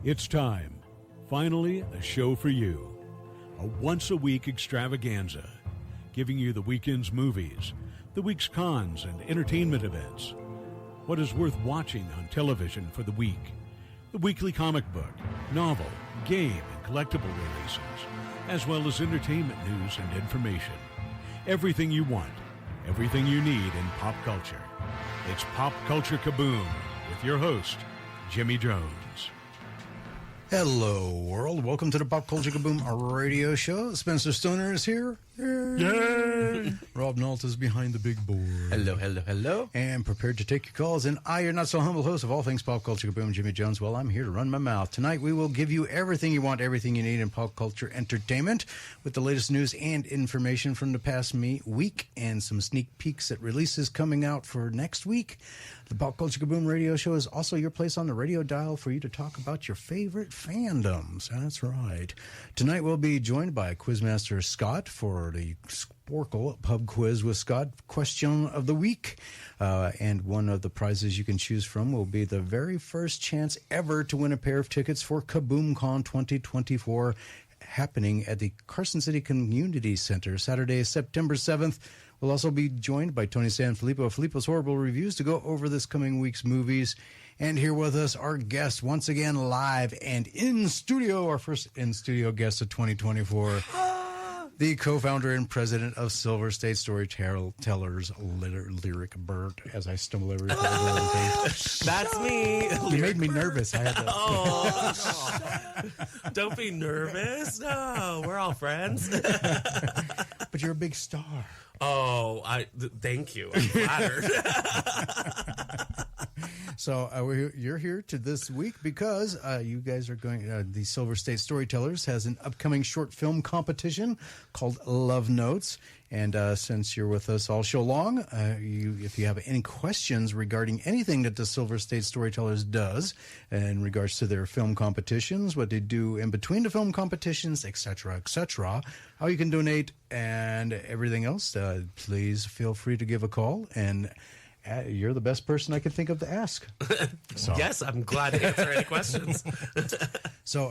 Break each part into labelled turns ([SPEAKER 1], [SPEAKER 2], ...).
[SPEAKER 1] It's time. Finally, a show for you. A once-a-week extravaganza, giving you the weekend's movies, the week's cons and entertainment events, what is worth watching on television for the week, the weekly comic book, novel, game, and collectible releases, as well as entertainment news and information. Everything you want, everything you need in pop culture. It's Pop Culture Kaboom with your host, Jimmy Jones.
[SPEAKER 2] Hello, world. Welcome to the Pop Culture Kaboom radio show. Spencer Stoner is here. Yay! Rob Nault is behind the big board.
[SPEAKER 3] Hello, hello, hello.
[SPEAKER 2] And prepared to take your calls. And I, your not-so-humble host of all things Pop Culture Kaboom, Jimmy Jones. Well, I'm here to run my mouth. Tonight, we will give you everything you want, everything you need in pop culture entertainment with the latest news and information from the past week and some sneak peeks at releases coming out for next week. The Pop Culture Kaboom radio show is also your place on the radio dial for you to talk about your favorite fandoms. That's right. Tonight, we'll be joined by Quizmaster Scott for the Sporkle Pub Quiz with Scott question of the week. And one of the prizes you can choose from will be the very first chance ever to win a pair of tickets for KaboomCon 2024 happening at the Carson City Community Center Saturday, September 7th. We'll also be joined by Tony Sanfilippo of Filippo's Horrible Reviews to go over this coming week's movies. And here with us, our guest, once again live and in studio, our first in-studio guest of 2024. The co-founder and president of Silver State Storytellers, Lyric Burt, as I stumble over
[SPEAKER 3] That's me.
[SPEAKER 2] You made me nervous. I had to...
[SPEAKER 3] Oh, don't be nervous. No, we're all friends.
[SPEAKER 2] But you're a big star.
[SPEAKER 3] Oh, thank you. I'm flattered.
[SPEAKER 2] So you're here to this week because you guys are going. The Silver State Storytellers has an upcoming short film competition called Love Notes, and since you're with us all show long, if you have any questions regarding anything that the Silver State Storytellers does in regards to their film competitions, what they do in between the film competitions, etc., how you can donate, and everything else, please feel free to give a call and. You're the best person I could think of to ask.
[SPEAKER 3] So. Yes, I'm glad to answer any questions.
[SPEAKER 2] So,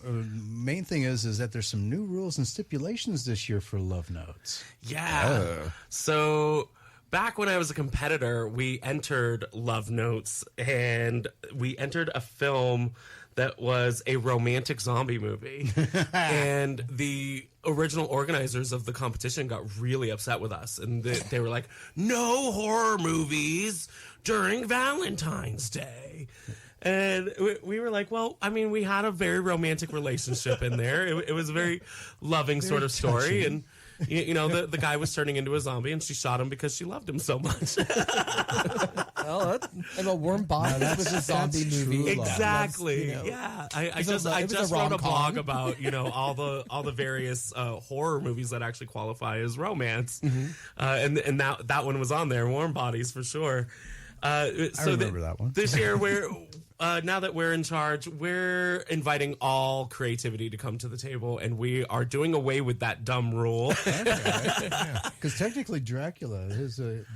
[SPEAKER 2] main thing is that there's some new rules and stipulations this year for Love Notes.
[SPEAKER 3] Yeah. So back when I was a competitor, we entered Love Notes, and we entered a film that was a romantic zombie movie. And the original organizers of the competition got really upset with us. And they were like, no horror movies during Valentine's Day. And we were like, well, I mean, we had a very romantic relationship in there. It was a very loving very sort of story. Touching. And you know, the guy was turning into a zombie, and she shot him because she loved him so much.
[SPEAKER 4] Well, and a warm body was a zombie movie.
[SPEAKER 3] Exactly.
[SPEAKER 4] Loves,
[SPEAKER 3] Yeah. I just wrote a blog about all the various horror movies that actually qualify as romance, and that one was on there. Warm Bodies for sure.
[SPEAKER 2] I remember that one.
[SPEAKER 3] This year we're. Now that we're in charge, we're inviting all creativity to come to the table, and we are doing away with that dumb rule.
[SPEAKER 2] Because technically, Dracula, his story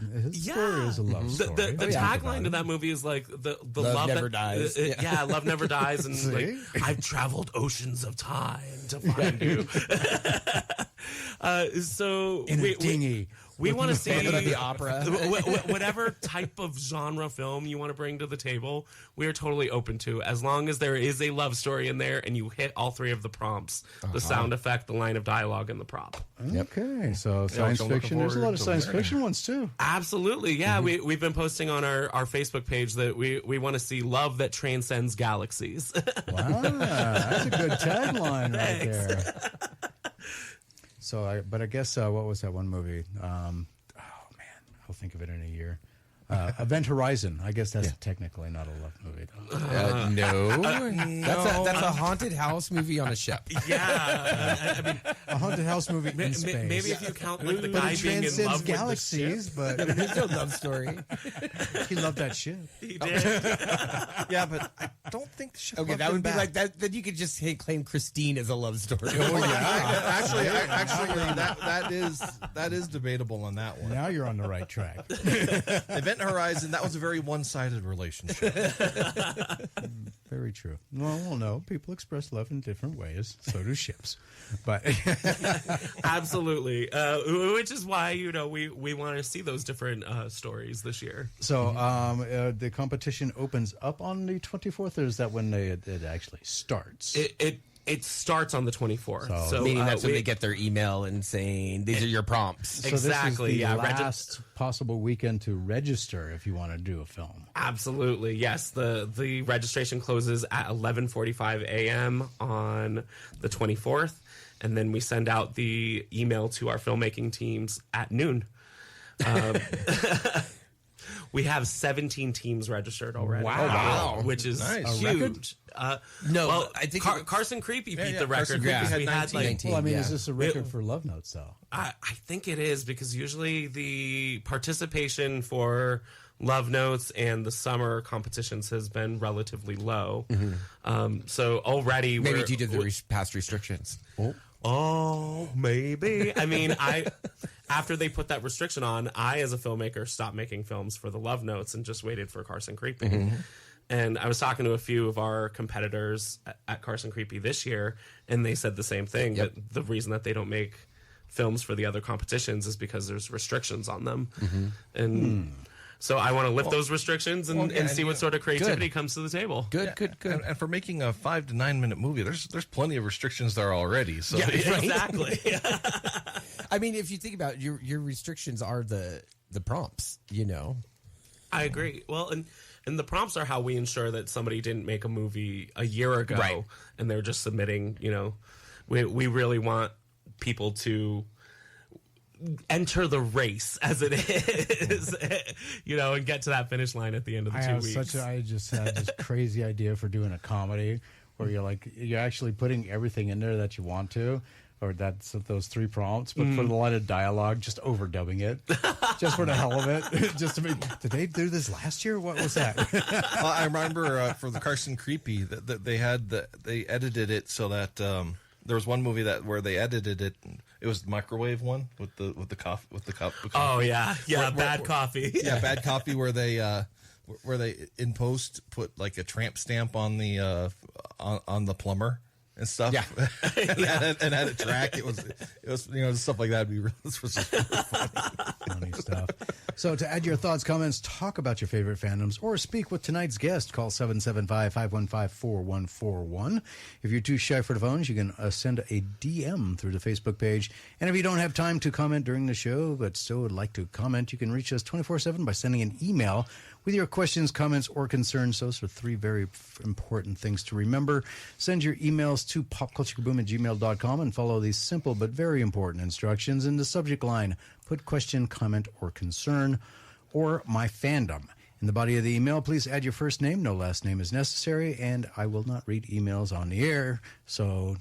[SPEAKER 2] is a love story.
[SPEAKER 3] The tagline to that movie is like the love
[SPEAKER 4] never dies.
[SPEAKER 3] Love never dies, and like I've traveled oceans of time to find you. So
[SPEAKER 2] in a dinghy.
[SPEAKER 3] We want to see
[SPEAKER 4] the opera.
[SPEAKER 3] Whatever type of genre film you want to bring to the table, we are totally open to, as long as there is a love story in there and you hit all three of the prompts: the sound effect, the line of dialogue, and the prop.
[SPEAKER 2] Okay, so science fiction. There's a lot of science fiction ones too.
[SPEAKER 3] Absolutely, yeah. We've been posting on our Facebook page that we want to see love that transcends galaxies.
[SPEAKER 2] Wow, that's a good tagline right there. So, I guess, what was that one movie? Oh, man, I'll think of it in a year. Event Horizon. I guess that's technically not a love movie, though.
[SPEAKER 4] No. That's a haunted house movie on a ship.
[SPEAKER 3] Yeah. I mean,
[SPEAKER 2] a haunted house movie in space.
[SPEAKER 3] Maybe if you count like the guy being in love
[SPEAKER 2] galaxies,
[SPEAKER 3] with the
[SPEAKER 2] but
[SPEAKER 4] there's no love story.
[SPEAKER 2] He loved that ship.
[SPEAKER 3] He did.
[SPEAKER 4] Yeah, but I don't think the ship. Okay, that would be like that. Then you could just claim Christine as a love story.
[SPEAKER 5] Oh yeah. Actually, that is debatable on that one.
[SPEAKER 2] Now you're on the right track.
[SPEAKER 5] Event Event Horizon, that was a very one-sided relationship.
[SPEAKER 2] Very true. Well, no, people express love in different ways. So do ships. But
[SPEAKER 3] Absolutely. Which is why, we want to see those different stories this year.
[SPEAKER 2] so the competition opens up on the 24th, or is that when it actually starts?
[SPEAKER 3] It starts on the 24th. So
[SPEAKER 4] Meaning that's when they get their email and saying, these are your prompts.
[SPEAKER 2] So
[SPEAKER 3] exactly.
[SPEAKER 2] This is the
[SPEAKER 3] Yeah.
[SPEAKER 2] last possible weekend to register if you want to do a film.
[SPEAKER 3] Absolutely. Yes. The registration closes at 11:45 a.m. on the 24th. And then we send out the email to our filmmaking teams at noon. We have 17 teams registered already.
[SPEAKER 4] Wow.
[SPEAKER 3] Which is
[SPEAKER 5] Nice.
[SPEAKER 3] huge.
[SPEAKER 4] No,
[SPEAKER 3] Well,
[SPEAKER 4] I think
[SPEAKER 3] Carson Creepy beat
[SPEAKER 5] yeah,
[SPEAKER 3] the
[SPEAKER 5] Carson
[SPEAKER 3] record.
[SPEAKER 5] Creepy
[SPEAKER 3] because
[SPEAKER 5] had
[SPEAKER 3] we had
[SPEAKER 5] 19.
[SPEAKER 2] Well, I mean,
[SPEAKER 4] yeah.
[SPEAKER 2] is this a record for Love Notes, though?
[SPEAKER 3] I think it is, because usually the participation for Love Notes and the summer competitions has been relatively low. So already
[SPEAKER 4] maybe
[SPEAKER 3] we're
[SPEAKER 4] due to the past restrictions.
[SPEAKER 3] Oh, maybe. I mean, after they put that restriction on, I, as a filmmaker, stopped making films for the Love Notes and just waited for Carson Creepy. And I was talking to a few of our competitors at Carson Creepy this year, and they said the same thing.
[SPEAKER 4] Yep.
[SPEAKER 3] That the reason that they don't make films for the other competitions is because there's restrictions on them. And so I want to lift those restrictions and see what sort of creativity comes to the table.
[SPEAKER 4] Good.
[SPEAKER 5] And for making a 5 to 9 minute movie, there's plenty of restrictions there already. So
[SPEAKER 3] Exactly.
[SPEAKER 4] I mean, if you think about it, your restrictions are the prompts,
[SPEAKER 3] I agree. Well, and the prompts are how we ensure that somebody didn't make a movie a year ago,
[SPEAKER 4] Right.
[SPEAKER 3] and they're just submitting. We really want people to enter the race as it is, and get to that finish line at the end of the 2 weeks.
[SPEAKER 2] I just had this crazy idea for doing a comedy where you're actually putting everything in there that you want to, or that's those 3 prompts, but for the line of dialogue, just overdubbing it, just for the hell of it. Just to make, did they do this last year? What was that?
[SPEAKER 5] I remember for the Carson Creepy that they edited it so that there was one movie where they edited it. It was the microwave one with the coffee.
[SPEAKER 3] Oh yeah, bad
[SPEAKER 5] where-
[SPEAKER 3] coffee.
[SPEAKER 5] Yeah, bad coffee where they in post put like a tramp stamp on the plumber and stuff.
[SPEAKER 4] Yeah.
[SPEAKER 5] and had it track. It was stuff like that. This was just
[SPEAKER 2] Funny stuff. So to add your thoughts, comments, talk about your favorite fandoms, or speak with tonight's guest, call 775-515-4141. If you're too shy for the phones, you can send a DM through the Facebook page. And if you don't have time to comment during the show, but still would like to comment, you can reach us 24/7 by sending an email with your questions, comments, or concerns. Those are 3 very important things to remember. Send your emails to popculturekaboom@gmail.com and follow these simple but very important instructions. In the subject line, put question, comment, or concern, or my fandom. In the body of the email, please add your first name. No last name is necessary, and I will not read emails on the air, so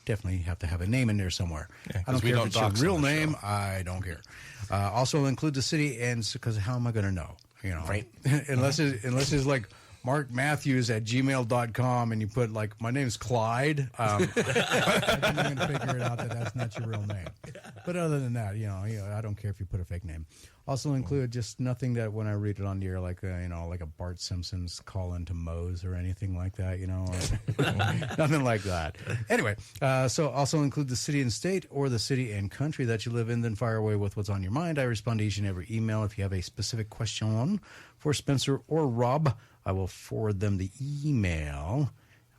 [SPEAKER 2] definitely have to have a name in there somewhere.
[SPEAKER 5] Yeah,
[SPEAKER 2] I don't
[SPEAKER 5] 'cause we
[SPEAKER 2] care
[SPEAKER 5] don't
[SPEAKER 2] if it's your
[SPEAKER 5] dox
[SPEAKER 2] real
[SPEAKER 5] on the
[SPEAKER 2] name.
[SPEAKER 5] show.
[SPEAKER 2] I don't care. Also include the city, and because how am I going to know?
[SPEAKER 4] Right.
[SPEAKER 2] unless it's like Mark Matthews at gmail.com and you put like, my name's Clyde. I'm going to figure it out that's not your real name. But other than that, I don't care if you put a fake name. Also include just nothing that when I read it on the air, like a Bart Simpson's call into Moe's or anything like that, nothing like that. Anyway, so also include the city and state or the city and country that you live in, then fire away with what's on your mind. I respond to each and every email. If you have a specific question for Spencer or Rob, I will forward them the email.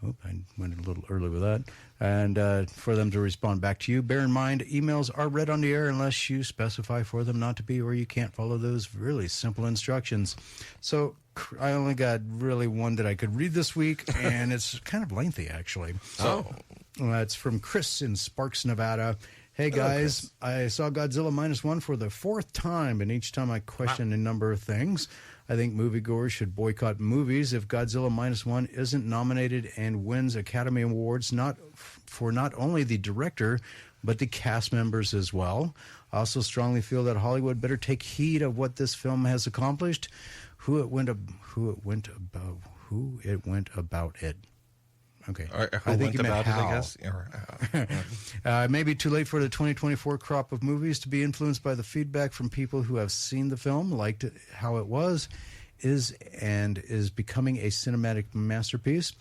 [SPEAKER 2] Oh, I went a little early with that. And for them to respond back to you. Bear in mind, emails are read on the air unless you specify for them not to be, or you can't follow those really simple instructions. So I only got really one that I could read this week, and it's kind of lengthy, actually. So it's from Chris in Sparks, Nevada. Hey, guys, I saw Godzilla -1 for the 4th time, and each time I questioned a number of things. I think moviegoers should boycott movies if Godzilla -1 isn't nominated and wins Academy Awards, not only the director, but the cast members as well. I also strongly feel that Hollywood better take heed of what this film has accomplished, who it went about it. Okay.
[SPEAKER 5] Or who
[SPEAKER 2] I think
[SPEAKER 5] went
[SPEAKER 2] you meant
[SPEAKER 5] about it,
[SPEAKER 2] how.
[SPEAKER 5] I guess.
[SPEAKER 2] It may be too late for the 2024 crop of movies to be influenced by the feedback from people who have seen the film, liked it, how it was, is becoming a cinematic masterpiece.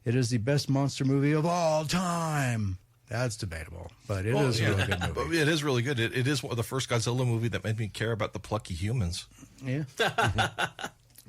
[SPEAKER 2] It is the best monster movie of all time. That's debatable, but it is a really good movie.
[SPEAKER 5] It is really good. It is the first Godzilla movie that made me care about the plucky humans.
[SPEAKER 2] Yeah.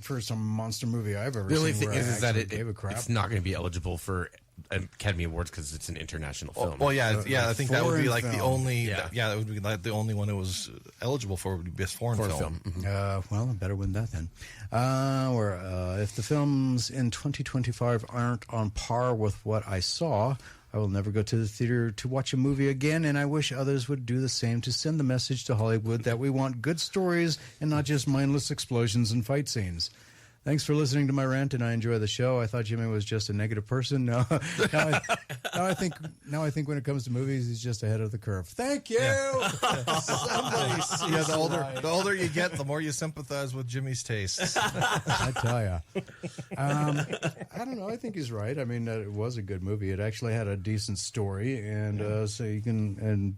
[SPEAKER 2] First monster movie I've ever seen.
[SPEAKER 4] The only thing
[SPEAKER 2] where
[SPEAKER 4] is
[SPEAKER 2] I
[SPEAKER 4] that
[SPEAKER 2] actually gave a crap.
[SPEAKER 4] it's not going to be eligible for Academy Awards because it's an international film.
[SPEAKER 5] Well, yeah, I think that would be like the
[SPEAKER 2] film.
[SPEAKER 5] only. That would be like the only one it was eligible for would be best foreign film.
[SPEAKER 2] Well, I better win that then. If the films in 2025 aren't on par with what I saw, I will never go to the theater to watch a movie again, and I wish others would do the same to send the message to Hollywood that we want good stories and not just mindless explosions and fight scenes. Thanks for listening to my rant, and I enjoy the show. I thought Jimmy was just a negative person. Now I think when it comes to movies, he's just ahead of the curve. Thank you. Somebody
[SPEAKER 5] The older you get, the more you sympathize with Jimmy's tastes.
[SPEAKER 2] I tell you. I don't know. I think he's right. I mean, it was a good movie. It actually had a decent story, and so you can, and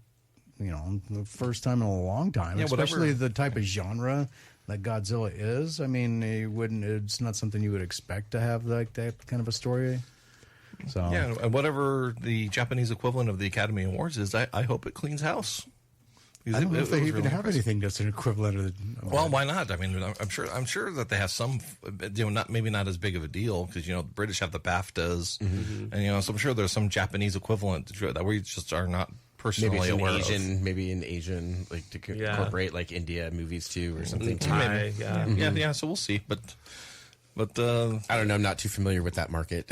[SPEAKER 2] you know, the first time in a long time, especially the type of genre that Godzilla is. I mean, it's not something you would expect to have like that kind of a story. So
[SPEAKER 5] Yeah, and whatever the Japanese equivalent of the Academy Awards is, I hope it cleans house.
[SPEAKER 2] I don't know if they even
[SPEAKER 5] really
[SPEAKER 2] have anything that's an equivalent of the.
[SPEAKER 5] Well, why not? I mean, I'm sure that they have some, maybe not as big of a deal because the British have the BAFTAs, and so I'm sure there's some Japanese equivalent that we just are not personally aware of.
[SPEAKER 4] Maybe in Asian, like to incorporate like India movies too or something.
[SPEAKER 3] Thai,
[SPEAKER 5] Yeah. So we'll see, but I
[SPEAKER 4] don't know. I'm not too familiar with that market.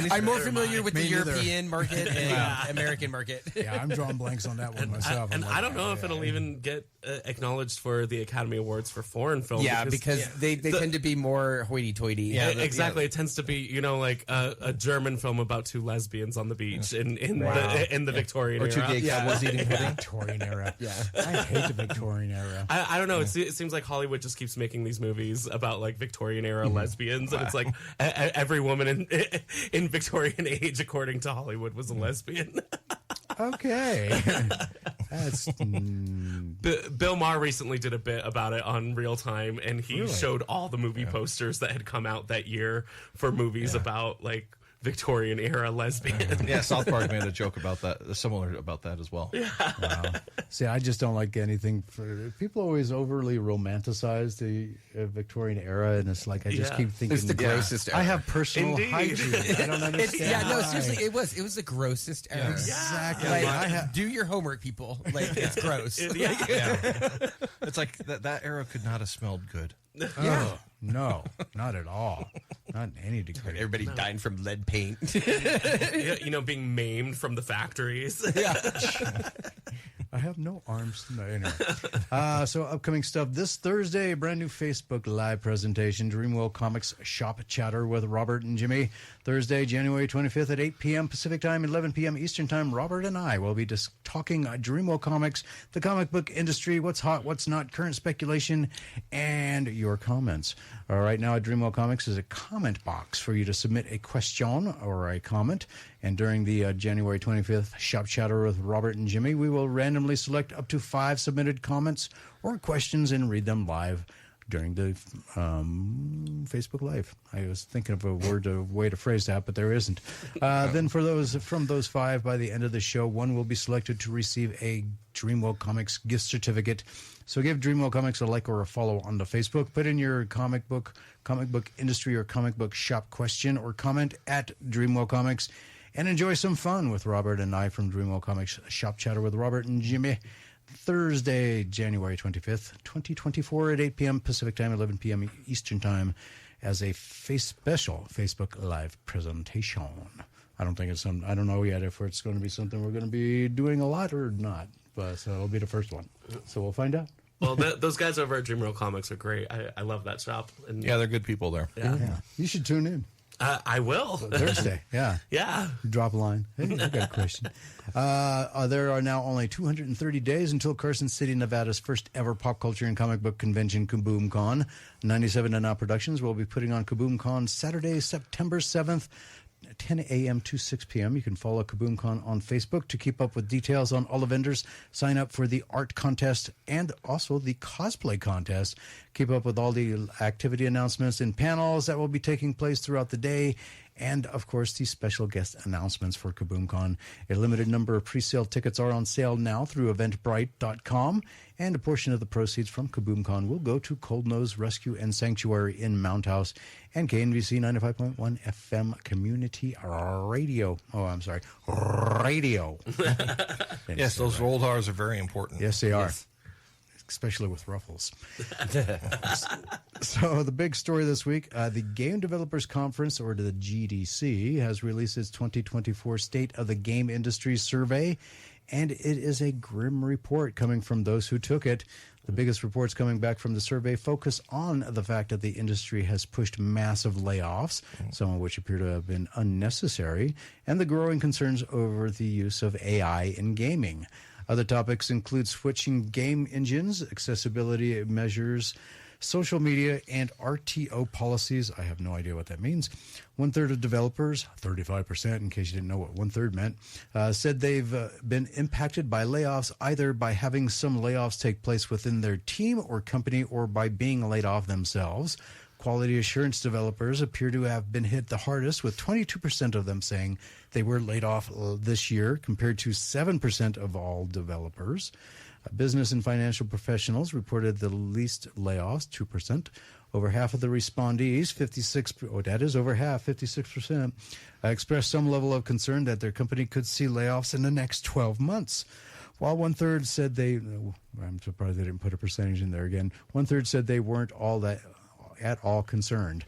[SPEAKER 4] I'm more familiar with the European market and American market.
[SPEAKER 2] Yeah, I'm drawing blanks on that one myself.
[SPEAKER 3] And I don't know if it'll even get acknowledged for the Academy Awards for foreign film.
[SPEAKER 4] Yeah, because they tend to be more hoity-toity.
[SPEAKER 3] Yeah, exactly. It tends to be like a German film about two lesbians on the beach in the Victorian era.
[SPEAKER 5] Or two gay cowboys eating pudding.
[SPEAKER 2] Victorian era. Yeah, I hate the Victorian era.
[SPEAKER 3] I don't know. It seems like Hollywood just keeps making these movies about like Victorian era lesbians, and it's like every woman in Victorian age, according to Hollywood, was a lesbian.
[SPEAKER 2] Okay. That's
[SPEAKER 3] Bill Maher recently did a bit about it on Real Time, and he showed all the movie posters that had come out that year for movies about like Victorian era lesbians.
[SPEAKER 5] Yeah, South Park made a joke about that, similar about that as well.
[SPEAKER 3] Yeah.
[SPEAKER 2] Wow. See, I just don't like anything. People always overly romanticize the Victorian era, and it's like I just keep thinking
[SPEAKER 4] It's the grossest era.
[SPEAKER 2] I have personal hygiene. I don't understand.
[SPEAKER 4] Seriously, it was the grossest era.
[SPEAKER 2] Exactly.
[SPEAKER 4] Like, do your homework, people. Like, it's gross.
[SPEAKER 5] It's like that era could not have smelled good.
[SPEAKER 2] Oh, no, not at all. Not in any degree.
[SPEAKER 4] Everybody dying from lead paint.
[SPEAKER 3] Being maimed from the factories.
[SPEAKER 2] I have no arms. No, anyway. So upcoming stuff this Thursday, a brand new Facebook Live presentation, Dreamworld Comics Shop Chatter with Robert and Jimmy. Thursday, January 25th at 8 p.m. Pacific Time, 11 p.m. Eastern Time. Robert and I will be talking Dreamworld Comics, the comic book industry, what's hot, what's not, current speculation, and your comments. Right now at Dreamworld Comics is a comment box for you to submit a question or a comment. And during the January 25th Shop Chatter with Robert and Jimmy, we will randomly select up to 5 submitted comments or questions and read them live during the Facebook Live. I was thinking of a way to phrase that, but there isn't. Then from those 5, by the end of the show, one will be selected to receive a Dreamworld Comics gift certificate. So give Dreamworld Comics a like or a follow on the Facebook. Put in your comic book industry or comic book shop question or comment at Dreamworld Comics, and enjoy some fun with Robert and I from Dreamworld Comics Shop Chatter with Robert and Jimmy. Thursday, January 25th, 2024 at 8 p.m. Pacific Time, 11 p.m. Eastern Time as a special Facebook Live presentation. I don't know yet if it's going to be something we're going to be doing a lot or not, but so it'll be the first one. So we'll find out.
[SPEAKER 3] Well, those guys over at Dreamworld Comics are great. I love that shop. And
[SPEAKER 5] they're good people there.
[SPEAKER 2] Yeah. You should tune in.
[SPEAKER 3] I will.
[SPEAKER 2] Thursday, yeah.
[SPEAKER 3] Yeah.
[SPEAKER 2] Drop a line. Hey, I got a question. There are now only 230 days until Carson City, Nevada's first ever pop culture and comic book convention, Kaboom Con. 97 and Now Productions will be putting on Kaboom Con Saturday, September 7th, 10 a.m. to 6 p.m. You can follow KaboomCon on Facebook to keep up with details on all the vendors. Sign up for the art contest and also the cosplay contest. Keep up with all the activity announcements and panels that will be taking place throughout the day. And, of course, the special guest announcements for KaboomCon. A limited number of pre-sale tickets are on sale now through eventbrite.com, and a portion of the proceeds from KaboomCon will go to Cold Nose Rescue and Sanctuary in Mount House and KNVC 95.1 FM Community Radio. Oh, I'm sorry, radio.
[SPEAKER 5] Yes, those rolled R's are very important.
[SPEAKER 2] Yes, they are. Yes. Especially with ruffles. So the big story this week, the Game Developers Conference, or the GDC, has released its 2024 State of the Game Industry Survey, and it is a grim report coming from those who took it. The biggest reports coming back from the survey focus on the fact that the industry has pushed massive layoffs, some of which appear to have been unnecessary, and the growing concerns over the use of AI in gaming. Other topics include switching game engines, accessibility measures, social media, and RTO policies. I have no idea what that means. 1/3 of developers, 35%, in case you didn't know what 1/3 meant, said they've been impacted by layoffs, either by having some layoffs take place within their team or company or by being laid off themselves. Quality assurance developers appear to have been hit the hardest, with 22% of them saying they were laid off this year, compared to 7% of all developers. Business and financial professionals reported the least layoffs, 2%. Over half of the respondees, 56%, expressed some level of concern that their company could see layoffs in the next 12 months. While 1/3 said I'm surprised they didn't put a percentage in there again, 1/3 said they weren't at all concerned.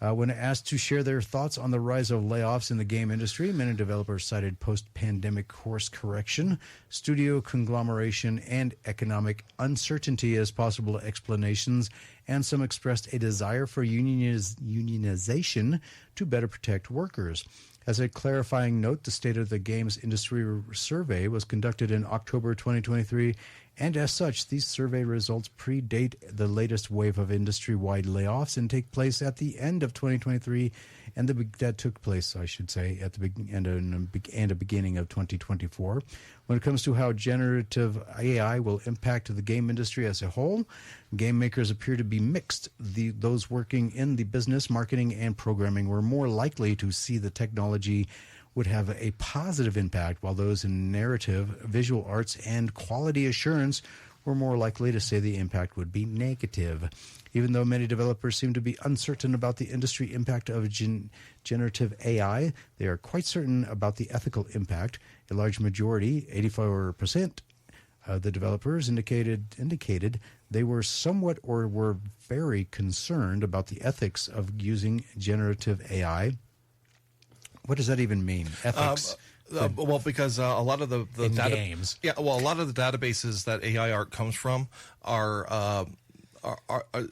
[SPEAKER 2] When asked to share their thoughts on the rise of layoffs in the game industry, many developers cited post-pandemic course correction, studio conglomeration, and economic uncertainty as possible explanations, and some expressed a desire for unionization to better protect workers. As a clarifying note, the State of the Games Industry Survey was conducted in October 2023, and as such, these survey results predate the latest wave of industry-wide layoffs and take place at the end of 2023, and that took place, I should say, at the beginning of 2024. When it comes to how generative AI will impact the game industry as a whole, game makers appear to be mixed. Those working in the business, marketing, and programming were more likely to see the technology would have a positive impact, while those in narrative, visual arts, and quality assurance were more likely to say the impact would be negative. Even though many developers seem to be uncertain about the industry impact of generative AI, they are quite certain about the ethical impact. A large majority, 84%, of the developers indicated they were somewhat or were very concerned about the ethics of using generative AI. What does that even mean? Ethics?
[SPEAKER 5] Well, because a lot of the
[SPEAKER 2] games.
[SPEAKER 5] Yeah, well, a lot of the databases that AI art comes from is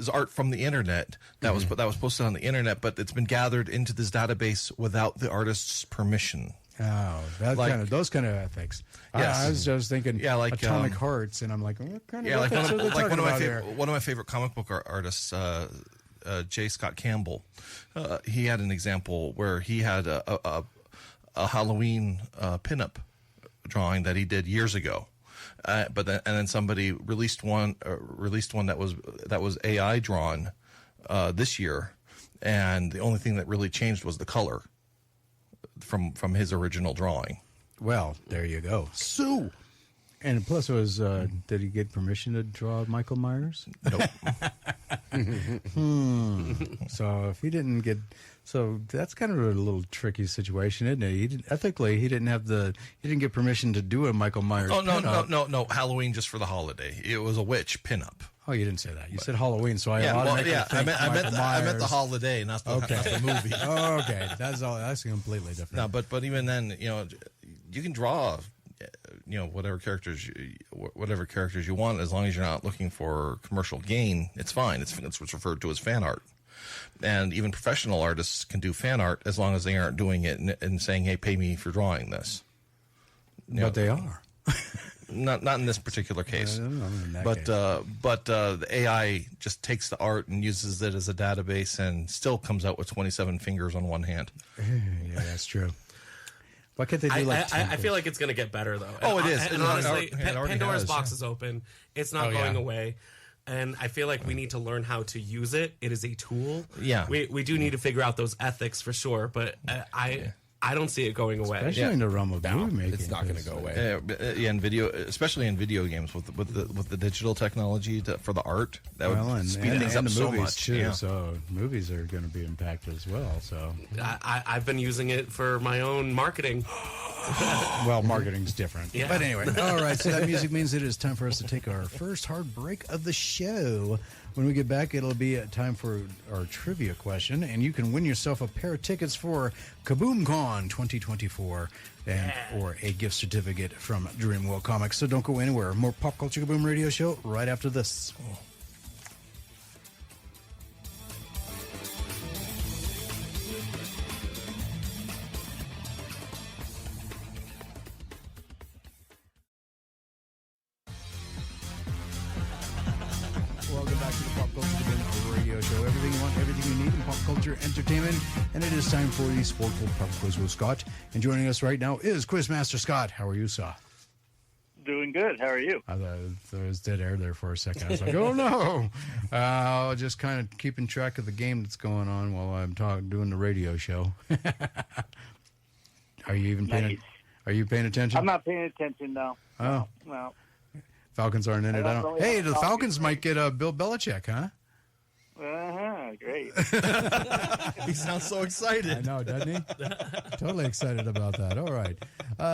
[SPEAKER 5] art from the internet that was posted on the internet, but it's been gathered into this database without the artist's permission.
[SPEAKER 2] Oh, those kind of ethics.
[SPEAKER 5] Yes.
[SPEAKER 2] I was just thinking,
[SPEAKER 5] like
[SPEAKER 2] Atomic Hearts, and I'm like, what kind of
[SPEAKER 5] like
[SPEAKER 2] ethics are they talking about there?
[SPEAKER 5] one of my favorite comic book artists, J. Scott Campbell. He had an example where he had a Halloween pinup drawing that he did years ago, but then somebody released one that was AI drawn this year, and the only thing that really changed was the color from his original drawing.
[SPEAKER 2] Well, there you go. So, and plus, it was did he get permission to draw Michael Myers?
[SPEAKER 5] Nope.
[SPEAKER 2] So if he didn't get, so that's kind of a little tricky situation, isn't it? He didn't get permission to do a Michael Myers.
[SPEAKER 5] Oh no! Halloween just for the holiday. It was a witch pinup.
[SPEAKER 2] Oh, you didn't say that. You said Halloween, so I
[SPEAKER 5] I meant the holiday, not the movie.
[SPEAKER 2] Oh, okay, that's completely different.
[SPEAKER 5] No, but even then, you can draw, whatever characters you want, as long as you're not looking for commercial gain. It's fine. It's what's referred to as fan art, and even professional artists can do fan art as long as they aren't doing it and saying, "Hey, pay me for drawing this."
[SPEAKER 2] But they are.
[SPEAKER 5] not in this particular case.
[SPEAKER 2] In that
[SPEAKER 5] But
[SPEAKER 2] case.
[SPEAKER 5] the AI just takes the art and uses it as a database, and still comes out with 27 fingers on one hand.
[SPEAKER 2] Yeah, that's true. Why can't they do like?
[SPEAKER 3] I feel like it's going to get better though.
[SPEAKER 5] Oh, it is.
[SPEAKER 3] And
[SPEAKER 5] It
[SPEAKER 3] honestly,
[SPEAKER 5] already
[SPEAKER 3] Pandora's
[SPEAKER 5] has,
[SPEAKER 3] box is open. It's not going away. And I feel like we need to learn how to use it. It is a tool.
[SPEAKER 5] Yeah.
[SPEAKER 3] We do need to figure out those ethics for sure. But I don't see it going away.
[SPEAKER 2] Especially in the realm of movie making.
[SPEAKER 4] It's not going to go away.
[SPEAKER 5] In video, especially in video games, with the digital technology for the art, that would speed things up
[SPEAKER 2] the
[SPEAKER 5] so
[SPEAKER 2] movies
[SPEAKER 5] much.
[SPEAKER 2] too.
[SPEAKER 5] Yeah.
[SPEAKER 2] So movies are going to be impacted as well. So
[SPEAKER 3] I've been using it for my own marketing.
[SPEAKER 2] well, marketing's different.
[SPEAKER 3] Yeah.
[SPEAKER 2] But anyway, all right. So that music means it is time for us to take our first hard break of the show. When we get back, it'll be time for our trivia question, and you can win yourself a pair of tickets for KaboomCon 2024 or a gift certificate from Dreamworld Comics. So don't go anywhere. More Pop Culture Kaboom Radio Show right after this. Welcome back to the Pop Culture Kaboom Radio Show. Everything you want, everything you need in pop culture entertainment. And it is time for the Sportful Pub Quiz with Scott. And joining us right now is Quizmaster Scott. How are you, sir?
[SPEAKER 6] Doing good. How are you?
[SPEAKER 2] There was dead air there for a second. I was like, oh no. Just kind of keeping track of the game that's going on while I'm doing the radio show. Are you even
[SPEAKER 6] Nice.
[SPEAKER 2] Are you paying attention?
[SPEAKER 6] I'm not paying attention now.
[SPEAKER 2] Oh.
[SPEAKER 6] No.
[SPEAKER 2] Falcons aren't in it.
[SPEAKER 6] I don't really
[SPEAKER 2] Hey,
[SPEAKER 6] have
[SPEAKER 2] the
[SPEAKER 6] coffee.
[SPEAKER 2] Falcons might get Bill Belichick, huh?
[SPEAKER 6] Great.
[SPEAKER 5] He sounds so excited.
[SPEAKER 2] I know, doesn't he? Totally excited about that. All right.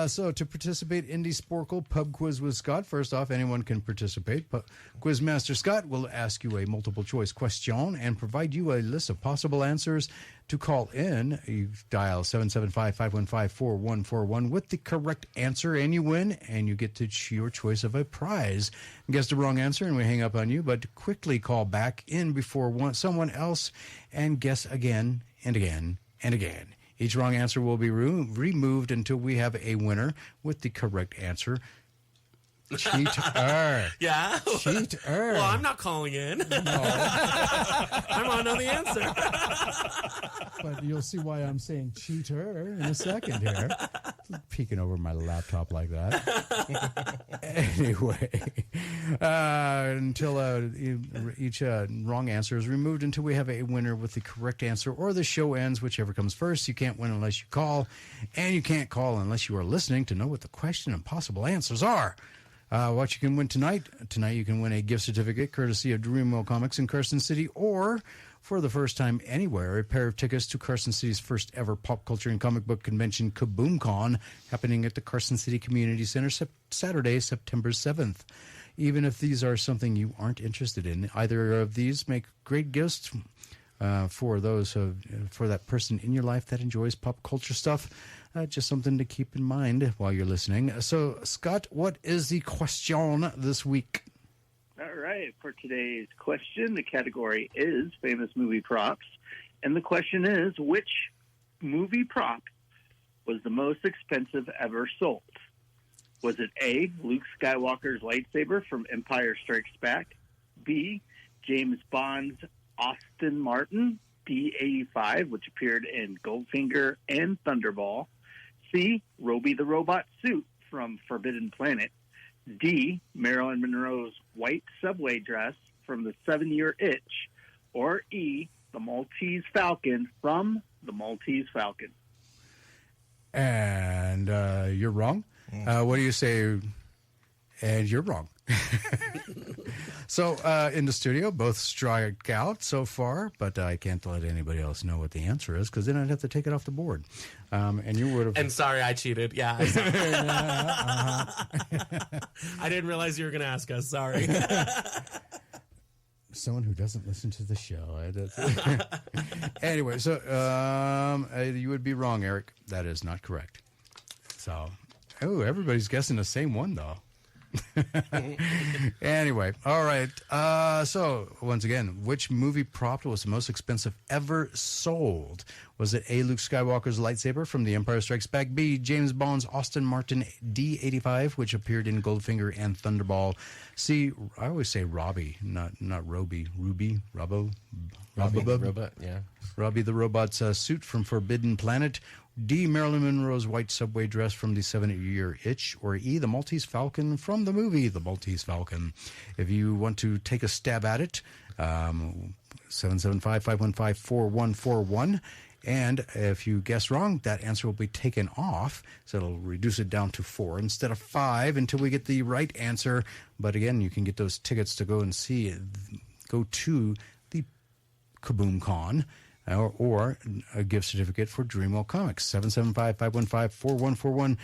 [SPEAKER 2] So to participate in the Sporkle Pub Quiz with Scott, first off, anyone can participate. But Quizmaster Scott will ask you a multiple choice question and provide you a list of possible answers. To call in, you dial 775-515-4141 with the correct answer, and you win, and you get to your choice of a prize. Guess the wrong answer, and we hang up on you, but quickly call back in before someone else and guess again and again and again. Each wrong answer will be removed until we have a winner with the correct answer. Cheater.
[SPEAKER 3] Yeah.
[SPEAKER 2] Cheater.
[SPEAKER 3] Well, I'm not calling in. I want to know the answer.
[SPEAKER 2] But you'll see why I'm saying cheater in a second here. Peeking over my laptop like that. Anyway, until each wrong answer is removed until we have a winner with the correct answer, or the show ends, whichever comes first. You can't win unless you call, and you can't call unless you are listening to know what the question and possible answers are. What you can win tonight you can win a gift certificate courtesy of Dreamworld Comics in Carson City, or for the first time anywhere, a pair of tickets to Carson City's first ever pop culture and comic book convention, KaboomCon, happening at the Carson City Community Center Saturday, September 7th. Even if these are something you aren't interested in, either of these make great gifts for that person in your life that enjoys pop culture stuff. Just something to keep in mind while you're listening. So, Scott, what is the question this week?
[SPEAKER 6] All right. For today's question, the category is famous movie props. And the question is, which movie prop was the most expensive ever sold? Was it A, Luke Skywalker's lightsaber from Empire Strikes Back? B, James Bond's Aston Martin D-85, which appeared in Goldfinger and Thunderball? C, Roby the Robot suit from Forbidden Planet? D, Marilyn Monroe's white subway dress from The 7-Year Itch? Or E, the Maltese Falcon from The Maltese Falcon?
[SPEAKER 2] And you're wrong. What do you say? And you're wrong. So in the studio, both strike out so far, but I can't let anybody else know what the answer is, because then I'd have to take it off the board. And you would have.
[SPEAKER 3] And sorry, I cheated. Yeah. I didn't realize you were going to ask us. Sorry.
[SPEAKER 2] Someone who doesn't listen to the show. Anyway, so you would be wrong, Eric. That is not correct. So, everybody's guessing the same one, though. Anyway, all right. So, once again, which movie prop was the most expensive ever sold? Was it A, Luke Skywalker's lightsaber from The Empire Strikes Back, B, James Bond's Aston Martin D85, which appeared in Goldfinger and Thunderball, C, I always say Robbie, not Roby, Ruby, Robbo,
[SPEAKER 4] Robbie the robot, yeah.
[SPEAKER 2] Robbie the robot's suit from Forbidden Planet, D, Marilyn Monroe's white subway dress from the 7-Year Itch, or E, the Maltese Falcon from the movie The Maltese Falcon. If you want to take a stab at it, 775-515-4141. And if you guess wrong, that answer will be taken off. So it'll reduce it down to 4 instead of 5 until we get the right answer. But again, you can get those tickets to go and see it. Go to the Kaboom Con or a gift certificate for Dreamwell Comics. 775-515-4141.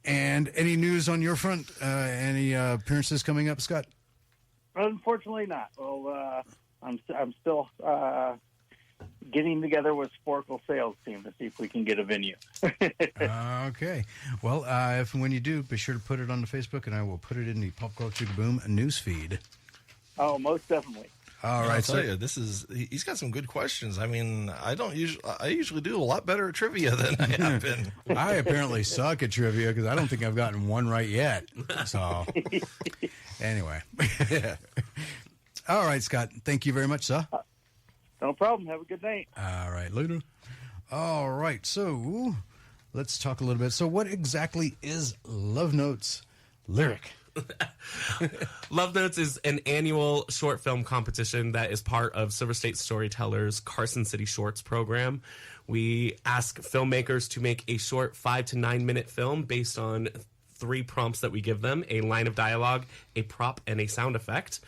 [SPEAKER 2] And any news on your front? Any appearances coming up, Scott?
[SPEAKER 6] Unfortunately not. Well, I'm still getting together with Sporkle sales team to see if we can get a venue.
[SPEAKER 2] Okay. Well, if and when you do, be sure to put it on the Facebook, and I will put it in the Pop Culture Kaboom news feed.
[SPEAKER 6] Oh, most definitely.
[SPEAKER 2] All right.
[SPEAKER 5] I'll tell you, he's got some good questions. I mean, I usually do a lot better at trivia than I have been.
[SPEAKER 2] I apparently suck at trivia because I don't think I've gotten one right yet. So, anyway. All right, Scott. Thank you very much, sir.
[SPEAKER 6] No problem. Have a good night.
[SPEAKER 2] All right, later. All right, so let's talk a little bit. So what exactly is Love Notes Lyric?
[SPEAKER 3] Love Notes is an annual short film competition that is part of Silver State Storytellers' Carson City Shorts program. We ask filmmakers to make a short 5 to 9 minute film based on 3 prompts that we give them: a line of dialogue, a prop, and a sound effect.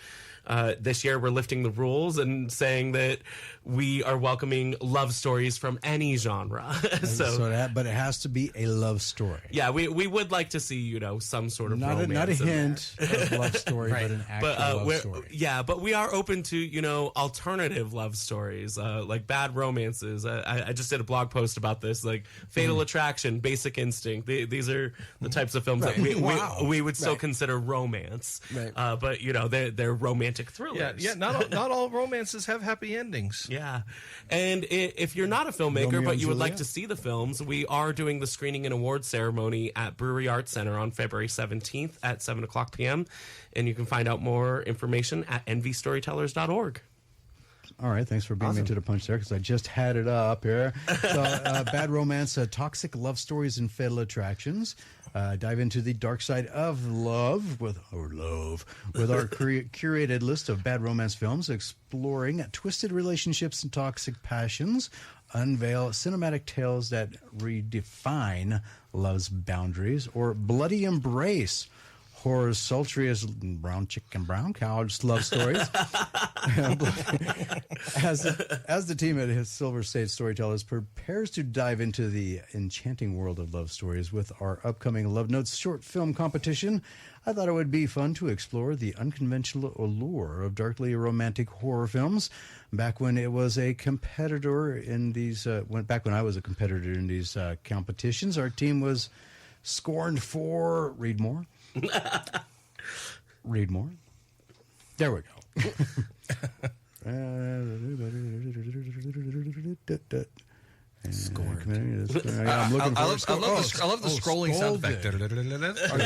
[SPEAKER 3] This year, we're lifting the rules and saying that we are welcoming love stories from any genre.
[SPEAKER 2] But it has to be a love story.
[SPEAKER 3] Yeah, we would like to see, some sort of romance.
[SPEAKER 2] Not a hint of love story,
[SPEAKER 4] Right.
[SPEAKER 2] but an actual love story.
[SPEAKER 3] Yeah, but we are open to, alternative love stories, like bad romances. I just did a blog post about this, like Fatal Attraction, Basic Instinct. These are the types of films that we would still consider romance.
[SPEAKER 4] Right.
[SPEAKER 3] But, they're romantic thrillers.
[SPEAKER 5] Yeah. Not all romances have happy endings.
[SPEAKER 3] Yeah. And if you're not a filmmaker,
[SPEAKER 2] Romeo
[SPEAKER 3] but
[SPEAKER 2] and
[SPEAKER 3] you would like
[SPEAKER 2] Juliet?
[SPEAKER 3] to see the films, we are doing the screening and awards ceremony at Brewery Arts Center on February 17th at 7 o'clock p.m. And you can find out more information at envystorytellers.org.
[SPEAKER 2] All right, thanks for beating me to the punch there because I just had it up here. So, bad romance, toxic love stories, and fatal attractions. Dive into the dark side of love with our curated list of bad romance films exploring twisted relationships and toxic passions. Unveil cinematic tales that redefine love's boundaries, or Bloody Embrace. Horror's sultriest brown chicken, brown cow love stories. As the team at his Silver State Storytellers prepares to dive into the enchanting world of love stories with our upcoming Love Notes short film competition, I thought it would be fun to explore the unconventional allure of darkly romantic horror films. Back when it was a competitor in these, back when I was a competitor in these competitions, our team was scorned for read more. Read more. There we go.
[SPEAKER 4] Scorned.
[SPEAKER 2] I'm looking for
[SPEAKER 5] I love the scrolling sound effect.
[SPEAKER 2] Our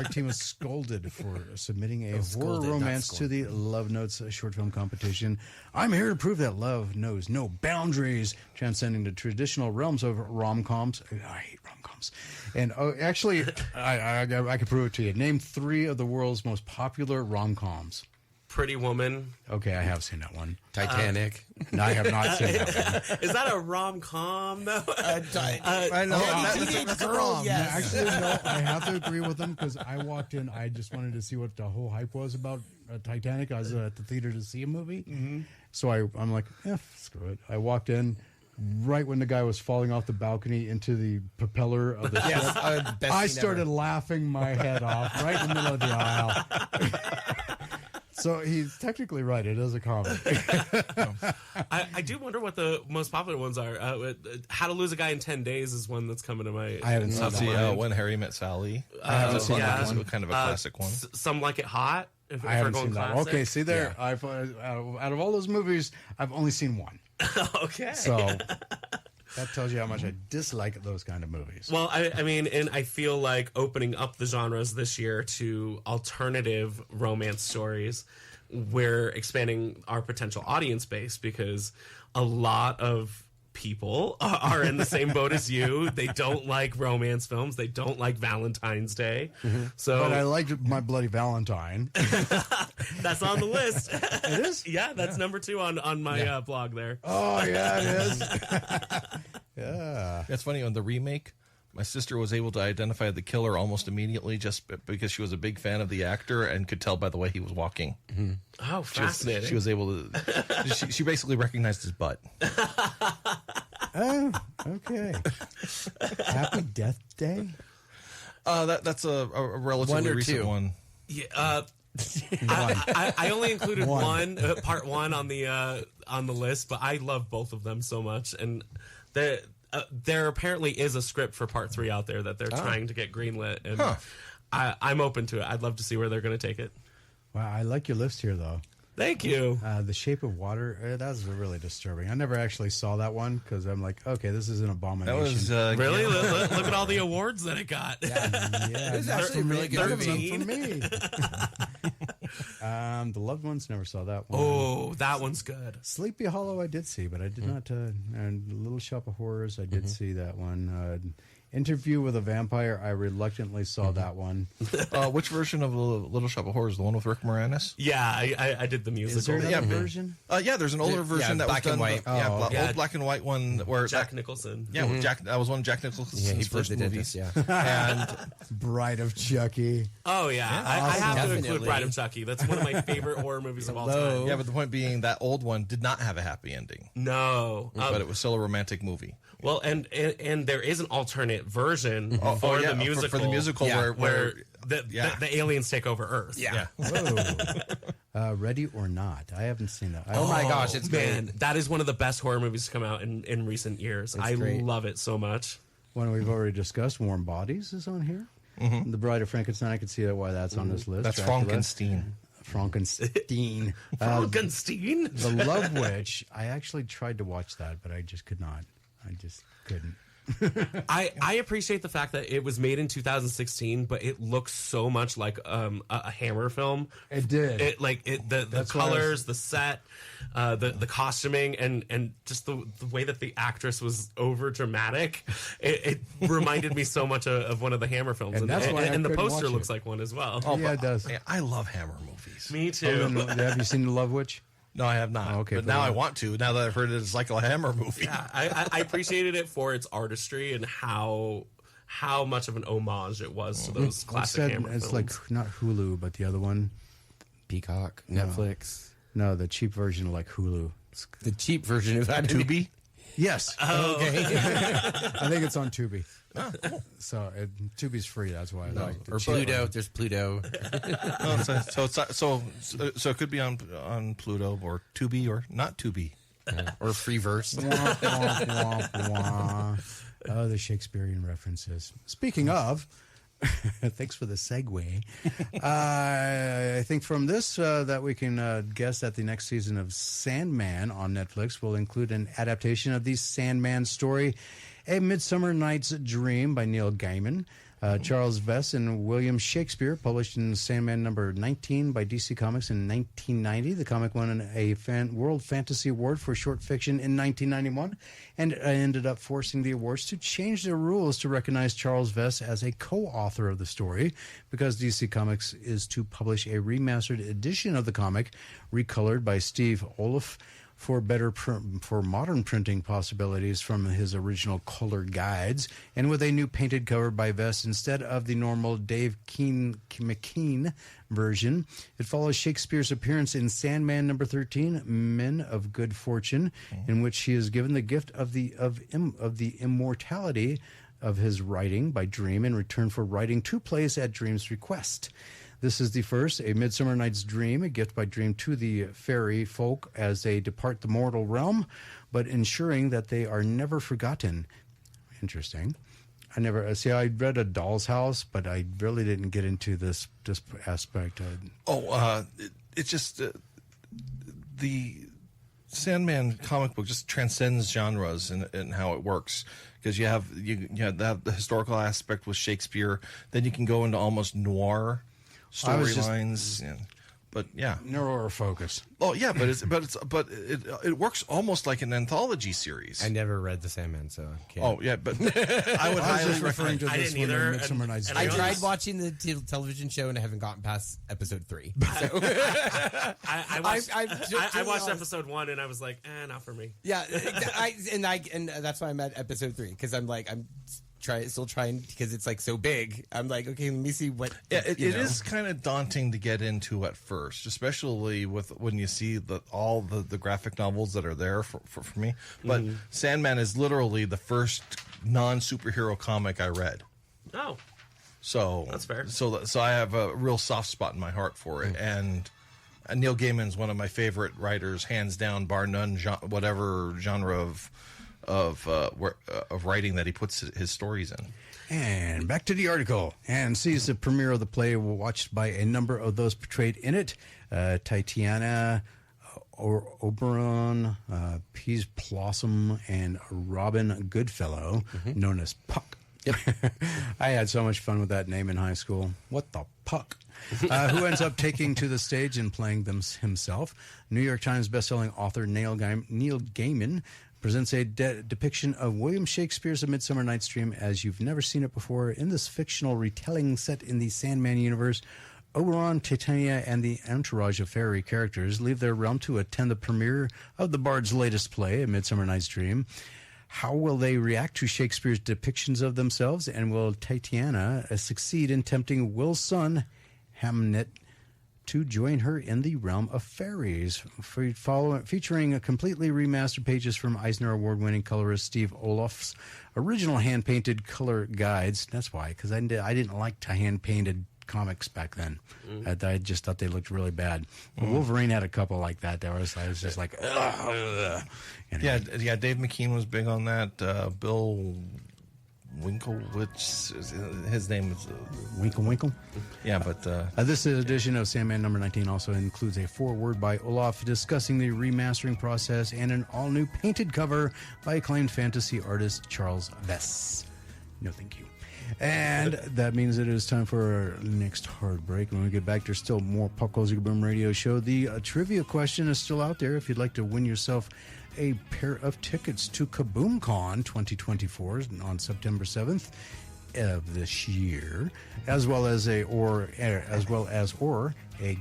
[SPEAKER 2] team was scolded for submitting a horror
[SPEAKER 4] scolded, not
[SPEAKER 2] romance to the Love Notes short film competition. I'm here to prove that love knows no boundaries, transcending the traditional realms of rom-coms. I hate rom-coms. And actually, I can prove it to you. Name 3 of the world's most popular rom-coms.
[SPEAKER 3] Pretty Woman.
[SPEAKER 2] Okay, I have seen that one.
[SPEAKER 4] Titanic.
[SPEAKER 2] No, I have not seen that one.
[SPEAKER 3] Is that a rom-com, though?
[SPEAKER 5] I know. That's a rom.
[SPEAKER 2] Yeah, actually, no, I have to agree with them because I walked in. I just wanted to see what the whole hype was about Titanic. I was at the theater to see a movie. Mm-hmm. So I'm like, screw it. I walked in right when the guy was falling off the balcony into the propeller of the ship. I started laughing my head off right in the middle of the aisle. So he's technically right. It is a comedy.
[SPEAKER 3] I do wonder what the most popular ones are. How to Lose a Guy in 10 Days is one that's coming to my.
[SPEAKER 2] I haven't seen that.
[SPEAKER 5] When Harry Met Sally.
[SPEAKER 2] I haven't seen that
[SPEAKER 5] That's
[SPEAKER 2] one.
[SPEAKER 5] kind of a classic one.
[SPEAKER 3] Some Like It Hot. If
[SPEAKER 2] I haven't
[SPEAKER 3] we're going
[SPEAKER 2] seen that.
[SPEAKER 3] classic.
[SPEAKER 2] Okay, see there. I've out of all those movies, I've only seen one.
[SPEAKER 3] Okay.
[SPEAKER 2] So that tells you how much I dislike those kind of movies.
[SPEAKER 3] Well, I mean, and I feel like opening up the genres this year to alternative romance stories, we're expanding our potential audience base because a lot of people are in the same boat as you. They don't like romance films. They don't like Valentine's Day. So,
[SPEAKER 2] But I liked My Bloody Valentine.
[SPEAKER 3] that's on the list.
[SPEAKER 2] It is?
[SPEAKER 3] Yeah, that's number 2 on my blog there.
[SPEAKER 2] Oh, yeah, it is. Yeah.
[SPEAKER 5] It's funny, on the remake, my sister was able to identify the killer almost immediately just because she was a big fan of the actor and could tell by the way he was walking.
[SPEAKER 3] Oh, fascinating.
[SPEAKER 5] She was able to. She basically recognized his butt.
[SPEAKER 2] Oh, okay. Happy Death Day?
[SPEAKER 5] That's a relatively recent one.
[SPEAKER 3] Yeah, I only included one part 1 on the list, but I love both of them so much, and there apparently is a script for part 3 out there that they're trying to get greenlit, and I'm open to it. I'd love to see where they're going to take it.
[SPEAKER 2] Wow, I like your list here, though.
[SPEAKER 3] Thank you.
[SPEAKER 2] The Shape of Water, that was really disturbing. I never actually saw that one because I'm like, okay, this is an abomination.
[SPEAKER 5] That was
[SPEAKER 3] Really? Look at all the awards that it got.
[SPEAKER 2] Yeah,
[SPEAKER 4] It was actually a really good
[SPEAKER 2] none of them
[SPEAKER 4] movie.
[SPEAKER 2] for me. The Loved Ones, never saw that one.
[SPEAKER 3] Oh, that one's good.
[SPEAKER 2] Sleepy Hollow I did see, but I did not. And Little Shop of Horrors, I did see that one. Interview with a Vampire, I reluctantly saw that one.
[SPEAKER 5] which version of Little Shop of Horrors? The one with Rick Moranis?
[SPEAKER 3] Yeah, I did the musical.
[SPEAKER 2] Is there another version?
[SPEAKER 5] Yeah, there's an older version that
[SPEAKER 4] black
[SPEAKER 5] was
[SPEAKER 4] and
[SPEAKER 5] done.
[SPEAKER 4] white.
[SPEAKER 5] Old black and white one where
[SPEAKER 3] Jack Nicholson.
[SPEAKER 5] Yeah, with Jack. That was one of Jack Nicholson's
[SPEAKER 4] Yeah, he played
[SPEAKER 5] first
[SPEAKER 4] the
[SPEAKER 5] movies.
[SPEAKER 4] dentist, yeah.
[SPEAKER 5] And
[SPEAKER 2] Bride of Chucky.
[SPEAKER 3] Oh yeah, I have to include
[SPEAKER 4] Definitely.
[SPEAKER 3] Bride of Chucky. That's one of my favorite horror movies of all time.
[SPEAKER 5] yeah, but the point being that old one did not have a happy ending,
[SPEAKER 3] No,
[SPEAKER 5] but it was still a romantic movie.
[SPEAKER 3] well, and there is an alternate version for the musical.
[SPEAKER 5] For the musical,
[SPEAKER 4] Yeah.
[SPEAKER 5] where
[SPEAKER 3] the aliens take over Earth.
[SPEAKER 4] Yeah.
[SPEAKER 2] Whoa. Ready or Not. I haven't seen that.
[SPEAKER 4] Oh my gosh, it's
[SPEAKER 3] Man,
[SPEAKER 4] good.
[SPEAKER 3] that is one of the best horror movies to come out in recent years. I
[SPEAKER 4] great.
[SPEAKER 3] love it so much.
[SPEAKER 2] One we've already discussed, Warm Bodies, is on here. The Bride of Frankenstein, I can see why that's on this list.
[SPEAKER 5] that's
[SPEAKER 2] Dracula.
[SPEAKER 5] Frankenstein.
[SPEAKER 2] Frankenstein.
[SPEAKER 3] Frankenstein.
[SPEAKER 2] The Love Witch, I actually tried to watch that, but I just could not. I just couldn't.
[SPEAKER 3] I appreciate the fact that it was made in 2016, but it looks so much like a Hammer film.
[SPEAKER 2] It did.
[SPEAKER 3] The
[SPEAKER 2] That's why
[SPEAKER 3] colors, the set, the costuming, and just the way that the actress was over dramatic. It reminded me so much of one of the Hammer films,
[SPEAKER 2] And that's why I
[SPEAKER 3] and the
[SPEAKER 2] couldn't
[SPEAKER 3] poster
[SPEAKER 2] watch
[SPEAKER 3] looks
[SPEAKER 2] it.
[SPEAKER 3] like one as well.
[SPEAKER 2] Yeah, it does.
[SPEAKER 5] Yeah, I love Hammer movies.
[SPEAKER 3] Me too.
[SPEAKER 2] Have you seen The Love Witch?
[SPEAKER 5] No, I have not.
[SPEAKER 2] Okay,
[SPEAKER 5] but
[SPEAKER 2] but
[SPEAKER 5] now I want to. Now that I've heard it's like a Hammer movie.
[SPEAKER 3] Yeah, I appreciated it for its artistry and how much of an homage it was to those classic Hammer
[SPEAKER 2] It's
[SPEAKER 3] films.
[SPEAKER 2] like not Hulu, but the other one.
[SPEAKER 4] Peacock, Netflix.
[SPEAKER 2] No, the cheap version of like Hulu.
[SPEAKER 4] The cheap version of that.
[SPEAKER 5] Tubi.
[SPEAKER 2] Yes.
[SPEAKER 4] Okay.
[SPEAKER 2] I think it's on Tubi. So Tubi's free. That's why I like
[SPEAKER 4] Or Pluto. There's Pluto.
[SPEAKER 5] So it could be on Pluto or Tubi or not Tubi.
[SPEAKER 4] Or Freeverse.
[SPEAKER 2] Wah, wah, wah, wah. Oh, the Shakespearean references. Speaking of, thanks for the segue. I think from this that we can guess that the next season of Sandman on Netflix will include an adaptation of the Sandman story, A Midsummer Night's Dream by Neil Gaiman. Charles Vess and William Shakespeare, published in Sandman number 19 by DC Comics in 1990. The comic won a World Fantasy Award for short fiction in 1991 and ended up forcing the awards to change their rules to recognize Charles Vess as a co-author of the story because DC Comics is to publish a remastered edition of the comic, recolored by Steve Oliff, for modern printing possibilities from his original color guides, and with a new painted cover by Vess instead of the normal Dave McKean version. It follows Shakespeare's appearance in Sandman number 13, Men of Good Fortune, in which he is given the gift of the immortality of his writing by Dream in return for writing 2 plays at Dream's request. This is the first, A Midsummer Night's Dream, a gift by Dream to the fairy folk as they depart the mortal realm, but ensuring that they are never forgotten. Interesting. I read A Doll's House, but I really didn't get into this aspect.
[SPEAKER 5] It's just the Sandman comic book just transcends genres in how it works, because you have the historical aspect with Shakespeare, then you can go into almost noir storylines. But yeah,
[SPEAKER 2] narrower focus.
[SPEAKER 5] Oh yeah, but it works almost like an anthology series.
[SPEAKER 4] I never read The Sandman, so I can't.
[SPEAKER 5] Oh yeah, but I would highly recommend.
[SPEAKER 3] I didn't either.
[SPEAKER 4] I tried watching the television show and I haven't gotten past episode 3. So.
[SPEAKER 3] I watched episode 1 and I was like, not for me.
[SPEAKER 4] Yeah, and that's why I'm at episode 3, because I'm still trying, because it's like so big. I'm like, okay, let me see what.
[SPEAKER 5] Yeah, it is kind of daunting to get into at first, especially when you see all the graphic novels that are there for me. But Sandman is literally the first non-superhero comic I read.
[SPEAKER 3] Oh,
[SPEAKER 5] so
[SPEAKER 3] that's fair.
[SPEAKER 5] So I have a real soft spot in my heart for it, and Neil Gaiman's one of my favorite writers, hands down, bar none. Whatever genre of writing that he puts his stories in.
[SPEAKER 2] And back to the article. And sees the premiere of the play watched by a number of those portrayed in it. Tatiana Oberon, Pease Blossom, and Robin Goodfellow, known as Puck. Yep. I had so much fun with that name in high school. What the Puck? Who ends up taking to the stage and playing them himself. New York Times bestselling author Neil Gaiman presents a depiction of William Shakespeare's A Midsummer Night's Dream as you've never seen it before. In this fictional retelling set in the Sandman universe, Oberon, Titania, and the entourage of fairy characters leave their realm to attend the premiere of the Bard's latest play, A Midsummer Night's Dream. How will they react to Shakespeare's depictions of themselves, and will Titania succeed in tempting Will's son, Hamnet, to join her in the realm of fairies? Featuring a completely remastered pages from Eisner Award-winning colorist Steve Olof's original hand-painted color guides. That's why, because I didn't like hand-painted comics back then. I just thought they looked really bad. But Wolverine had a couple like that. I was just like, ugh.
[SPEAKER 5] Yeah, Dave McKean was big on that. Bill Winklewich, his name is
[SPEAKER 2] Winkle.
[SPEAKER 5] Yeah, but
[SPEAKER 2] this edition of Sandman number 19 also includes a foreword by Olaf discussing the remastering process and an all-new painted cover by acclaimed fantasy artist Charles Vess. No, thank you. And that means it is time for our next hard break. When we get back, there's still more Pop Culture Boom Radio Show. The trivia question is still out there if you'd like to win yourself a pair of tickets to KaboomCon 2024 on September 7th of this year, as well as a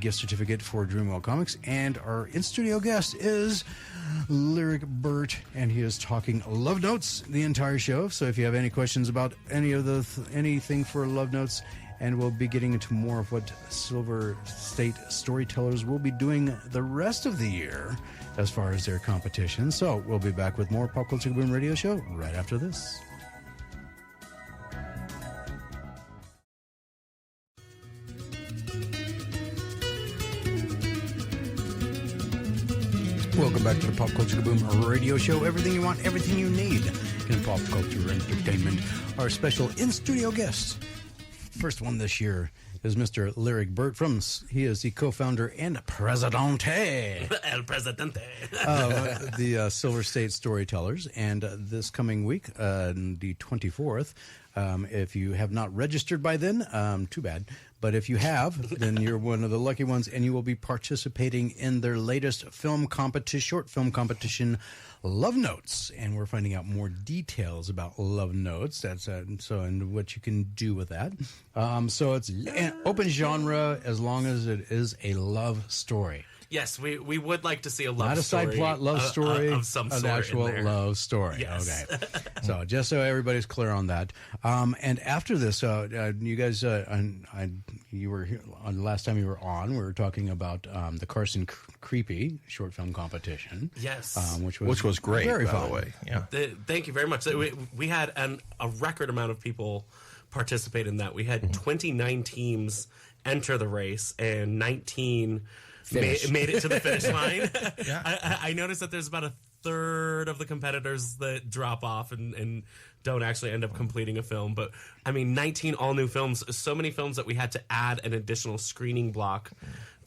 [SPEAKER 2] gift certificate for Dreamwell Comics. And our in-studio guest is Lyric Burt, and he is talking Love Notes the entire show. So if you have any questions about anything for Love Notes, and we'll be getting into more of what Silver State Storytellers will be doing the rest of the year as far as their competition. So we'll be back with more Pop Culture Boom Radio Show right after this. Welcome back to the Pop Culture Boom Radio Show. Everything you want, everything you need in pop culture entertainment. Our special in-studio guest, first one this year, is Mr. Lyric Burt. He is the co-founder and presidente.
[SPEAKER 3] El Presidente.
[SPEAKER 2] Of the Silver State Storytellers. And this coming week, the 24th, if you have not registered by then, too bad. But if you have, then you're one of the lucky ones, and you will be participating in their latest short film competition, Love Notes. And we're finding out more details about Love Notes. That's and what you can do with that. So it's an open genre as long as it is a love story.
[SPEAKER 3] Yes, we would like to see a love
[SPEAKER 2] Not a
[SPEAKER 3] story.
[SPEAKER 2] side plot love story,
[SPEAKER 3] of some sort.
[SPEAKER 2] An actual love story.
[SPEAKER 3] Yes.
[SPEAKER 2] Okay. So just so everybody's clear on that. And after this, you guys, you were here last time you were on. We were talking about the Carson Creepy short film competition.
[SPEAKER 3] Yes,
[SPEAKER 5] which was great.
[SPEAKER 2] Very
[SPEAKER 5] by
[SPEAKER 2] fun.
[SPEAKER 5] the way. Yeah.
[SPEAKER 3] Thank you very much. We had a record amount of people participate in that. We had 29 teams enter the race, and 19 made it to the finish line. I noticed that there's about a third of the competitors that drop off and don't actually end up completing a film. But I mean, 19 all new films, so many films that we had to add an additional screening block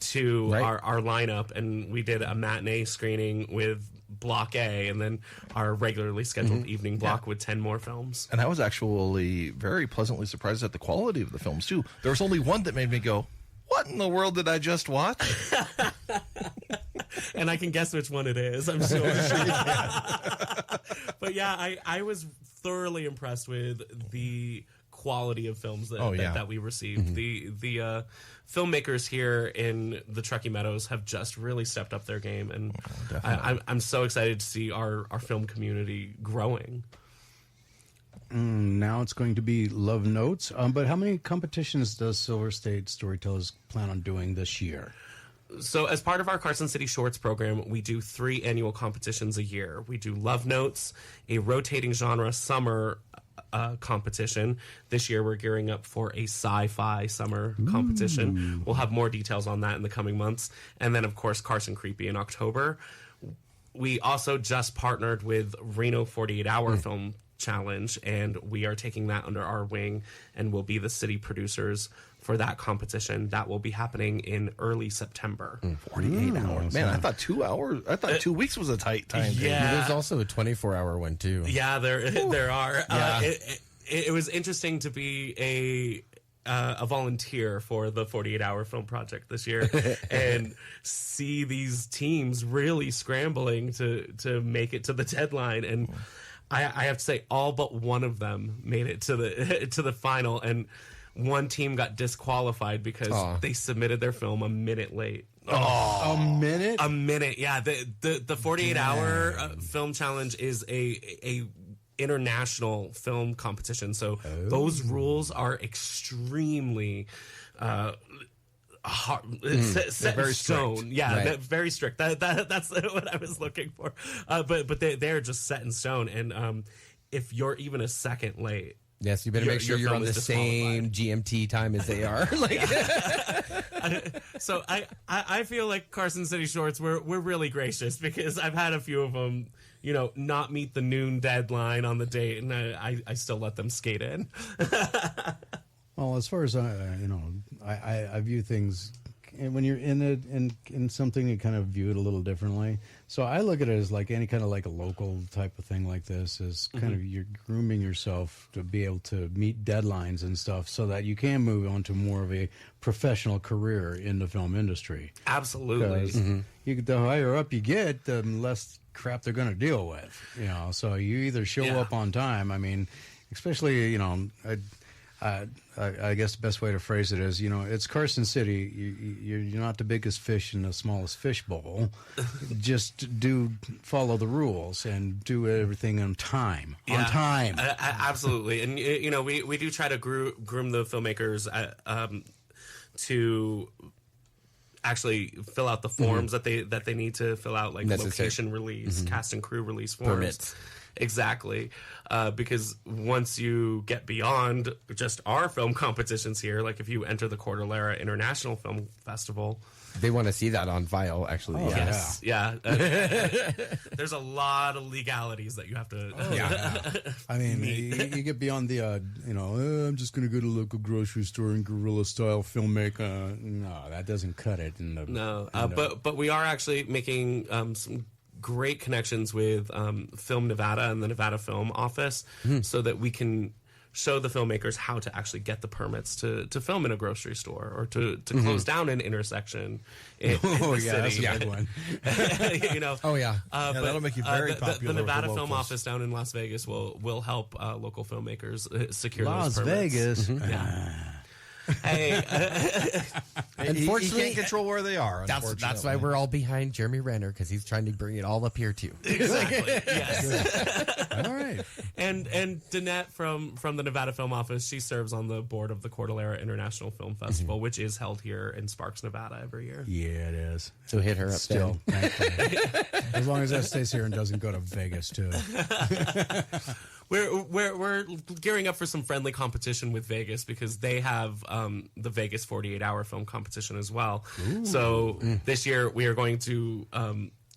[SPEAKER 3] to our lineup. And we did a matinee screening with block A, and then our regularly scheduled evening block with 10 more films.
[SPEAKER 5] And I was actually very pleasantly surprised at the quality of the films too. There was only one that made me go, what in the world did I just watch?
[SPEAKER 3] And I can guess which one it is, I'm sure. But yeah, I was thoroughly impressed with the quality of films that we received. The filmmakers here in the Truckee Meadows have just really stepped up their game, and I'm so excited to see our film community growing.
[SPEAKER 2] Now it's going to be Love Notes. But how many competitions does Silver State Storytellers plan on doing this year?
[SPEAKER 3] So as part of our Carson City Shorts program, we do 3 annual competitions a year. We do Love Notes, a rotating genre summer competition. This year we're gearing up for a sci-fi summer competition. We'll have more details on that in the coming months. And then, of course, Carson Creepy in October. We also just partnered with Reno 48 Hour Film Challenge, and we are taking that under our wing and will be the city producers for that competition. That will be happening in early September.
[SPEAKER 5] 48 hours. Man, I thought 2 hours. I thought 2 weeks was a tight time.
[SPEAKER 3] Yeah.
[SPEAKER 4] There's also a 24-hour one, too.
[SPEAKER 3] Yeah, there are.
[SPEAKER 4] Yeah.
[SPEAKER 3] It was interesting to be a volunteer for the 48-hour film project this year and see these teams really scrambling to make it to the deadline. And I have to say, all but one of them made it to the final, and one team got disqualified because they submitted their film a minute late.
[SPEAKER 2] A minute?
[SPEAKER 3] A minute, yeah. The 48-hour film challenge is a international film competition, so those rules are extremely hard, set in stone. Strict. Yeah, very strict. That's what I was looking for. But they're just set in stone, and if you're even a second late.
[SPEAKER 4] Yes, you better make sure you're on the same GMT time as they are.
[SPEAKER 3] So I feel like Carson City Shorts, we're really gracious, because I've had a few of them, not meet the noon deadline on the date, and I still let them skate in.
[SPEAKER 2] Well, as far as I view things, when you're in it in something, you kind of view it a little differently. So I look at it as like any kind of like a local type of thing like this, is kind of you're grooming yourself to be able to meet deadlines and stuff, so that you can move on to more of a professional career in the film industry.
[SPEAKER 3] Absolutely.
[SPEAKER 2] The higher up you get, the less crap they're going to deal with. So you either show up on time. I mean, especially I guess the best way to phrase it is, it's Carson City. You're not the biggest fish in the smallest fish bowl. Just follow the rules and do everything on time.
[SPEAKER 3] Yeah,
[SPEAKER 2] on time.
[SPEAKER 3] Absolutely. And, we do try to groom the filmmakers to actually fill out the forms that they need to fill out, like location release, cast and crew release forms.
[SPEAKER 4] Permits.
[SPEAKER 3] Exactly. Because once you get beyond just our film competitions here, like if you enter the Cordillera International Film Festival,
[SPEAKER 4] they want to see that on file, actually.
[SPEAKER 3] Yes. Yeah. There's a lot of legalities that you have to.
[SPEAKER 2] I mean, you get beyond the, I'm just going to go to the local grocery store and guerrilla style filmmaker. No, that doesn't cut it.
[SPEAKER 3] But we are actually making some great connections with Film Nevada and the Nevada Film Office, so that we can show the filmmakers how to actually get the permits to film in a grocery store, or to close down an intersection in the city.
[SPEAKER 2] That's a big one.
[SPEAKER 5] That'll make you very popular.
[SPEAKER 3] The Nevada
[SPEAKER 5] with the
[SPEAKER 3] Film
[SPEAKER 5] locals.
[SPEAKER 3] Office down in Las Vegas will help local filmmakers secure
[SPEAKER 2] Las
[SPEAKER 3] those permits.
[SPEAKER 2] Vegas.
[SPEAKER 3] Yeah. Hey,
[SPEAKER 5] Unfortunately, he can't control where they are.
[SPEAKER 4] That's why we're all behind Jeremy Renner, because he's trying to bring it all up here too.
[SPEAKER 3] exactly. Yes.
[SPEAKER 2] All right.
[SPEAKER 3] And Danette from the Nevada Film Office, she serves on the board of the Cordillera International Film Festival, which is held here in Sparks, Nevada, every year.
[SPEAKER 2] Yeah, it is.
[SPEAKER 4] So hit her up
[SPEAKER 2] Still, thankfully. As long as that stays here and doesn't go to Vegas too.
[SPEAKER 3] We're gearing up for some friendly competition with Vegas because they have the Vegas 48-hour film competition as well. Ooh. So this year we are going to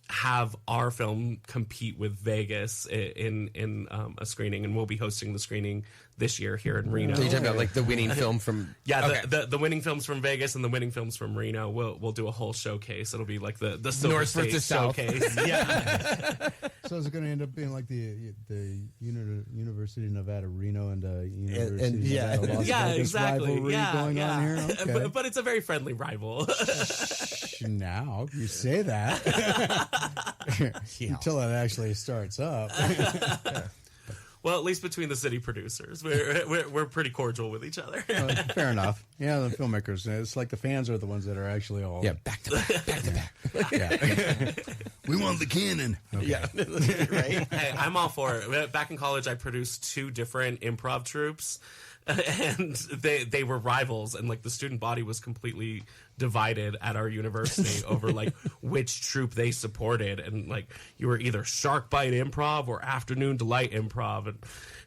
[SPEAKER 3] have our film compete with Vegas in a screening, and we'll be hosting the screening this year here in Reno.
[SPEAKER 4] So you're talking about like the winning film from
[SPEAKER 3] the winning films from Vegas and the winning films from Reno. We'll do a whole showcase. It'll be like the Silver
[SPEAKER 4] North
[SPEAKER 3] State
[SPEAKER 4] versus South.
[SPEAKER 3] showcase. Yeah.
[SPEAKER 2] So is it going to end up being like the University of Nevada Reno and University of Nevada Las Vegas
[SPEAKER 3] exactly.
[SPEAKER 2] rivalry going on here? Okay.
[SPEAKER 3] But it's a very friendly rival.
[SPEAKER 2] Now you say that until it actually starts up.
[SPEAKER 3] Well, at least between the city producers, we're pretty cordial with each other.
[SPEAKER 2] Fair enough. Yeah, the filmmakers. It's like the fans are the ones that are actually all
[SPEAKER 4] back to back.
[SPEAKER 2] Yeah. We want the cannon. Okay.
[SPEAKER 4] Yeah, right.
[SPEAKER 3] Hey, I'm all for it. Back in college, I produced 2 different improv troupes, and they were rivals, and like the student body was completely divided at our university over like which troupe they supported, and like you were either Shark Bite Improv or Afternoon Delight Improv, and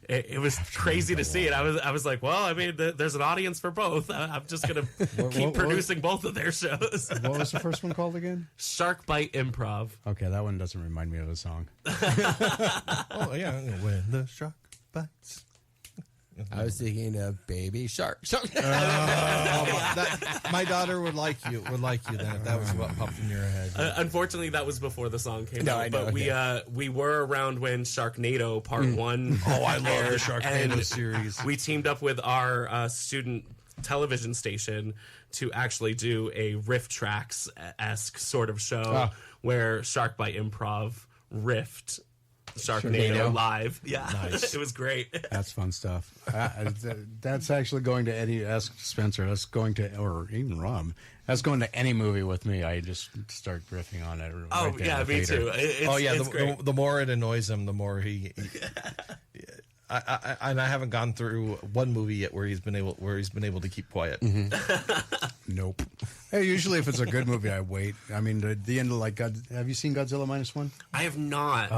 [SPEAKER 3] it was crazy to see it. I was like, well, I mean, there's an audience for both. I'm just gonna keep producing both of their shows.
[SPEAKER 2] What was the first one called again?
[SPEAKER 3] Shark Bite Improv.
[SPEAKER 2] Okay, that one doesn't remind me of a song.
[SPEAKER 5] Oh yeah, when the shark bites.
[SPEAKER 4] I was thinking of Baby Shark.
[SPEAKER 5] My daughter would like you then if that was what popped in your head.
[SPEAKER 3] Unfortunately, that was before the song came out.
[SPEAKER 4] I know,
[SPEAKER 3] but we were around when Sharknado Part 1
[SPEAKER 5] Oh, I love the
[SPEAKER 3] aired,
[SPEAKER 5] Sharknado
[SPEAKER 3] and
[SPEAKER 5] series.
[SPEAKER 3] We teamed up with our student television station to actually do a riff tracks-esque sort of show where Shark Bite Improv riffed Sharknado live. Yeah, nice. It was great.
[SPEAKER 2] That's fun stuff. That's actually going to Eddie. Ask Spencer. That's going to, or even Rom. That's going to any movie with me. I just start riffing on it.
[SPEAKER 3] Oh
[SPEAKER 2] right
[SPEAKER 3] yeah, me too.
[SPEAKER 5] The more it annoys him, the more he. I haven't gone through one movie yet where he's been able to keep quiet.
[SPEAKER 2] Mm-hmm. Nope. Hey, usually if it's a good movie, I wait. I mean, the end of like have you seen Godzilla -1?
[SPEAKER 3] I have not.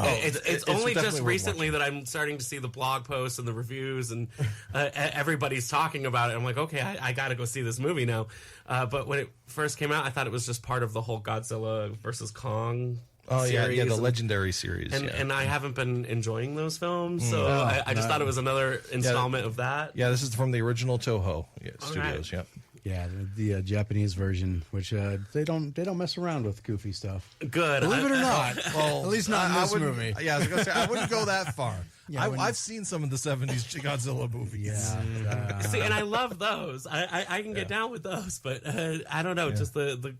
[SPEAKER 3] It's only just recently that I'm starting to see the blog posts and the reviews, and everybody's talking about it. I'm like, okay, I got to go see this movie now. But when it first came out, I thought it was just part of the whole Godzilla versus Kong.
[SPEAKER 5] Oh
[SPEAKER 3] series.
[SPEAKER 5] yeah, the legendary series,
[SPEAKER 3] and I haven't been enjoying those films, so I just thought it was another installment of that.
[SPEAKER 5] Yeah, this is from the original Toho studios.
[SPEAKER 3] Right.
[SPEAKER 2] Yeah, the Japanese version, which they don't mess around with goofy stuff.
[SPEAKER 3] Good,
[SPEAKER 2] believe it or not. Well, at least not in this movie.
[SPEAKER 5] Yeah, I was gonna say I wouldn't go that far.
[SPEAKER 2] Yeah,
[SPEAKER 5] I've seen some of the '70s Godzilla movies.
[SPEAKER 2] Yeah,
[SPEAKER 3] see, and I love those. I can get down with those, but I don't know, just the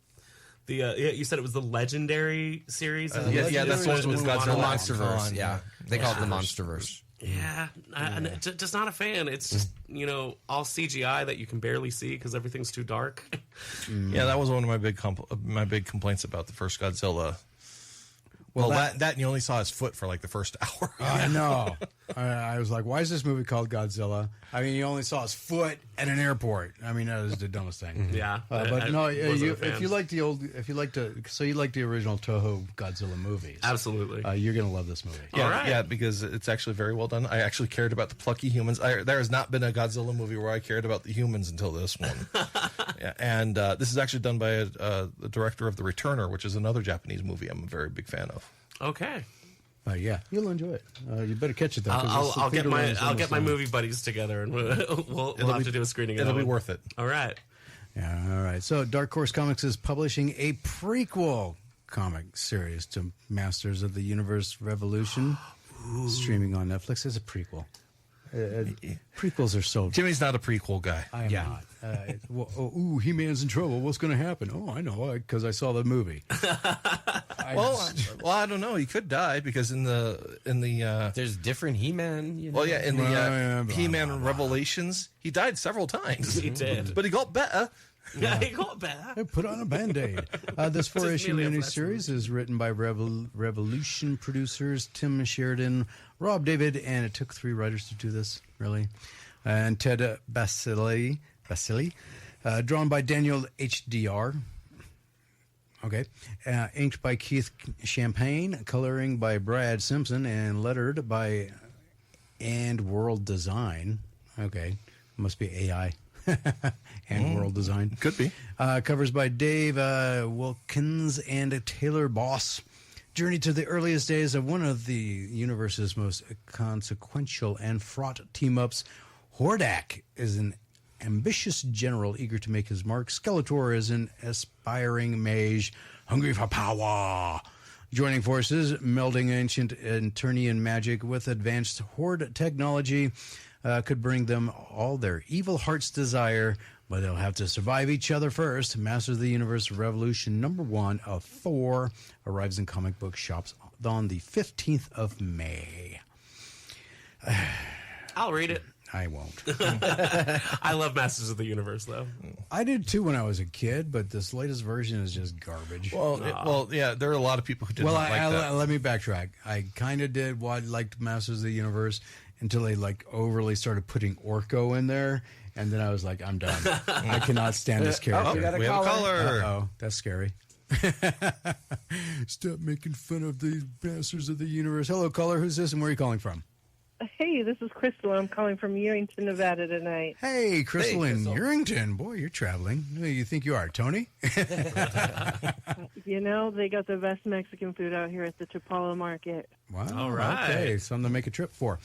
[SPEAKER 3] you said it was the legendary series.
[SPEAKER 5] Yeah, that's what it was.
[SPEAKER 4] Godzilla Monsterverse. Yeah, they call it the Monsterverse.
[SPEAKER 3] Yeah, just not a fan. It's just all CGI that you can barely see because everything's too dark.
[SPEAKER 5] Yeah, that was one of my big complaints about the first Godzilla. Well, that and you only saw his foot for like the first hour.
[SPEAKER 2] I know. I was like, why is this movie called Godzilla? I mean, you only saw his foot at an airport. I mean, that was the dumbest thing.
[SPEAKER 3] Yeah,
[SPEAKER 2] but no, if you like the original Toho Godzilla movies,
[SPEAKER 3] absolutely,
[SPEAKER 2] you're gonna love this movie.
[SPEAKER 5] Yeah,
[SPEAKER 3] right.
[SPEAKER 5] Yeah, because it's actually very well done. I actually cared about the plucky humans. There has not been a Godzilla movie where I cared about the humans until this one. Yeah, and this is actually done by the director of The Returner, which is another Japanese movie I'm a very big fan of.
[SPEAKER 3] Okay.
[SPEAKER 2] Yeah, you'll enjoy it. You better catch it though.
[SPEAKER 3] I'll get my movie buddies together, and we'll have to do a screening.
[SPEAKER 5] It'll be worth it.
[SPEAKER 3] All right.
[SPEAKER 2] Yeah, all right. So Dark Horse Comics is publishing a prequel comic series to Masters of the Universe Revolution, streaming on Netflix. It's a prequel. Prequels are so.
[SPEAKER 5] Jimmy's not a prequel guy.
[SPEAKER 2] I am not. He-Man's in trouble. What's going to happen? Oh, I know, because I saw the movie.
[SPEAKER 5] Well, I don't know. He could die because in the
[SPEAKER 4] there's different He-Man.
[SPEAKER 5] In the He-Man Revelations, he died several times.
[SPEAKER 3] He did,
[SPEAKER 5] but he got better.
[SPEAKER 3] Yeah, he got better.
[SPEAKER 2] They put on a Band-Aid. This 4-issue miniseries is written by Revolution producers Tim Sheridan, Rob David, and it took 3 writers to do this, really. And Ted Basili, drawn by Daniel HDR. Okay. Inked by Keith Champagne, coloring by Brad Simpson, and lettered by and world design. Okay, must be AI. And world design.
[SPEAKER 5] Could be.
[SPEAKER 2] Covers by Dave Wilkins and Taylor Boss. Journey to the earliest days of one of the universe's most consequential and fraught team-ups. Hordak is an ambitious general eager to make his mark. Skeletor is an aspiring mage hungry for power. Joining forces, melding ancient Eternian magic with advanced Horde technology could bring them all their evil heart's desire, but they'll have to survive each other first. Masters of the Universe Revolution #1 of Thor arrives in comic book shops on the 15th of May.
[SPEAKER 3] I'll read it.
[SPEAKER 2] I won't.
[SPEAKER 3] I love Masters of the Universe, though.
[SPEAKER 2] I did too when I was a kid, but this latest version is just garbage.
[SPEAKER 5] Well, yeah, there are a lot of people who did not like that.
[SPEAKER 2] Let me backtrack. I kind of did liked Masters of the Universe until they overly started putting Orko in there, and then I was like, I'm done. I cannot stand this character.
[SPEAKER 5] We have a caller.
[SPEAKER 2] Uh-oh, that's scary. Stop making fun of the Masters of the Universe. Hello, caller. Who's this, and where are you calling from?
[SPEAKER 7] Hey, this is Crystal. I'm calling from Ewington, Nevada tonight.
[SPEAKER 2] Hey, Crystal in Ewington. Boy, you're traveling. Who do you think you are, Tony?
[SPEAKER 7] You know, they got the best Mexican food out here at the Chapala Market.
[SPEAKER 2] Wow.
[SPEAKER 3] All right.
[SPEAKER 2] Okay, something to make a trip for.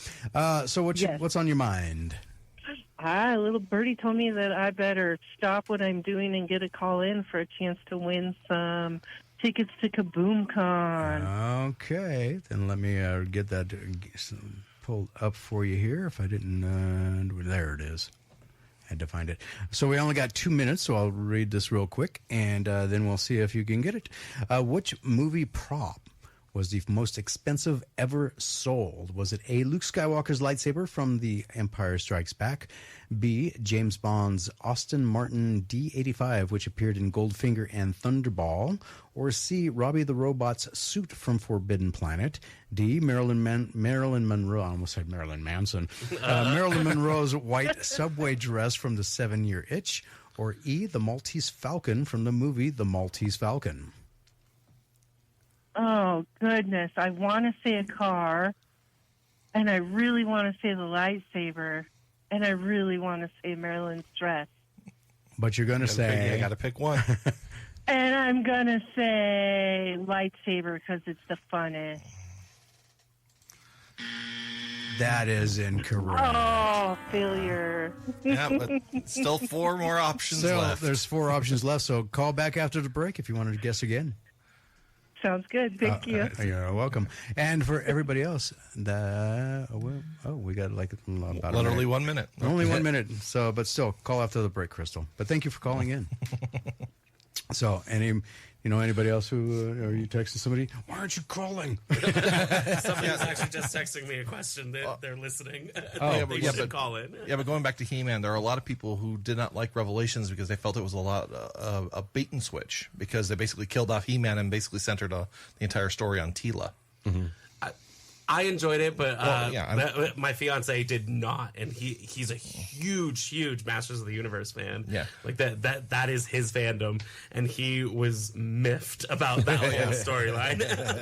[SPEAKER 2] So what's on your mind?
[SPEAKER 7] Little birdie told me that I better stop what I'm doing and get a call in for a chance to win some tickets to KaboomCon.
[SPEAKER 2] Okay, then let me get that pulled up for you here. If I didn't, there it is. Had to find it. So we only got 2 minutes, so I'll read this real quick, and then we'll see if you can get it. Which movie prop was the most expensive ever sold? Was it A, Luke Skywalker's lightsaber from The Empire Strikes Back, B, James Bond's Aston Martin D85, which appeared in Goldfinger and Thunderball, or C, Robbie the Robot's suit from Forbidden Planet, D, Marilyn Monroe, I almost said Marilyn Manson, Marilyn Monroe's white subway dress from The 7-Year Itch, or E, the Maltese Falcon from the movie The Maltese Falcon.
[SPEAKER 7] Oh, goodness. I want to say a car, and I really want to say the lightsaber, and I really want to say Marilyn's dress.
[SPEAKER 2] But you're going to say...
[SPEAKER 5] I got to pick one.
[SPEAKER 7] And I'm going to say lightsaber because it's the funnest.
[SPEAKER 2] That is incorrect.
[SPEAKER 7] Oh, failure.
[SPEAKER 5] Yeah, but still 4 more options left.
[SPEAKER 2] There's 4 options left, so call back after the break if you wanted to guess again.
[SPEAKER 7] Sounds good. Thank you.
[SPEAKER 2] You're welcome. And for everybody else, we got about
[SPEAKER 5] Literally 1 minute.
[SPEAKER 2] Only 1 minute. So, but still, call after the break, Crystal. But thank you for calling in. So, anybody else who are you texting somebody? Why aren't you calling?
[SPEAKER 3] Somebody's actually just texting me a question that they're listening. They should call in.
[SPEAKER 5] Yeah, but going back to He-Man, there are a lot of people who did not like Revelations because they felt it was a bait and switch because they basically killed off He-Man and basically centered the entire story on Teela.
[SPEAKER 2] Mm-hmm.
[SPEAKER 3] I enjoyed it, but my fiance did not, and he's a huge Masters of the Universe fan.
[SPEAKER 5] Yeah,
[SPEAKER 3] like that is his fandom, and he was miffed about that whole storyline.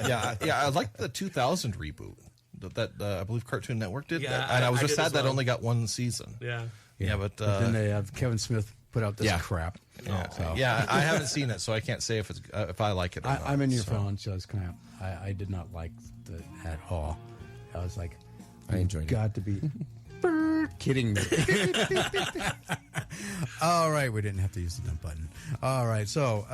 [SPEAKER 5] yeah, I like the 2000 reboot that I believe Cartoon Network did.
[SPEAKER 3] Yeah,
[SPEAKER 5] and I was just sad
[SPEAKER 3] that
[SPEAKER 5] only got 1 season.
[SPEAKER 3] Yeah,
[SPEAKER 5] but
[SPEAKER 2] then they have Kevin Smith put out this crap.
[SPEAKER 5] Yeah, I haven't seen it, so I can't say if I like it or not.
[SPEAKER 2] I'm in your phone, so it's kind of. I did not like it at all. I was like,
[SPEAKER 4] I enjoyed it.
[SPEAKER 2] Got to be Burt kidding me. All right, we didn't have to use the dump button. All right, so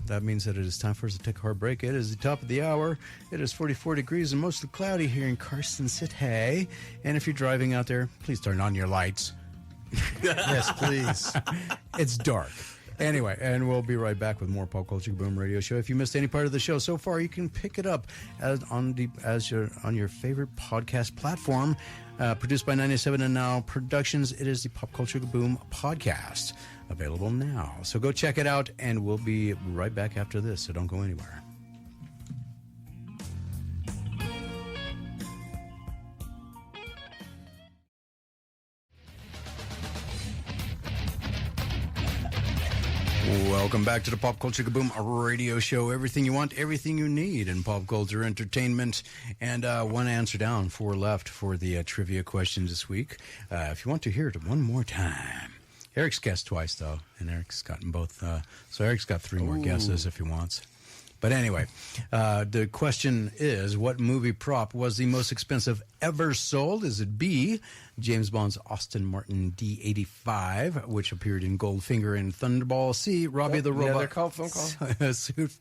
[SPEAKER 2] that means that it is time for us to take a hard break. It is the top of the hour. It is 44 degrees and mostly cloudy here in Carson City. And if you're driving out there, please turn on your lights. Yes, please. It's dark. Anyway, and we'll be right back with more Pop Culture Boom Radio Show. If you missed any part of the show so far, you can pick it up on your favorite podcast platform. Produced by 97 and Now Productions, it is the Pop Culture Boom podcast, available now. So go check it out, and we'll be right back after this. So don't go anywhere. Welcome back to the Pop Culture Kaboom radio show. Everything you want, everything you need in pop culture entertainment. And one answer down, 4 left for the trivia question this week. If you want to hear it one more time. Eric's guessed twice, though, and Eric's gotten both. So Eric's got 3 more guesses if he wants. But anyway, the question is, what movie prop was the most expensive ever sold? Is it B, James Bond's Aston Martin D85, which appeared in Goldfinger and Thunderball? C, Robbie the Robot.
[SPEAKER 4] Another phone call.
[SPEAKER 2] Suit.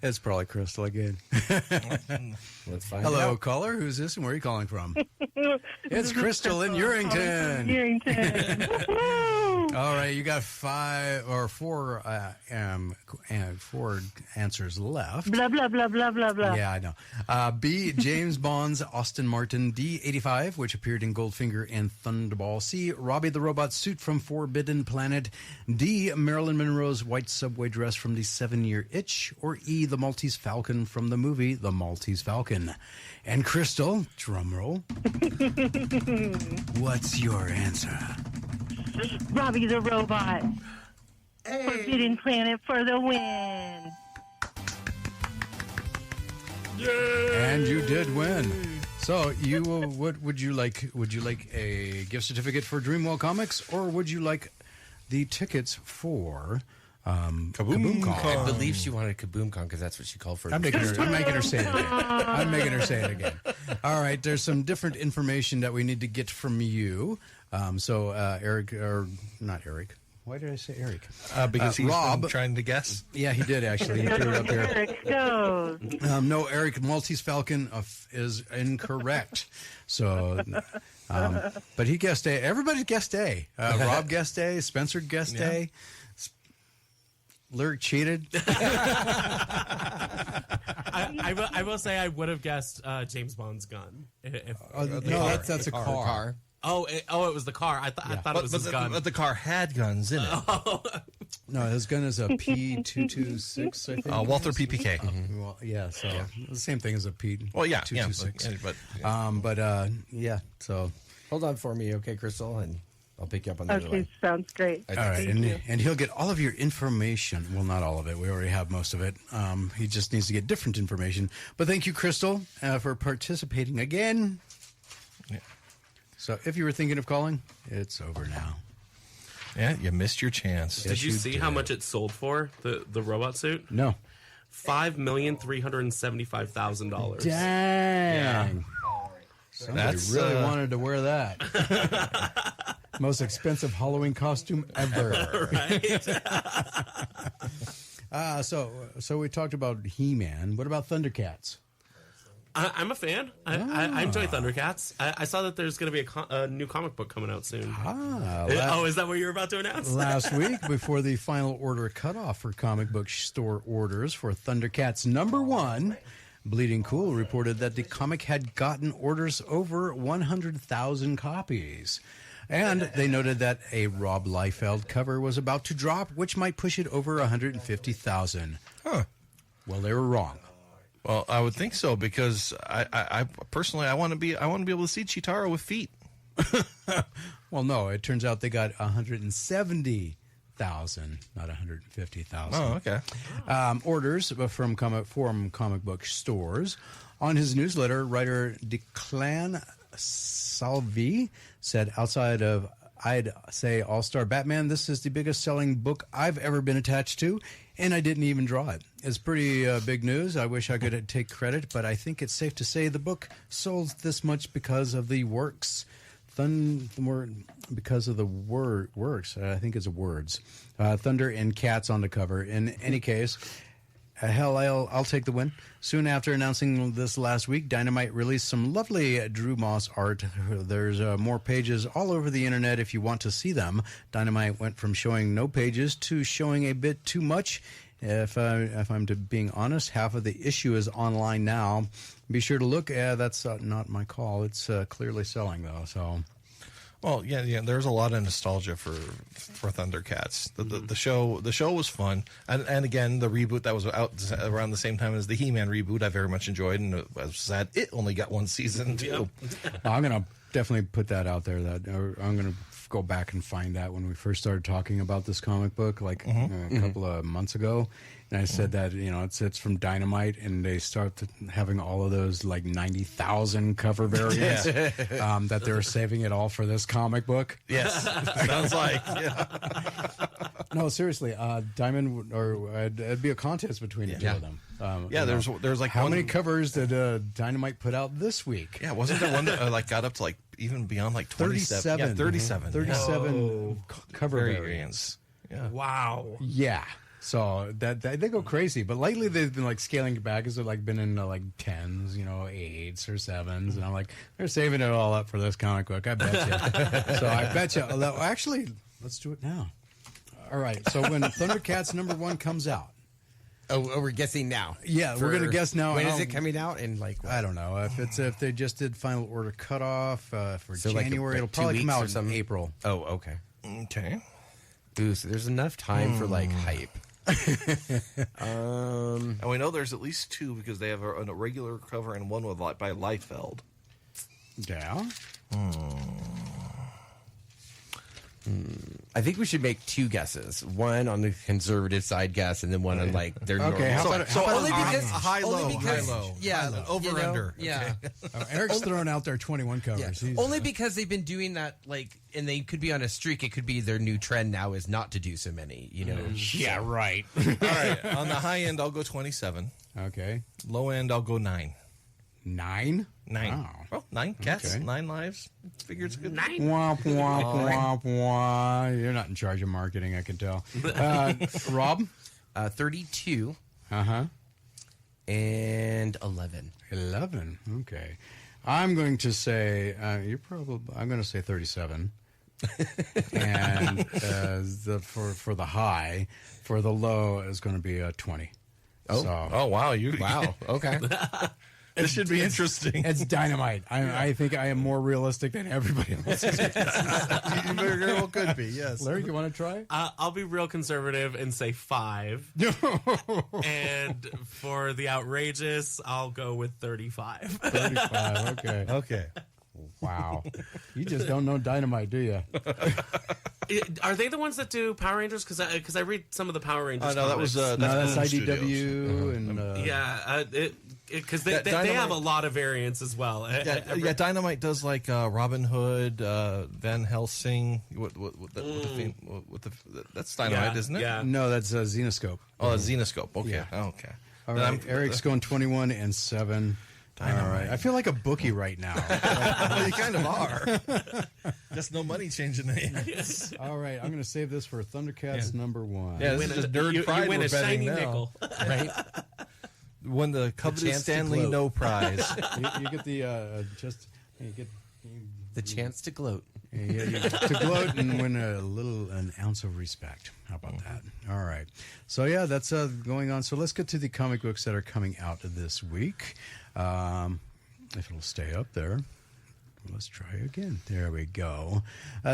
[SPEAKER 2] It's probably Crystal again.
[SPEAKER 4] Let's find
[SPEAKER 2] Hello,
[SPEAKER 4] out.
[SPEAKER 2] caller. Who's this and where are you calling from? It's Crystal in Urington. All right, you got 4 answers left.
[SPEAKER 7] Blah, blah, blah, blah, blah, blah.
[SPEAKER 2] Yeah, I know. B, James Bond's Aston Martin D85, which appeared in Goldfinger and Thunderball. C, Robbie the Robot suit from Forbidden Planet. D, Marilyn Monroe's white subway dress from the 7-Year Itch. Or E, the Maltese Falcon from the movie The Maltese Falcon. And Crystal, drumroll, what's your answer?
[SPEAKER 7] Robbie the Robot. Forbidden Planet for the win.
[SPEAKER 2] And you did win. So you, what would you like? Would you like a gift certificate for Dreamwell Comics, or would you like the tickets for KaboomCon?
[SPEAKER 4] I believe she wanted KaboomCon because that's what she called for.
[SPEAKER 2] I'm making her say it again. I'm making her say it again. All right, there's some different information that we need to get from you. So Eric, or not Eric. Why did I say Eric?
[SPEAKER 5] Because he's
[SPEAKER 2] Rob,
[SPEAKER 5] trying to guess.
[SPEAKER 2] Yeah, he did actually. He threw it up there.
[SPEAKER 7] Eric goes.
[SPEAKER 2] No, Eric, Maltese Falcon is incorrect. So, but he guessed A. Everybody guessed A. Rob guessed A. Spencer guessed A. Lyric cheated.
[SPEAKER 3] I will say I would have guessed James Bond's gun.
[SPEAKER 2] No, that's a car.
[SPEAKER 3] It was the car. I thought it was his gun.
[SPEAKER 5] But the car had guns in it.
[SPEAKER 2] No, his gun is a P226, I think.
[SPEAKER 5] Walther PPK.
[SPEAKER 2] Well, yeah, so the same thing as a P226.
[SPEAKER 5] Well, yeah.
[SPEAKER 2] Yeah, so.
[SPEAKER 4] Hold on for me, okay, Crystal? And I'll pick you up on the other
[SPEAKER 7] Okay,
[SPEAKER 4] line.
[SPEAKER 7] sounds great.
[SPEAKER 2] All right, and he'll get all of your information. Well, not all of it. We already have most of it. He just needs to get different information. But thank you, Crystal, for participating again.
[SPEAKER 5] Yeah.
[SPEAKER 2] So if you were thinking of calling, it's over now.
[SPEAKER 5] Yeah, you missed your chance.
[SPEAKER 3] Did you see how much it sold for, the robot suit?
[SPEAKER 2] No.
[SPEAKER 3] $5,375,000.
[SPEAKER 2] Dang. Somebody
[SPEAKER 5] That's,
[SPEAKER 2] really wanted to wear that. Most expensive Halloween costume ever.
[SPEAKER 3] Right?
[SPEAKER 2] So we talked about He-Man. What about Thundercats?
[SPEAKER 3] I'm a fan. I enjoy Thundercats. I saw that there's going to be a new comic book coming out soon. Is that what you're about to announce?
[SPEAKER 2] Last week, before the final order cutoff for comic book store orders for Thundercats #1, Bleeding Cool reported that the comic had gotten orders over 100,000 copies. And they noted that a Rob Liefeld cover was about to drop, which might push it over 150,000.
[SPEAKER 5] Huh.
[SPEAKER 2] Well, they were wrong.
[SPEAKER 5] Well, I would think so because I personally I want to be able to see Chitara with feet.
[SPEAKER 2] Well, no, it turns out they got 170,000, not 150,000.
[SPEAKER 5] Oh, okay.
[SPEAKER 2] Orders from comic book stores. On his newsletter, writer Declan Salvi said, outside of, I'd say, All-Star Batman, this is the biggest selling book I've ever been attached to, and I didn't even draw it. It's pretty big news. I wish I could take credit, but I think it's safe to say the book sold this much because of the works. Because of the works, I think it's words. Thunder and cats on the cover. In any case, hell, I'll take the win. Soon after announcing this last week, Dynamite released some lovely Drew Moss art. There's more pages all over the internet if you want to see them. Dynamite went from showing no pages to showing a bit too much. If I'm being honest, half of the issue is online now. Be sure to look. That's not my call. It's clearly selling, though. So.
[SPEAKER 5] Well, yeah. There's a lot of nostalgia for Thundercats. The show was fun, and again the reboot that was out around the same time as the He-Man reboot I very much enjoyed, and I was sad it only got one season too.
[SPEAKER 2] I'm gonna definitely put that out there. That I'm going to go back and find that when we first started talking about this comic book, like a couple of months ago. And I said that, it's from Dynamite, and they start having all of those like 90,000 cover variants that they're saving it all for this comic book.
[SPEAKER 5] Yes, sounds like. Yeah.
[SPEAKER 2] No, seriously, Diamond, or it'd be a contest between the two of them.
[SPEAKER 5] There's like
[SPEAKER 2] how many covers did Dynamite put out this week?
[SPEAKER 5] Yeah, wasn't there one that like got up to like even beyond like 27?
[SPEAKER 2] 37.
[SPEAKER 5] Yeah, 37.
[SPEAKER 2] 37 cover variants.
[SPEAKER 5] Variants. Yeah.
[SPEAKER 3] Wow.
[SPEAKER 2] Yeah. So that they go crazy, but lately they've been like scaling it back, because they've like been in like 10s, 8s or 7s, and I'm like, they're saving it all up for this comic book. I bet you. So I bet you. Actually, let's do it now. All right. So when Thundercats #1 comes out.
[SPEAKER 4] Oh, we're guessing now.
[SPEAKER 2] Yeah, we're gonna guess now.
[SPEAKER 4] When is it coming out? And like, what?
[SPEAKER 2] I don't know if they just did final order cutoff for
[SPEAKER 4] So like
[SPEAKER 2] January.
[SPEAKER 4] like
[SPEAKER 2] it'll
[SPEAKER 4] 2
[SPEAKER 2] probably come
[SPEAKER 4] weeks
[SPEAKER 2] out
[SPEAKER 4] or
[SPEAKER 2] in
[SPEAKER 4] something?
[SPEAKER 2] April.
[SPEAKER 4] Oh, okay.
[SPEAKER 5] Okay.
[SPEAKER 4] Ooh, so there's enough time for like hype.
[SPEAKER 5] And we know there's at least 2 because they have a regular cover and one with by Liefeld.
[SPEAKER 2] Yeah.
[SPEAKER 4] I think we should make 2 guesses. One on the conservative side guess, and then one on like their
[SPEAKER 2] Okay,
[SPEAKER 4] normal.
[SPEAKER 2] how about
[SPEAKER 4] only because
[SPEAKER 5] high
[SPEAKER 4] only
[SPEAKER 5] low,
[SPEAKER 4] because-
[SPEAKER 5] high low,
[SPEAKER 4] yeah,
[SPEAKER 5] over
[SPEAKER 4] you know,
[SPEAKER 5] under.
[SPEAKER 4] yeah.
[SPEAKER 2] Eric's throwing out their 21
[SPEAKER 4] Yeah.
[SPEAKER 2] covers. He's-
[SPEAKER 4] Only because they've been doing that, like, and they could be on a streak. It could be their new trend now is not to do so many,
[SPEAKER 2] Yeah, right.
[SPEAKER 5] All right. On the high end, I'll go 27.
[SPEAKER 2] Okay.
[SPEAKER 5] Low end, I'll go 9.
[SPEAKER 2] 9?
[SPEAKER 5] 9.
[SPEAKER 2] Wow.
[SPEAKER 5] Well, 9 cats,
[SPEAKER 2] Okay.
[SPEAKER 5] 9 lives. Figure it's good.
[SPEAKER 2] Womp, womp, womp, womp. You're not in charge of marketing, I can tell. Rob?
[SPEAKER 4] 32
[SPEAKER 2] Uh-huh.
[SPEAKER 4] and 11.
[SPEAKER 2] 11. Okay. I'm going to say, I'm going to say 37. And for the high, for the low is going to be 20.
[SPEAKER 4] Oh.
[SPEAKER 2] So,
[SPEAKER 5] Oh, wow.
[SPEAKER 4] Wow. Okay.
[SPEAKER 5] This should be interesting.
[SPEAKER 2] it's Dynamite. I think I am more realistic than everybody else.
[SPEAKER 5] You very well could be, yes.
[SPEAKER 2] Larry, you want to try?
[SPEAKER 3] I'll be real conservative and say 5. And for the outrageous, I'll go with 35.
[SPEAKER 2] 35. Okay.
[SPEAKER 5] Okay.
[SPEAKER 2] Wow. You just don't know Dynamite, do you?
[SPEAKER 3] Are they the ones that do Power Rangers? Because I read some of the Power Rangers.
[SPEAKER 5] Oh, no, that was
[SPEAKER 3] comics.
[SPEAKER 2] That's
[SPEAKER 5] Boom
[SPEAKER 2] IDW
[SPEAKER 5] Studios.
[SPEAKER 2] and
[SPEAKER 3] Yeah, because they
[SPEAKER 5] Dynamite-
[SPEAKER 3] have a lot of variants as well.
[SPEAKER 5] Yeah, Dynamite does like Robin Hood, Van Helsing. That's Dynamite,
[SPEAKER 3] Yeah,
[SPEAKER 5] isn't it?
[SPEAKER 3] yeah.
[SPEAKER 2] no, that's Xenoscope.
[SPEAKER 5] Oh, a Xenoscope. Okay.
[SPEAKER 2] Yeah.
[SPEAKER 5] Okay.
[SPEAKER 2] All
[SPEAKER 5] Then
[SPEAKER 2] right, Eric's going 21 and 7. All right, I feel like a bookie right now.
[SPEAKER 5] Well, you kind of are. Just no money changing hands.
[SPEAKER 2] All right, I'm going to save this for Thundercats #1.
[SPEAKER 5] Yeah, this
[SPEAKER 3] Win
[SPEAKER 5] is just
[SPEAKER 3] a-
[SPEAKER 5] nerd
[SPEAKER 3] you
[SPEAKER 5] pride
[SPEAKER 3] win
[SPEAKER 5] we're
[SPEAKER 3] a
[SPEAKER 5] betting
[SPEAKER 3] shiny
[SPEAKER 5] now.
[SPEAKER 3] nickel.
[SPEAKER 4] Right?
[SPEAKER 5] Won the coveted
[SPEAKER 4] chance to
[SPEAKER 5] Stanley
[SPEAKER 4] gloat.
[SPEAKER 5] No Prize.
[SPEAKER 2] You get the you get
[SPEAKER 4] The chance to gloat.
[SPEAKER 2] to gloat and win an ounce of respect. How about that? All right. So yeah, that's going on. So let's get to the comic books that are coming out this week. If it'll stay up there. Let's try again. There we go.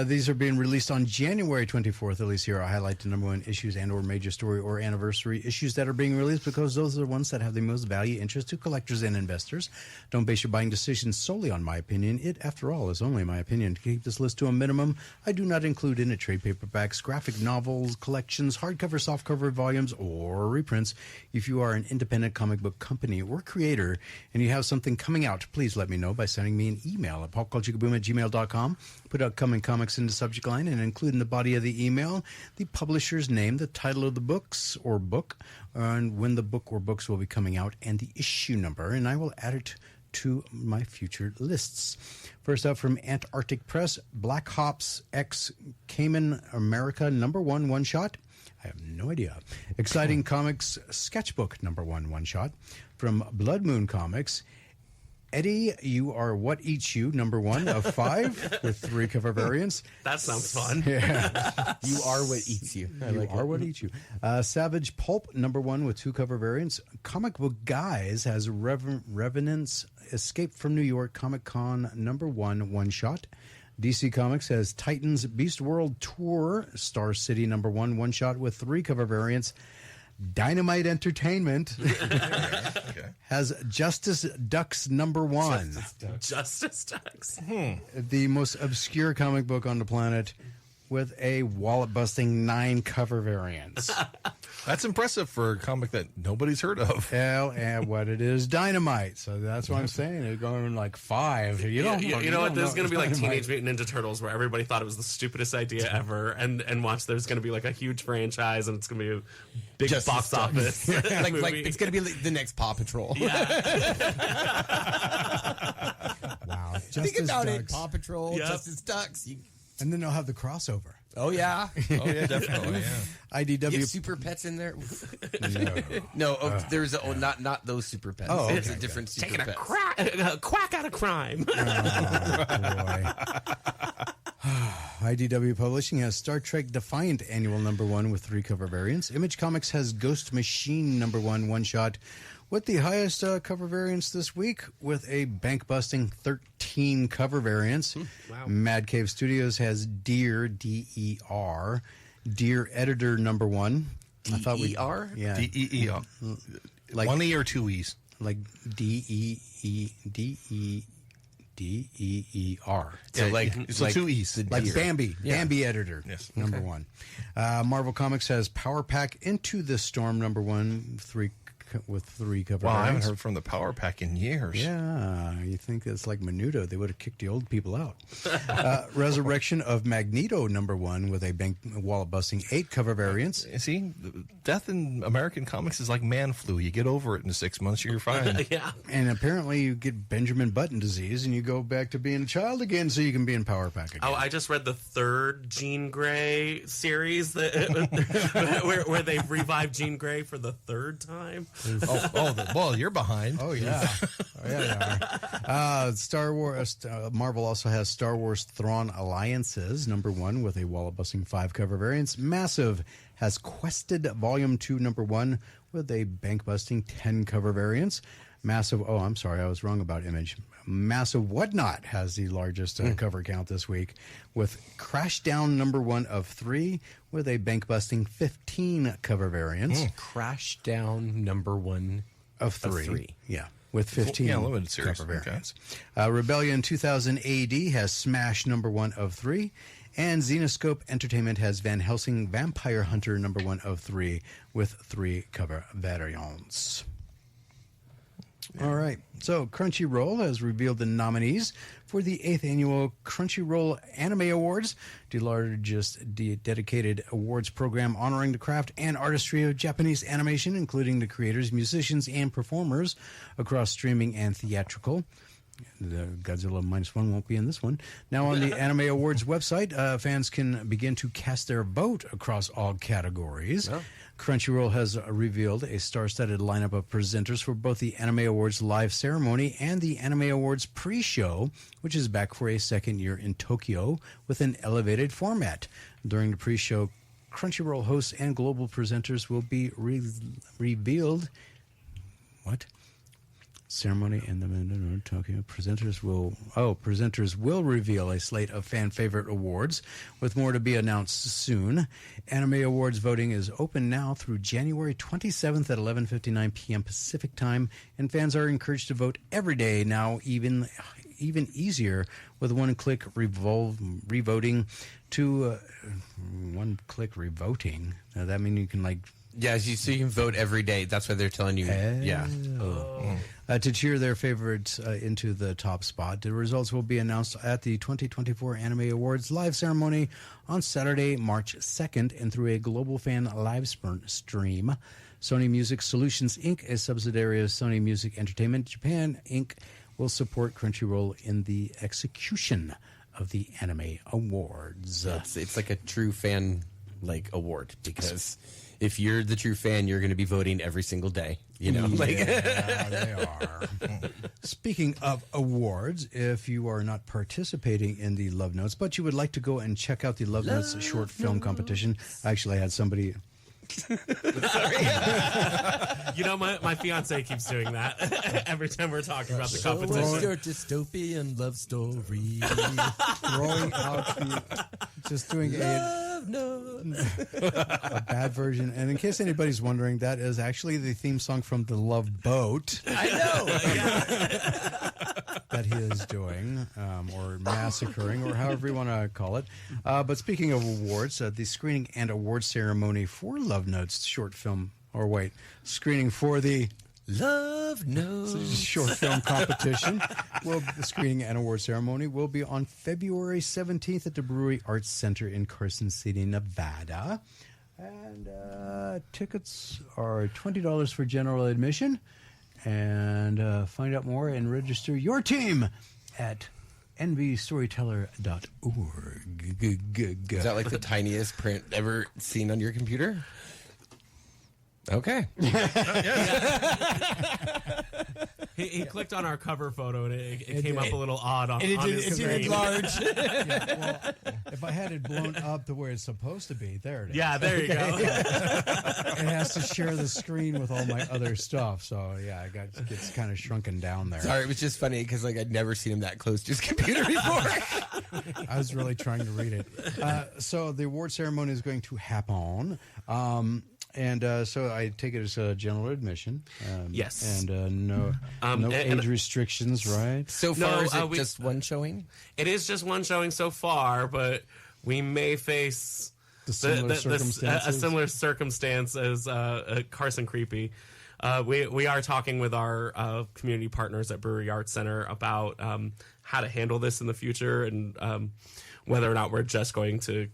[SPEAKER 2] These are being released on January 24th. At least here I highlight the #1 issues and or major story or anniversary issues that are being released, because those are the ones that have the most value interest to collectors and investors. Don't base your buying decisions solely on my opinion. It, after all, is only my opinion. To keep this list to a minimum, I do not include in it trade paperbacks, graphic novels, collections, hardcover, softcover volumes, or reprints. If you are an independent comic book company or creator and you have something coming out, please let me know by sending me an email at popculturekaboom@gmail.com. Put upcoming comics in the subject line and include in the body of the email the publisher's name, the title of the books or book, and when the book or books will be coming out, and the issue number, and I will add it to my future lists. First up from Antarctic Press, Black Hops X Cayman America #1 one-shot. I have no idea. Exciting Comics Sketchbook #1 one-shot. From Blood Moon Comics, Eddie, You Are What Eats You #1 of 5 with 3 cover variants.
[SPEAKER 3] That sounds fun.
[SPEAKER 2] Yeah.
[SPEAKER 4] You are what eats you. I
[SPEAKER 2] You
[SPEAKER 4] like
[SPEAKER 2] are
[SPEAKER 4] it.
[SPEAKER 2] what eats you. Savage Pulp #1 with 2 cover variants. Comic Book Guys has Revenants Escape from New York Comic Con #1 one-shot. DC Comics has Titans Beast World Tour Star City #1 one-shot with 3 cover variants. Dynamite Entertainment has Justice Ducks #1.
[SPEAKER 3] Justice Ducks.
[SPEAKER 2] The most obscure comic book on the planet with a wallet-busting 9 cover variants.
[SPEAKER 5] That's impressive for a comic that nobody's heard of.
[SPEAKER 2] Well, and what it is, Dynamite. So that's what I'm saying. They're going like 5. You know
[SPEAKER 3] what? There's going to be like Teenage Mutant Ninja Turtles, where everybody thought it was the stupidest idea ever, and watch. There's going to be like a huge franchise, and it's going to be a big
[SPEAKER 4] Justice
[SPEAKER 3] box office.
[SPEAKER 4] like
[SPEAKER 3] movie.
[SPEAKER 4] it's going to be like the next Paw Patrol.
[SPEAKER 2] Wow.
[SPEAKER 4] Think about it.
[SPEAKER 2] Ducks.
[SPEAKER 4] Paw Patrol,
[SPEAKER 3] Yep.
[SPEAKER 4] Justice Ducks.
[SPEAKER 2] And then they'll have the crossover.
[SPEAKER 4] Oh, yeah.
[SPEAKER 5] Oh, yeah, definitely. Yeah.
[SPEAKER 2] IDW.
[SPEAKER 4] Get super pets in there.
[SPEAKER 2] No.
[SPEAKER 4] No, there's not those super pets.
[SPEAKER 2] Oh, okay,
[SPEAKER 4] It's a different super
[SPEAKER 3] Taking a
[SPEAKER 4] pets.
[SPEAKER 3] quack out of crime.
[SPEAKER 2] Oh, boy. IDW Publishing has Star Trek Defiant Annual #1 with 3 cover variants. Image Comics has Ghost Machine #1 one-shot with the highest cover variants this week with a bank-busting 13 cover variants.
[SPEAKER 3] Wow.
[SPEAKER 2] Mad Cave Studios has Deer, D-E-R, Deer Editor #1.
[SPEAKER 4] D-E-R?
[SPEAKER 2] Yeah.
[SPEAKER 5] D-E-E-R.
[SPEAKER 2] Like-
[SPEAKER 5] 1 E or 2 E's?
[SPEAKER 2] Like D-E-E-R.
[SPEAKER 4] So
[SPEAKER 5] So 2 E's.
[SPEAKER 2] Like Bambi.
[SPEAKER 4] Yeah.
[SPEAKER 2] Bambi Editor.
[SPEAKER 5] Yes.
[SPEAKER 2] #1. Marvel Comics has Power Pack Into the Storm #1 with 3 cover
[SPEAKER 5] Wow, I haven't
[SPEAKER 2] variants.
[SPEAKER 5] heard from the Power Pack in years.
[SPEAKER 2] Yeah, you think it's like Menudo. They would have kicked the old people out. Resurrection of Magneto #1 with a wallet-busting 8 cover variants.
[SPEAKER 5] See, death in American comics is like man flu. You get over it in 6 months, you're fine.
[SPEAKER 3] Yeah.
[SPEAKER 2] And apparently you get Benjamin Button disease and you go back to being a child again so you can be in Power Pack again.
[SPEAKER 3] Oh, I just read the 3rd Jean Grey series where they revived Jean Grey for the 3rd time.
[SPEAKER 5] Well, you're behind.
[SPEAKER 2] Oh yeah, Star Wars. Marvel also has Star Wars Thrawn Alliances #1 with a wallet-busting 5 cover variants. Massive has Quested Volume 2 #1 with a bank-busting 10 cover variants. Massive. Oh, I'm sorry, I was wrong about Image. Massive Whatnot has the largest cover count this week with Crashdown #1 of 3 with a bank-busting 15 cover variants.
[SPEAKER 4] Crash Down #1
[SPEAKER 2] Of 3. Yeah, with 15
[SPEAKER 5] limited series.
[SPEAKER 2] cover variants. Rebellion 2000 AD has Smash #1 of 3. And Xenoscope Entertainment has Van Helsing Vampire Hunter #1 of 3 with 3 cover variants. All right. So Crunchyroll has revealed the nominees for the 8th annual Crunchyroll Anime Awards, the largest dedicated awards program honoring the craft and artistry of Japanese animation, including the creators, musicians, and performers across streaming and theatrical. The Godzilla -1 won't be in this one. Now on the Anime Awards website, fans can begin to cast their vote across all categories. Oh. Crunchyroll has revealed a star-studded lineup of presenters for both the Anime Awards live ceremony and the Anime Awards pre-show, which is back for a second year in Tokyo with an elevated format. During the pre-show, Crunchyroll hosts and global presenters will be revealed. What? Ceremony and the Tokyo presenters will reveal a slate of fan favorite awards, with more to be announced soon. Anime Awards voting is open now through January 27th at 11:59 p.m. Pacific time, and fans are encouraged to vote every day now, even easier with one-click revoting to one-click revoting. Now, that means you can
[SPEAKER 4] Yeah, so you can vote every day. That's why they're telling you. Yeah.
[SPEAKER 2] To cheer their favorites into the top spot. The results will be announced at the 2024 Anime Awards live ceremony on Saturday, March 2nd, and through a global fan live stream. Sony Music Solutions, Inc., a subsidiary of Sony Music Entertainment Japan, Inc., will support Crunchyroll in the execution of the Anime Awards.
[SPEAKER 4] It's like a true fan award, because if you're the true fan, you're going to be voting every single day.
[SPEAKER 2] Yeah, they are. Speaking of awards, if you are not participating in the Love Notes, but you would like to go and check out the Love Notes short film competition, I actually had somebody
[SPEAKER 3] You know, my fiance keeps doing that every time we're talking about the competition.
[SPEAKER 4] your dystopian love story?
[SPEAKER 2] Throwing out just doing a bad version. And in case anybody's wondering, that is actually the theme song from The Love Boat
[SPEAKER 4] I know.
[SPEAKER 2] that he is doing, or massacring, or however you want to call it. But speaking of awards, the screening and award ceremony for Love Notes short film, screening for the
[SPEAKER 4] Love Notes
[SPEAKER 2] short film competition. The screening and award ceremony will be on February 17th at the Brewery Arts Center in Carson City, Nevada. And tickets are $20 for general admission. And find out more and register your team at nvstoryteller.org.
[SPEAKER 4] Is that like the tiniest print ever seen on your computer? Okay.
[SPEAKER 3] He clicked on our cover photo and it came up a little odd on,
[SPEAKER 4] And
[SPEAKER 3] on
[SPEAKER 4] it
[SPEAKER 3] his
[SPEAKER 4] did
[SPEAKER 3] screen.
[SPEAKER 4] large.
[SPEAKER 2] If I had it blown up to where it's supposed to be, there it is.
[SPEAKER 3] Yeah, there you go.
[SPEAKER 2] It has to share the screen with all my other stuff. So, yeah, gets kind of shrunken down there.
[SPEAKER 4] Sorry, it was just funny because I'd never seen him that close to his computer before.
[SPEAKER 2] I was really trying to read it. So the award ceremony is going to happen. So I take it as a general admission.
[SPEAKER 3] Yes.
[SPEAKER 2] And no age restrictions, right?
[SPEAKER 4] So far,
[SPEAKER 3] No,
[SPEAKER 4] is it
[SPEAKER 3] we-
[SPEAKER 4] just one showing?
[SPEAKER 3] It is just one showing so far, but we may face
[SPEAKER 2] The similar
[SPEAKER 3] a
[SPEAKER 2] circumstances?
[SPEAKER 3] similar circumstance as Carson Creepy. We are talking with our community partners at Brewery Arts Center about how to handle this in the future and whether or not we're just going to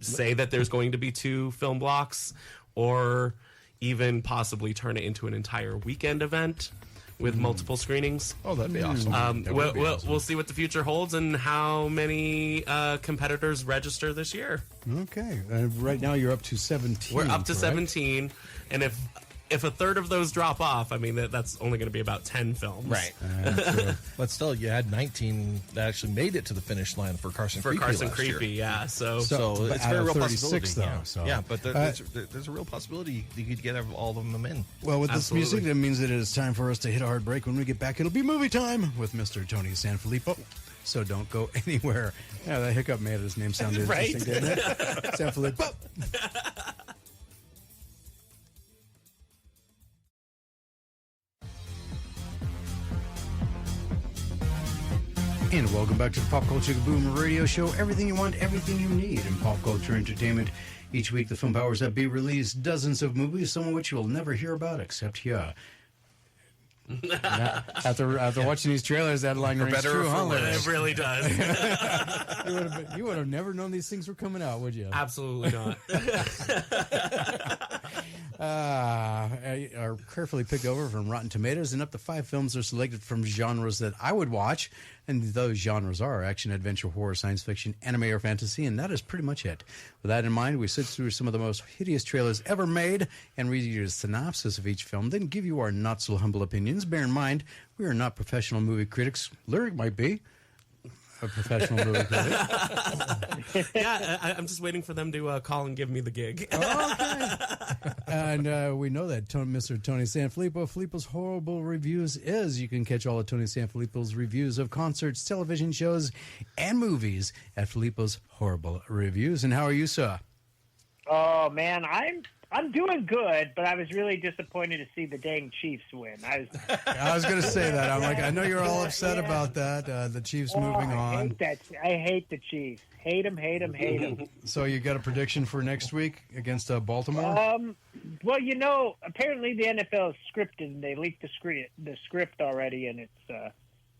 [SPEAKER 3] say that there's going to be 2 film blocks or even possibly turn it into an entire weekend event with multiple screenings.
[SPEAKER 5] Oh, that'd be awesome.
[SPEAKER 3] We'll see what the future holds and how many competitors register this year.
[SPEAKER 2] Okay. Right now you're up to 17.
[SPEAKER 3] We're up to
[SPEAKER 2] correct?
[SPEAKER 3] 17, and if a third of those drop off, I mean that's only going to be about 10 films.
[SPEAKER 4] Right.
[SPEAKER 5] But still, you had 19 that actually made it to the finish line for Carson
[SPEAKER 3] For
[SPEAKER 5] Creepy
[SPEAKER 3] Carson
[SPEAKER 5] last
[SPEAKER 3] Creepy,
[SPEAKER 5] year.
[SPEAKER 3] yeah. So
[SPEAKER 5] So it's a
[SPEAKER 2] out
[SPEAKER 5] very
[SPEAKER 2] of
[SPEAKER 5] real
[SPEAKER 2] 36
[SPEAKER 5] possibility.
[SPEAKER 2] though,
[SPEAKER 5] Yeah,
[SPEAKER 2] so.
[SPEAKER 5] yeah, but there's a real possibility you could get all of them in.
[SPEAKER 2] Well, with
[SPEAKER 3] Absolutely.
[SPEAKER 2] this music, that means that it is time for us to hit a hard break. When we get back, it'll be movie time with Mr. Tony Sanfilippo. So don't go anywhere. Yeah, that hiccup made his name sound interesting,
[SPEAKER 3] Right?
[SPEAKER 2] didn't it? Sanfilippo. And welcome back to the Pop Culture Kaboom Radio Show. Everything you want, everything you need in pop culture entertainment. Each week, the film powers that be release dozens of movies, some of which you'll never hear about except here. After watching these trailers, that line rings
[SPEAKER 5] better
[SPEAKER 2] true,
[SPEAKER 5] or for
[SPEAKER 2] huh?
[SPEAKER 5] worse.
[SPEAKER 3] it really does.
[SPEAKER 2] You would have never known these things were coming out, would you?
[SPEAKER 3] Absolutely not.
[SPEAKER 2] Are carefully picked over from Rotten Tomatoes, and up to 5 films are selected from genres that I would watch, and those genres are action, adventure, horror, science fiction, anime, or fantasy, and that is pretty much it. With that in mind, we sit through some of the most hideous trailers ever made and read you a synopsis of each film, then give you our not-so-humble opinions. Bear in mind, we are not professional movie critics. Lyric might be a professional movie critic.
[SPEAKER 3] Yeah, I'm just waiting for them to call and give me the gig.
[SPEAKER 2] And we know that Mr. Tony Sanfilippo, Filippo's Horrible Reviews is. You can catch all of Tony Sanfilippo's reviews of concerts, television shows, and movies at Filippo's Horrible Reviews. And how are you, sir?
[SPEAKER 8] Oh man, I'm doing good, but I was really disappointed to see the dang Chiefs win.
[SPEAKER 2] I was going to say that. I'm like, I know you're all upset about that. The Chiefs moving on.
[SPEAKER 8] I hate the Chiefs. Hate them, hate them, hate them.
[SPEAKER 2] So you got a prediction for next week against Baltimore?
[SPEAKER 8] Well, apparently the NFL is scripted, and they leaked the script already, and it's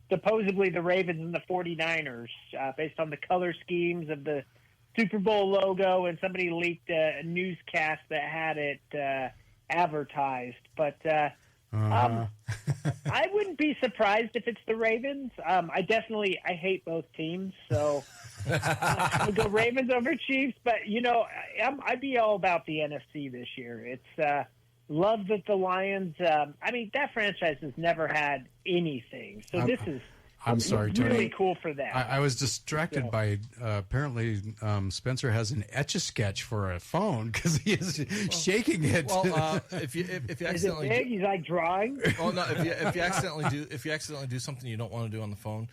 [SPEAKER 8] supposedly the Ravens and the 49ers, based on the color schemes of the Super Bowl logo, and somebody leaked a newscast that had it advertised. But I wouldn't be surprised if it's the Ravens. I hate both teams, so I'll go Ravens over Chiefs. But I'd be all about the NFC this year. It's love that the Lions. That franchise has never had anything. So this is
[SPEAKER 2] I'm sorry,
[SPEAKER 8] It's
[SPEAKER 2] Tony.
[SPEAKER 8] really cool for that.
[SPEAKER 2] I was distracted by apparently Spencer has an Etch-a-Sketch for a phone because he is shaking it.
[SPEAKER 5] Well, if you
[SPEAKER 8] Is it
[SPEAKER 5] accidentally
[SPEAKER 8] big? He's like drawing.
[SPEAKER 5] oh no, if you accidentally do something you don't want to do on the phone,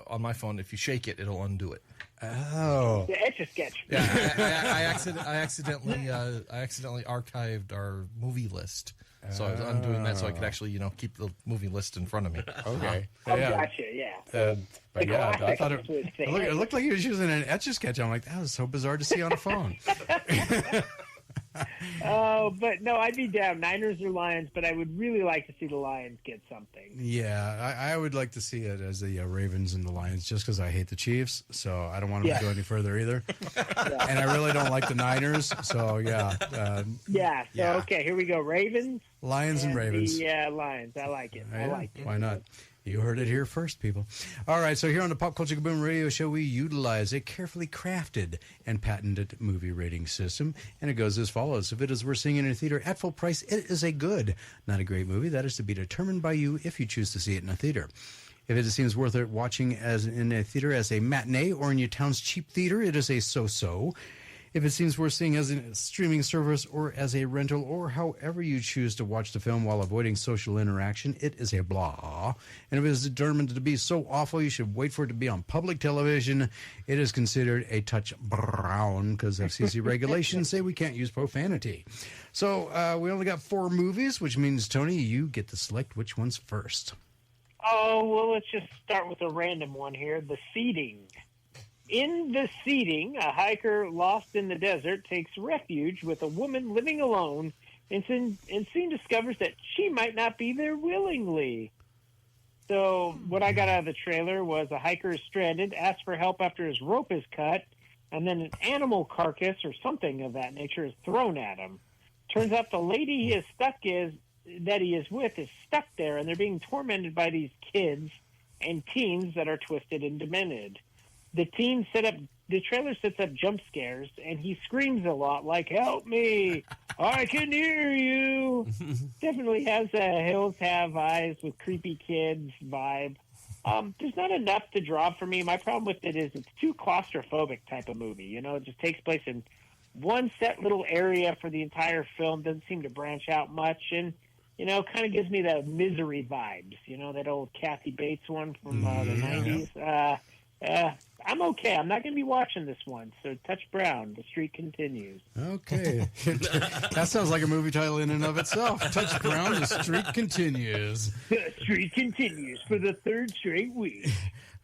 [SPEAKER 5] on my phone, if you shake it, it'll undo it.
[SPEAKER 2] Oh,
[SPEAKER 8] The Etch-a-Sketch.
[SPEAKER 5] Yeah, I accidentally archived our movie list. So I was undoing that so I could actually, keep the movie list in front of me.
[SPEAKER 2] okay.
[SPEAKER 8] Oh, gotcha. Yeah.
[SPEAKER 2] But yeah, I
[SPEAKER 8] classic,
[SPEAKER 2] thought
[SPEAKER 8] that's what it's saying.
[SPEAKER 2] it looked like he was using an Etch-a-Sketch. I'm like, that was so bizarre to see on a phone.
[SPEAKER 8] Oh, but no, I'd be down. Niners or Lions, but I would really like to see the Lions get something.
[SPEAKER 2] Yeah, I would like to see it as the Ravens and the Lions just because I hate the Chiefs, so I don't want them to go any further either. And I really don't like the Niners, so yeah.
[SPEAKER 8] Okay, here we go. Ravens.
[SPEAKER 2] Lions and Ravens.
[SPEAKER 8] Yeah, Lions. I like it. I like it.
[SPEAKER 2] Why not? You heard it here first, people. All right, so here on the Pop Culture Kaboom Radio Show, we utilize a carefully crafted and patented movie rating system, and it goes as follows. If it is worth seeing in a theater at full price, it is a good, not a great movie. That is to be determined by you if you choose to see it in a theater. If it seems worth it watching as in a theater as a matinee or in your town's cheap theater, it is a so-so. If it seems worth seeing as a streaming service or as a rental or however you choose to watch the film while avoiding social interaction, it is a blah. And if it is determined to be so awful you should wait for it to be on public television, it is considered a touch brown because FCC regulations say we can't use profanity. So we only got 4 movies, which means, Tony, you get to select which one's first.
[SPEAKER 8] Oh, well, let's just start with a random one here. The Seeding. In The Seeding, a hiker lost in the desert takes refuge with a woman living alone and soon discovers that she might not be there willingly. So what I got out of the trailer was a hiker is stranded, asks for help after his rope is cut, and then an animal carcass or something of that nature is thrown at him. Turns out the lady he is with is stuck there, and they're being tormented by these kids and teens that are twisted and demented. The trailer sets up jump scares, and he screams a lot, like, "Help me! I can hear you!" Definitely has a Hills Have Eyes with creepy kids vibe. There's not enough to draw for me. My problem with it is it's too claustrophobic type of movie. It just takes place in one set little area for the entire film, doesn't seem to branch out much, and, kind of gives me the Misery vibes. That old Kathy Bates one from the 90s. I'm okay. I'm not going to be watching this one. So touch brown. The streak continues.
[SPEAKER 2] Okay. That sounds like a movie title in and of itself. Touch brown. The streak continues.
[SPEAKER 8] The streak continues for the 3rd straight week.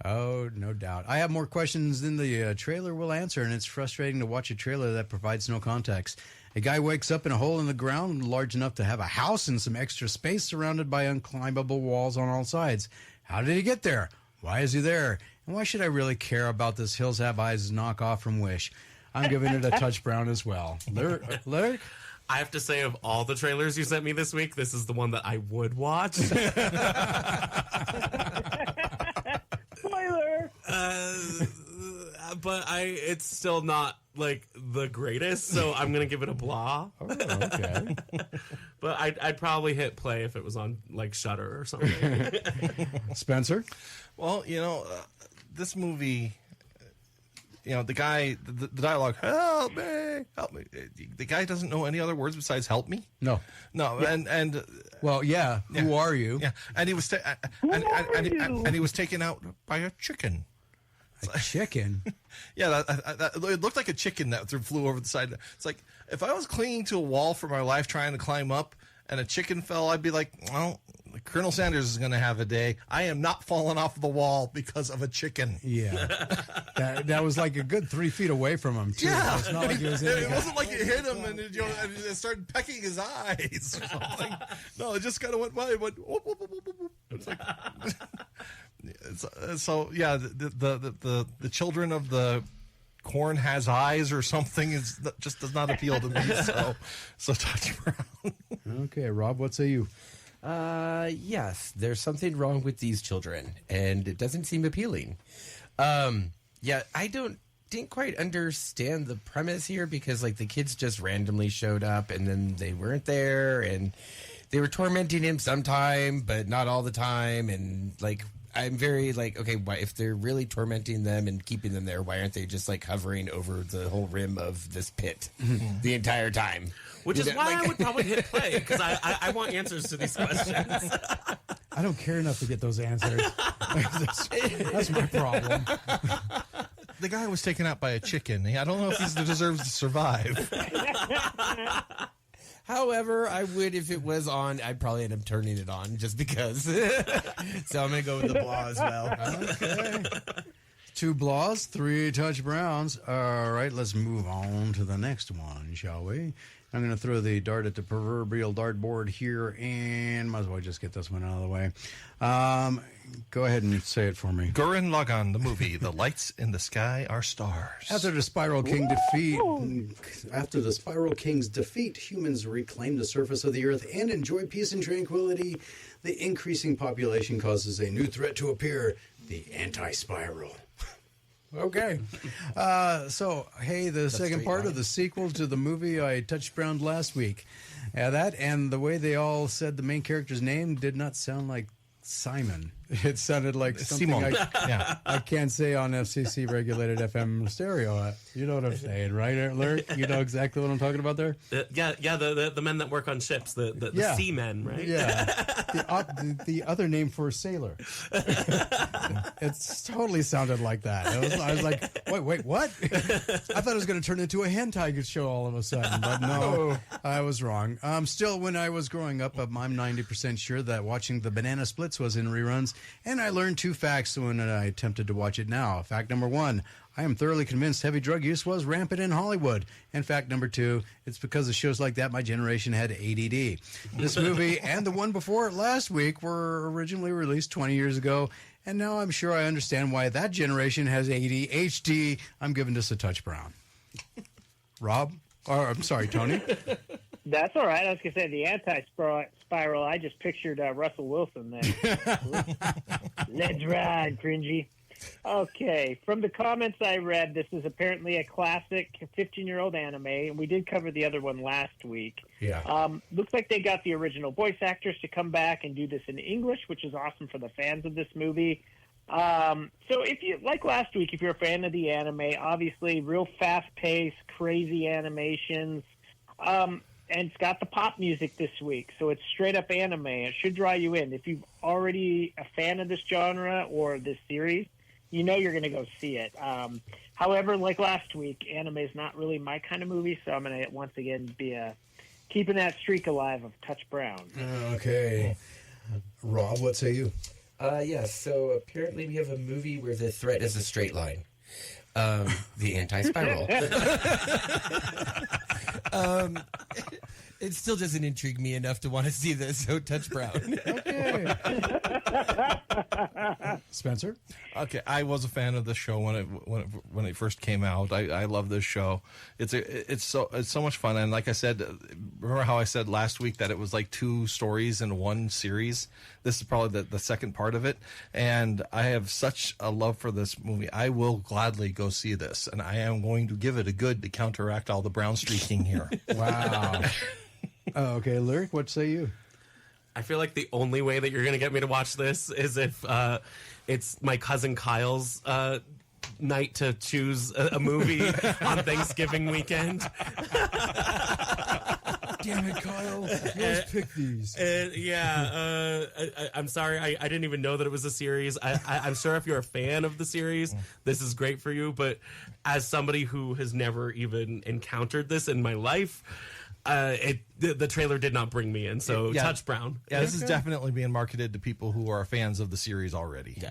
[SPEAKER 2] Oh, no doubt. I have more questions than the trailer will answer, and it's frustrating to watch a trailer that provides no context. A guy wakes up in a hole in the ground large enough to have a house and some extra space surrounded by unclimbable walls on all sides. How did he get there? Why is he there? And why should I really care about this Hills Have Eyes knockoff from Wish? I'm giving it a touch brown as well. Lyric?
[SPEAKER 3] I have to say, of all the trailers you sent me this week, this is the one that I would watch.
[SPEAKER 8] Spoiler!
[SPEAKER 3] But it's still not, like, the greatest, so I'm going to give it a blah.
[SPEAKER 2] Oh, okay.
[SPEAKER 3] But I'd probably hit play if it was on, like, Shudder or something.
[SPEAKER 2] Spencer?
[SPEAKER 5] Well, this movie, the guy, the dialogue, help me. The guy doesn't know any other words besides help me.
[SPEAKER 2] No.
[SPEAKER 5] And
[SPEAKER 2] well, yeah. Who are you?
[SPEAKER 5] Yeah, and he was and he was taken out by a chicken.
[SPEAKER 2] A chicken?
[SPEAKER 5] Yeah, it looked like a chicken that flew over the side. It's like, if I was clinging to a wall for my life trying to climb up and a chicken fell, I'd be like, well, Colonel Sanders is going to have a day. I am not falling off the wall because of a chicken.
[SPEAKER 2] Yeah. that was like a good 3 feet away from him, too.
[SPEAKER 5] Yeah.
[SPEAKER 2] It's not like
[SPEAKER 5] it wasn't like it hit him and it started pecking his eyes or something. No, it just kind of went by. It went, whoop, whoop, whoop, whoop, whoop. It's like... So yeah, the children of the corn has eyes or something just does not appeal to me. So touch brown.
[SPEAKER 2] Okay, Rob, what say you?
[SPEAKER 4] Yes, there's something wrong with these children, and it doesn't seem appealing. Yeah, I didn't quite understand the premise here because, like, the kids just randomly showed up and then they weren't there, and they were tormenting him sometime, but not all the time, and, like, I'm very like, okay, why, if they're really tormenting them and keeping them there, why aren't they just like hovering over the whole rim of this pit the entire time?
[SPEAKER 3] Which is why I would probably hit play, because I want answers to these questions.
[SPEAKER 2] I don't care enough to get those answers. That's my problem.
[SPEAKER 5] The guy was taken out by a chicken. I don't know if he deserves to survive.
[SPEAKER 4] However, I would, if it was on, I'd probably end up turning it on just because. So I'm going to go with the blah as well.
[SPEAKER 2] Okay. 2 blahs, 3 touch browns. All right, let's move on to the next one, shall we? I'm going to throw the dart at the proverbial dartboard here, and might as well just get this one out of the way. Go ahead and say it for me.
[SPEAKER 5] Gurren Lagann, the movie. The lights in the sky are stars.
[SPEAKER 2] After the Spiral King's defeat, humans reclaim the surface of the Earth and enjoy peace and tranquility. The increasing population causes a new threat to appear: the anti-spiral. Okay. So, hey, the second part of the sequel to the movie I touched brown last week. That and the way they all said the main character's name did not sound like Simon. It sounded like something I can't say on FCC regulated FM stereo. You know what I'm saying, right, Lurk? You know exactly what I'm talking about there?
[SPEAKER 3] The men that work on ships, the seamen, right?
[SPEAKER 2] Yeah. The other name for sailor. It totally sounded like that. I was like, wait, what? I thought it was going to turn into a hentai show all of a sudden, but no, I was wrong. Still, when I was growing up, I'm 90% sure that watching the Banana Splits was in reruns, and I learned 2 facts when I attempted to watch it now. Fact number 1, I am thoroughly convinced heavy drug use was rampant in Hollywood. And fact number 2, it's because of shows like that my generation had ADD. This movie and the one before it last week were originally released 20 years ago, and now I'm sure I understand why that generation has ADHD. I'm giving this a touch brown. Rob? Or, I'm sorry, Tony?
[SPEAKER 8] That's all right. I was going to say the anti-spiral. I just pictured Russell Wilson there. Let's ride, cringy. Okay. From the comments I read, this is apparently a classic 15-year-old anime, and we did cover the other one last week.
[SPEAKER 2] Yeah.
[SPEAKER 8] Looks like they got the original voice actors to come back and do this in English, which is awesome for the fans of this movie. So if you, like last week, if you're a fan of the anime, obviously real fast-paced, crazy animations, and it's got the pop music this week, so it's straight up anime. It should draw you in. If you're already a fan of this genre or this series, you know you're going to go see it. However, like last week, anime is not really my kind of movie, so I'm going to once again be keeping that streak alive of touch brown.
[SPEAKER 2] Okay. Rob, what say you?
[SPEAKER 4] Yes, so apparently we have a movie where the threat is a straight line. The anti-spiral. It still doesn't intrigue me enough to want to see this, so touch brown.
[SPEAKER 2] Okay. Spencer?
[SPEAKER 5] Okay, I was a fan of the show when it first came out. I love this show. It's so much fun, and like I said, remember how I said last week that it was like 2 stories in one series? This is probably the second part of it, and I have such a love for this movie. I will gladly go see this, and I am going to give it a good to counteract all the brown streaking here.
[SPEAKER 2] Wow. Okay, Lyric, what say you?
[SPEAKER 3] I feel like the only way that you're going to get me to watch this is if it's my cousin Kyle's night to choose a movie on Thanksgiving weekend.
[SPEAKER 2] Damn it, Kyle. Let's pick these.
[SPEAKER 3] I'm sorry. I didn't even know that it was a series. I'm sure if you're a fan of the series, this is great for you. But as somebody who has never even encountered this in my life, the trailer did not bring me in, so touch brown.
[SPEAKER 5] Yeah, this is definitely being marketed to people who are fans of the series already.
[SPEAKER 4] Yeah.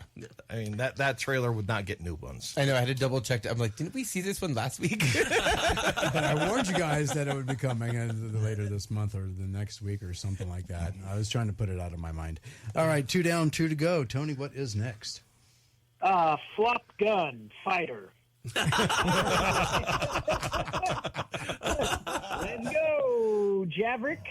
[SPEAKER 5] I mean, that trailer would not get new ones.
[SPEAKER 4] I know, I had to double check. I'm like, didn't we see this one last week?
[SPEAKER 2] But I warned you guys that it would be coming later this month or the next week or something like that. I was trying to put it out of my mind. All right, 2 down, 2 to go. Tony, what is next?
[SPEAKER 8] Flop gun fighter. Let's go, Javrik.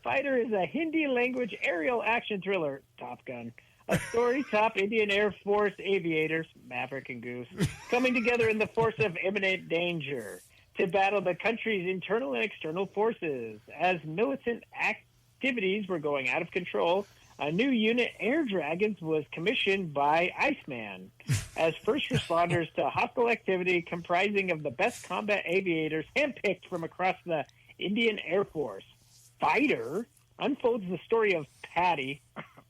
[SPEAKER 8] Fighter is a Hindi language aerial action thriller. Top Gun. A story top Indian Air Force aviators, Maverick and Goose, coming together in the force of imminent danger to battle the country's internal and external forces. As militant activities were going out of control, a new unit, Air Dragons, was commissioned by Iceman as first responders to hostile activity comprising of the best combat aviators handpicked from across the Indian Air Force. Fighter unfolds the story of Patty,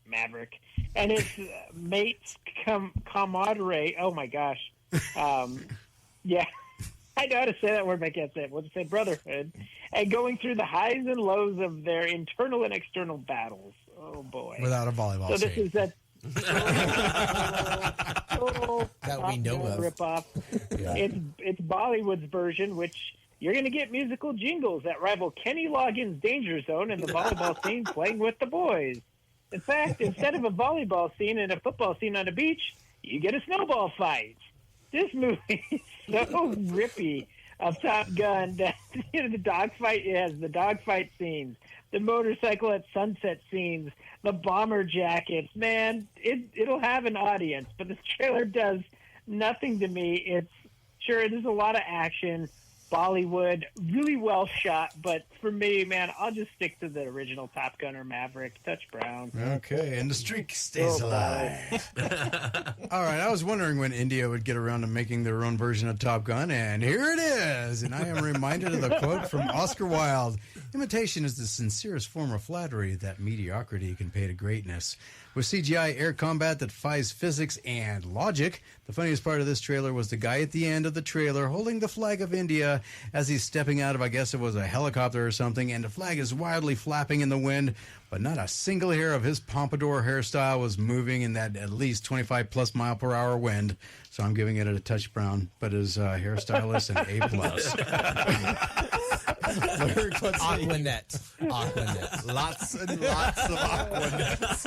[SPEAKER 8] Maverick, and his mates camaraderie. Oh, my gosh. Yeah. I know how to say that word, but I can't say it. We'll just say brotherhood. And going through the highs and lows of their internal and external battles. Oh, boy.
[SPEAKER 2] Without a volleyball
[SPEAKER 8] So this
[SPEAKER 2] scene.
[SPEAKER 8] is that
[SPEAKER 4] That we know of.
[SPEAKER 8] ripoff.
[SPEAKER 4] Yeah.
[SPEAKER 8] It's Bollywood's version, which you're going to get musical jingles that rival Kenny Loggins' Danger Zone and the volleyball scene playing with the boys. In fact, instead of a volleyball scene and a football scene on a beach, you get a snowball fight. This movie is so rippy of Top Gun that the dogfight has the dogfight scenes, the motorcycle at sunset scenes, the bomber jackets. Man, it'll have an audience, but this trailer does nothing to me. It's sure there's a lot of action, Bollywood, really well shot, but for me, man, I'll just stick to the original Top Gun or Maverick, Touch Brown.
[SPEAKER 2] Okay, and the streak stays alive. All right, I was wondering when India would get around to making their own version of Top Gun, and here it is. And I am reminded of the quote from Oscar Wilde: "Imitation is the sincerest form of flattery that mediocrity can pay to greatness." With CGI air combat that defies physics and logic, the funniest part of this trailer was the guy at the end of the trailer holding the flag of India as he's stepping out of, I guess it was a helicopter or something, and the flag is wildly flapping in the wind, but not a single hair of his pompadour hairstyle was moving in that at least 25 plus mile per hour wind. So I'm giving it a touch brown, but his hairstylist an A+.
[SPEAKER 4] Aquanet.
[SPEAKER 5] Lots and lots of Aquanets.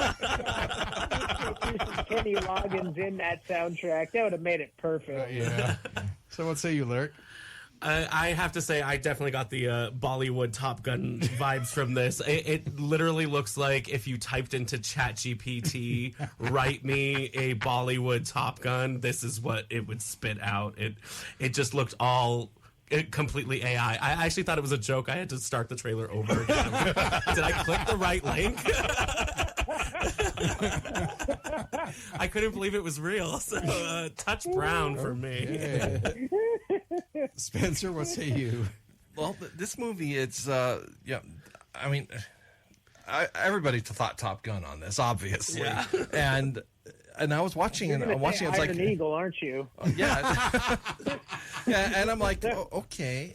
[SPEAKER 8] Kenny Loggins in that soundtrack, that would have made it perfect.
[SPEAKER 2] Yeah. So what say you, Lyric?
[SPEAKER 3] I have to say, I definitely got the Bollywood Top Gun vibes from this. It literally looks like if you typed into ChatGPT, write me a Bollywood Top Gun, this is what it would spit out. It just looked all completely AI. I actually thought it was a joke. I had to start the trailer over again. Did I click the right link? I couldn't believe it was real. So, touch brown for me.
[SPEAKER 2] Spencer, what say you?
[SPEAKER 5] Well, this movie, it's yeah. I mean, everybody thought Top Gun on this, obviously,
[SPEAKER 3] Yeah.
[SPEAKER 5] and I was watching, and I'm watching. It's like
[SPEAKER 8] Iron Eagle, aren't you?
[SPEAKER 5] yeah, yeah, and I'm like, oh, okay,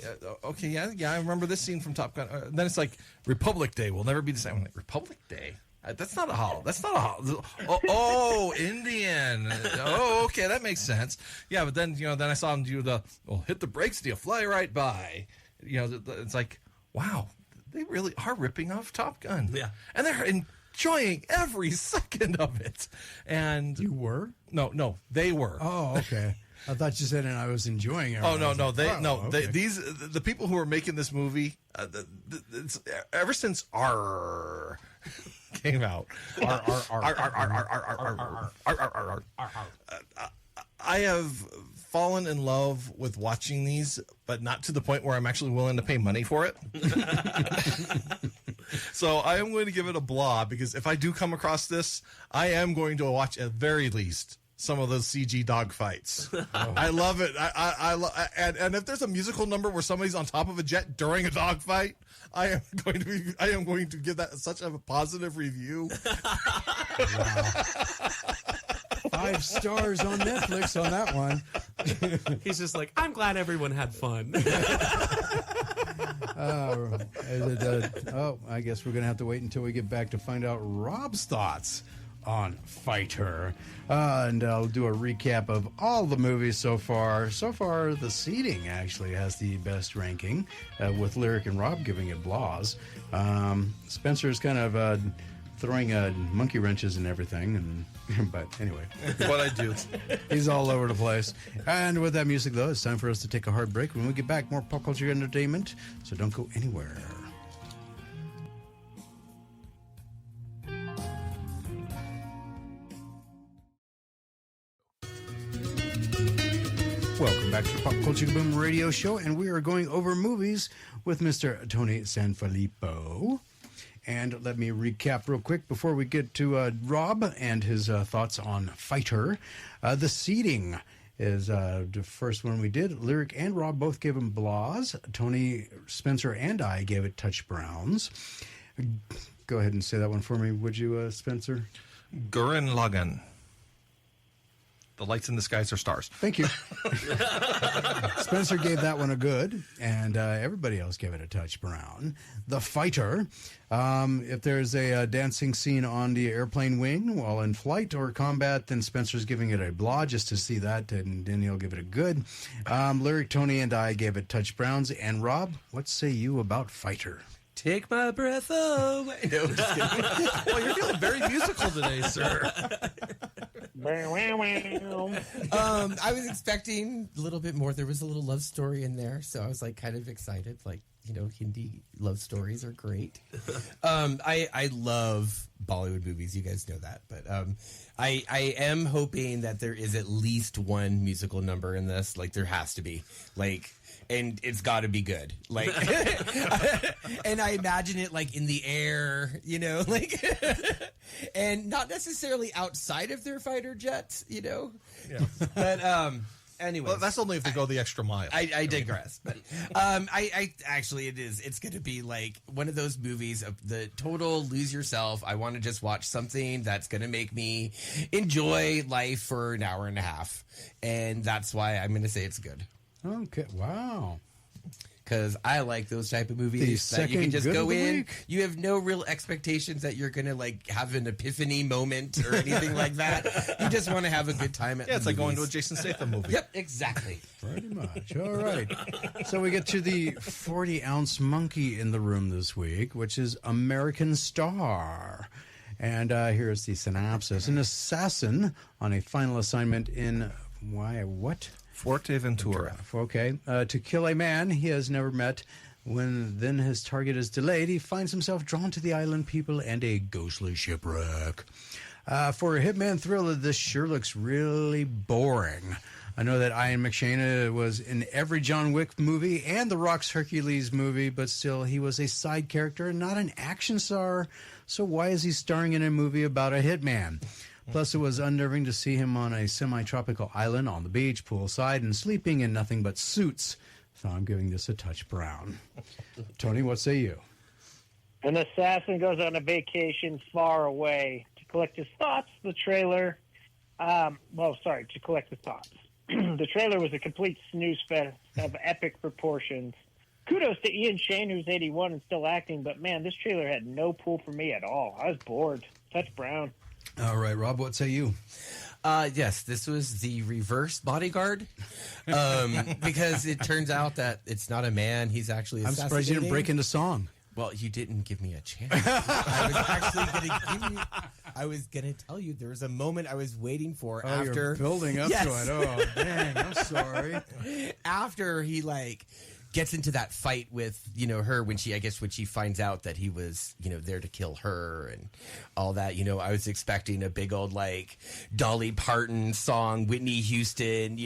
[SPEAKER 5] yeah, I remember this scene from Top Gun. Then it's like Republic Day will never be the same. I'm like, Republic Day. That's not a holiday. That's not a holiday. Oh, Indian. Oh, okay, that makes sense. Yeah, but then then I saw him do hit the brakes, do you fly right by? It's like, wow, they really are ripping off Top Gun.
[SPEAKER 3] Yeah,
[SPEAKER 5] and they're enjoying every second of it. And
[SPEAKER 2] You were?
[SPEAKER 5] no, they were.
[SPEAKER 2] Oh, okay. I thought you said, and I was enjoying it.
[SPEAKER 5] Oh no,
[SPEAKER 2] Okay.
[SPEAKER 5] the people who are making this movie, it's, ever since R came out, I have fallen in love with watching these, but not to the point where I'm actually willing to pay money for it. So I am going to give it a blah, because if I do come across this, I am going to watch at very least some of those CG dog fights. I love it. And if there's a musical number where somebody's on top of a jet during a dog fight, I am going to give that such a positive review.
[SPEAKER 2] 5 stars on Netflix on that one.
[SPEAKER 3] he's just like, I'm glad everyone had fun.
[SPEAKER 2] I guess we're going to have to wait until we get back to find out Rob's thoughts on Fighter. And I'll do a recap of all the movies so far. So far, the seating actually has the best ranking, with Lyric and Rob giving it blahs. Spencer's kind of throwing monkey wrenches and everything, but anyway.
[SPEAKER 5] What I do.
[SPEAKER 2] He's all over the place. And with that music, though, it's time for us to take a hard break. When we get back, more pop culture entertainment, so don't go anywhere. Welcome back to the Pop Culture Boom radio show, and we are going over movies with Mr. Tony Sanfilippo. And let me recap real quick before we get to Rob and his thoughts on Fighter. The seating is the first one we did. Lyric and Rob both gave him blahs. Tony, Spencer, and I gave it touch browns. Go ahead and say that one for me, would you, Spencer?
[SPEAKER 5] Gurren Lagann. The lights in the skies are stars.
[SPEAKER 2] Thank you. Spencer gave that one a good, and everybody else gave it a touch brown. The Fighter. If there's a dancing scene on the airplane wing while in flight or combat, then Spencer's giving it a blah just to see that, and then he'll give it a good. Lyric, Tony, and I gave it touch browns. And Rob, what say you about Fighter?
[SPEAKER 4] Take my breath away. No, I'm just kidding.
[SPEAKER 5] Well, you're feeling very musical today, sir.
[SPEAKER 4] I was expecting a little bit more. There was a little love story in there, so I was like kind of excited. Like, you know, Hindi love stories are great. I love Bollywood movies. You guys know that, but I am hoping that there is at least one musical number in this. Like, there has to be. Like. And it's got to be good, like, and I imagine it like in the air, you know, like, and not necessarily outside of their fighter jets, you know.
[SPEAKER 5] Yeah.
[SPEAKER 4] But anyway,
[SPEAKER 5] Well, that's only if they go the extra mile.
[SPEAKER 4] I digress. But I actually it's going to be like one of those movies of the total lose yourself. I want to just watch something that's going to make me enjoy life for an hour and a half, and that's why I'm going to say it's good.
[SPEAKER 2] Okay, wow.
[SPEAKER 4] Because I like those type of movies that you can just go in. You have no real expectations that you're going to like have an epiphany moment or anything like that. You just want to have a good time at
[SPEAKER 5] Yeah, it's like going to a
[SPEAKER 4] movies.
[SPEAKER 5] Jason Statham movie.
[SPEAKER 4] Yep, exactly.
[SPEAKER 2] Pretty much. All right. So we get to the 40-ounce monkey in the room this week, which is American Star. And here's the synopsis. An assassin on a final assignment in...
[SPEAKER 5] Fuerteventura.
[SPEAKER 2] Okay. To kill a man he has never met. When then his target is delayed, he finds himself drawn to the island people and a ghostly shipwreck. For a hitman thriller, this sure looks really boring. I know that Ian McShane was in every John Wick movie and The Rock's Hercules movie, but still, he was a side character and not an action star. So why is he starring in a movie about a hitman? Plus, it was unnerving to see him on a semi-tropical island on the beach, poolside, and sleeping in nothing but suits. So I'm giving this a touch brown. Tony, what say you?
[SPEAKER 8] An assassin goes on a vacation far away to collect his thoughts. The trailer, to collect his thoughts. The trailer was a complete snooze fest of epic proportions. Kudos to Ian Shane, who's 81 and still acting, but man, this trailer had no pull for me at all. I was bored. Touch brown.
[SPEAKER 2] All right, Rob, what say you?
[SPEAKER 4] Yes, this was the reverse Bodyguard, because it turns out that it's not a man. He's actually
[SPEAKER 2] I'm surprised you didn't break into song.
[SPEAKER 4] Well, you didn't give me a chance. I was going to tell you there was a moment I was waiting for after.
[SPEAKER 2] You're building up
[SPEAKER 4] Yes.
[SPEAKER 2] to it. Oh, dang, I'm sorry.
[SPEAKER 4] After he gets into that fight with, her when she finds out that he was, there to kill her and all that, I was expecting a big old Dolly Parton song, Whitney Houston,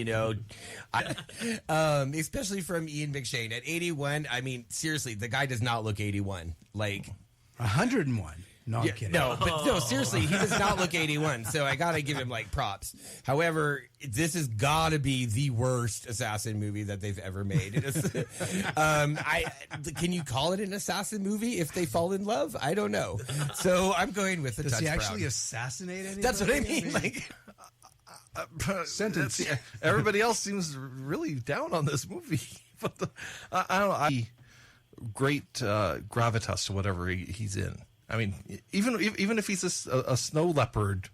[SPEAKER 4] especially from Ian McShane at 81. I mean, seriously, the guy does not look 81.
[SPEAKER 2] 101. No, I'm kidding.
[SPEAKER 4] No, seriously, he does not look 81. So I gotta give him props. However, this has got to be the worst assassin movie that they've ever made. Can you call it an assassin movie if they fall in love? I don't know. So I'm going with the touch
[SPEAKER 2] Does he
[SPEAKER 4] brown.
[SPEAKER 2] actually assassinate anybody?
[SPEAKER 4] That's what I mean.
[SPEAKER 2] Sentence.
[SPEAKER 5] Everybody else seems really down on this movie. But I don't know. Great gravitas to whatever he's in. I mean, even if he's a snow leopard,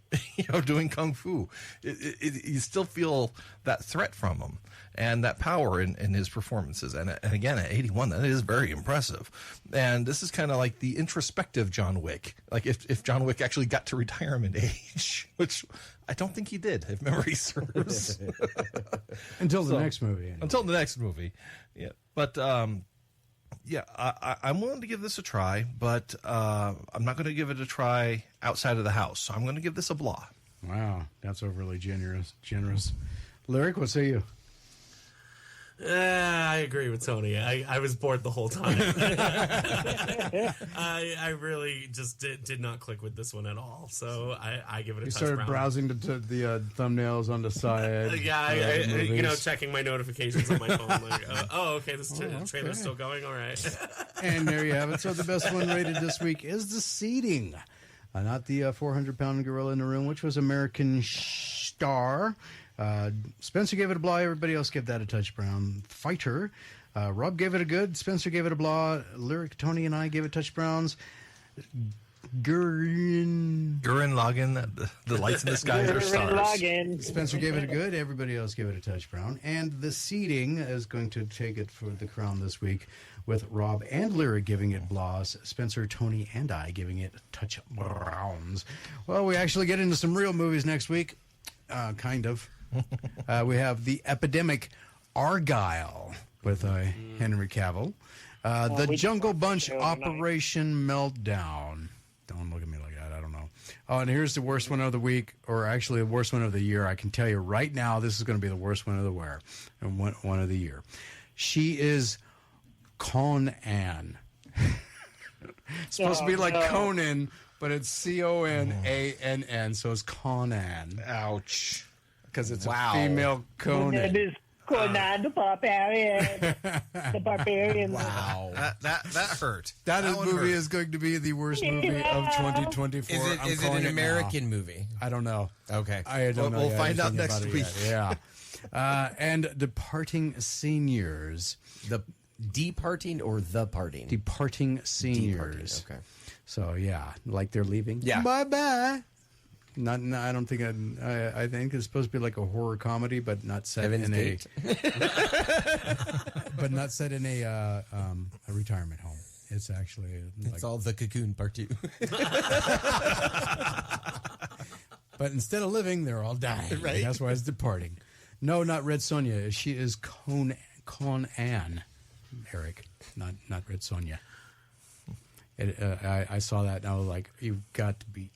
[SPEAKER 5] doing kung fu, you still feel that threat from him and that power in his performances. And again, at 81, that is very impressive. And this is kind of like the introspective John Wick. Like if John Wick actually got to retirement age, which I don't think he did, if memory serves.
[SPEAKER 2] Until the next movie. Anyway.
[SPEAKER 5] Until the next movie, yeah. But yeah, I'm willing to give this a try, but I'm not going to give it a try outside of the house. So I'm going to give this a blah.
[SPEAKER 2] Wow, that's overly generous. Lyric, what say you?
[SPEAKER 3] I agree with Tony. I was bored the whole time. I really just did not click with this one at all. So I give it a
[SPEAKER 2] You
[SPEAKER 3] touch
[SPEAKER 2] started
[SPEAKER 3] brown.
[SPEAKER 2] browsing the thumbnails on the side.
[SPEAKER 3] Yeah, checking my notifications on my phone. Like, okay, this trailer's still going. All right.
[SPEAKER 2] And there you have it. So the best one rated this week is The Seating. Not the 400-pound gorilla in the room, which was American Star. Spencer gave it a blah. Everybody else gave that a touch brown. Fighter. Rob gave it a good. Spencer gave it a blah. Lyric, Tony, and I gave it touch browns.
[SPEAKER 5] Gurren Lagann, the lights in the sky are stars.
[SPEAKER 2] Spencer gave it a good. Everybody else gave it a touch brown. And The Seating is going to take it for the crown this week, with Rob and Lyric giving it blahs, Spencer, Tony, and I giving it touch browns. Well, we actually get into some real movies next week. Kind of. We have The Epidemic, Argyle, with Henry Cavill. The Jungle Bunch, Operation Meltdown. Don't look at me like that. I don't know. Oh, and here's the worst one of the week, or actually the worst one of the year. I can tell you right now, this is going to be the worst one of the year. And one of the year. She is Conan. It's supposed to be like Conan, but it's Conann, so it's Conan.
[SPEAKER 5] Ouch.
[SPEAKER 2] Because it's a female Conan.
[SPEAKER 8] It is Conan the Barbarian. The Barbarian.
[SPEAKER 5] Wow. That hurt.
[SPEAKER 2] That movie is going to be the worst movie of 2024.
[SPEAKER 4] Is it an American movie?
[SPEAKER 2] I don't know.
[SPEAKER 4] Okay.
[SPEAKER 2] I don't know.
[SPEAKER 5] We'll find out next week.
[SPEAKER 2] Yeah. And Departing Seniors.
[SPEAKER 4] The Departing or The Parting?
[SPEAKER 2] Departing Seniors.
[SPEAKER 4] Departing, okay.
[SPEAKER 2] So, yeah, like they're leaving.
[SPEAKER 4] Yeah.
[SPEAKER 2] Bye-bye. Not, I don't think. I think it's supposed to be like a horror comedy, but not set in a. But not set in a retirement home. It's actually.
[SPEAKER 4] It's all The Cocoon Part 2.
[SPEAKER 2] But instead of living, they're all dying. Right. That's why it's departing. No, not Red Sonja. She is Conan. Eric, not Red Sonja. I saw that and I was like, you've got to be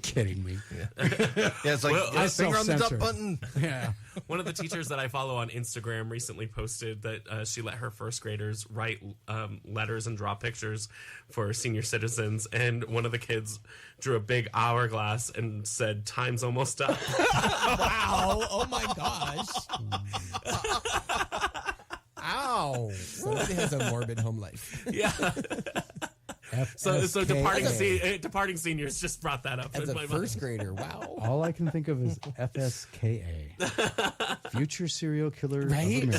[SPEAKER 2] kidding me.
[SPEAKER 5] Yeah, it's like finger on the dump button.
[SPEAKER 2] Yeah.
[SPEAKER 3] One of the teachers that I follow on Instagram recently posted that she let her first graders write letters and draw pictures for senior citizens, and one of the kids drew a big hourglass and said, "Time's almost up."
[SPEAKER 4] Wow! Oh my gosh! Ow! Somebody has a morbid home life.
[SPEAKER 3] Yeah. So departing seniors just brought that up.
[SPEAKER 4] As a first grader, wow.
[SPEAKER 2] All I can think of is FSKA. Future serial killer of America.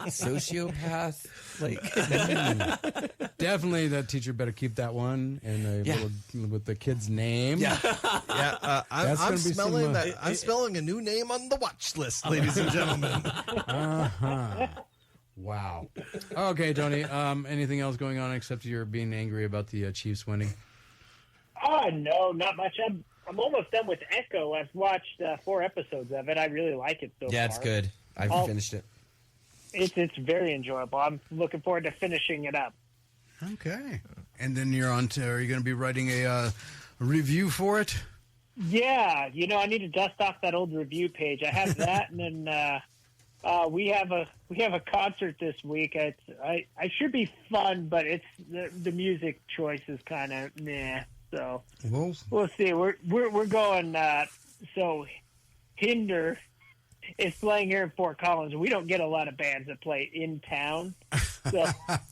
[SPEAKER 4] Sociopath. Like
[SPEAKER 2] definitely that teacher better keep that one and with the kid's name.
[SPEAKER 5] Yeah. I'm smelling that. I'm spelling a new name on the watch list, ladies and gentlemen.
[SPEAKER 2] Uh-huh. Wow. Okay, Tony. Anything else going on except you're being angry about the Chiefs winning?
[SPEAKER 8] Oh no, not much. I'm almost done with Echo. I've watched 4 episodes of it. I really like it so far.
[SPEAKER 4] Yeah, it's good. I've finished it.
[SPEAKER 8] It's very enjoyable. I'm looking forward to finishing it up.
[SPEAKER 2] Okay. And then you're on to. Are you going to be writing a review for it?
[SPEAKER 8] Yeah. I need to dust off that old review page. I have that, and then. We have a concert this week. I should be fun, but it's the music choice is kind of meh. So we'll see. We're going. So Hinder is playing here in Fort Collins. We don't get a lot of bands that play in town. So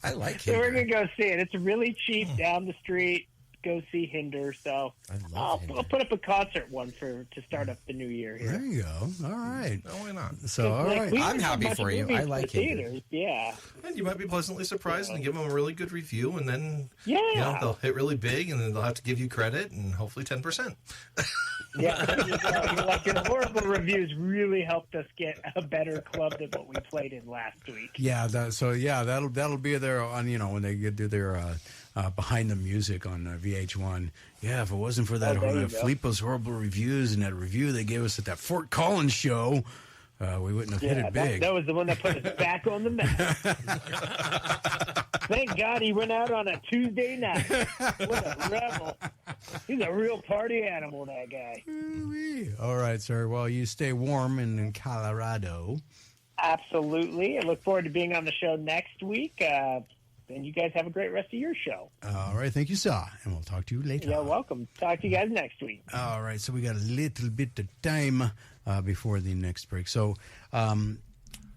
[SPEAKER 4] I like
[SPEAKER 8] Hinder. So we're gonna go see it. It's really cheap down the street. Go see Hinder. So I'll put up a concert one to start up the new year here.
[SPEAKER 2] There you go. All right.
[SPEAKER 5] No, why not?
[SPEAKER 2] So all right.
[SPEAKER 4] I'm happy for you. I like Hinder.
[SPEAKER 8] Yeah.
[SPEAKER 5] And you might be pleasantly surprised and give them a really good review, and then
[SPEAKER 8] they'll
[SPEAKER 5] hit really big, and then they'll have to give you credit and hopefully 10%.
[SPEAKER 8] Your horrible reviews really helped us get a better club than what we played in last week.
[SPEAKER 2] Yeah. That'll be there on when they do their. Behind the music on VH1. Yeah, if it wasn't for that Filippo's horrible reviews and that review they gave us at that Fort Collins show, we wouldn't have hit it big.
[SPEAKER 8] That was the one that put us back on the map. Thank God he went out on a Tuesday night. What a rebel. He's a real party animal, that guy.
[SPEAKER 2] All right, sir. Well, you stay warm in Colorado.
[SPEAKER 8] Absolutely. I look forward to being on the show next week. And you guys have a great rest of your show.
[SPEAKER 2] All right. Thank you, sir. And we'll talk to you later.
[SPEAKER 8] You're welcome. Talk to you guys next week.
[SPEAKER 2] All right. So we got a little bit of time before the next break. So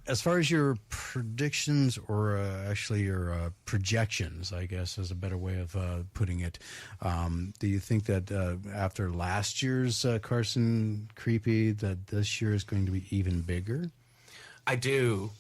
[SPEAKER 2] as far as your predictions, or actually your projections, I guess is a better way of putting it, do you think that after last year's Carson Creepy, that this year is going to be even bigger?
[SPEAKER 3] I do,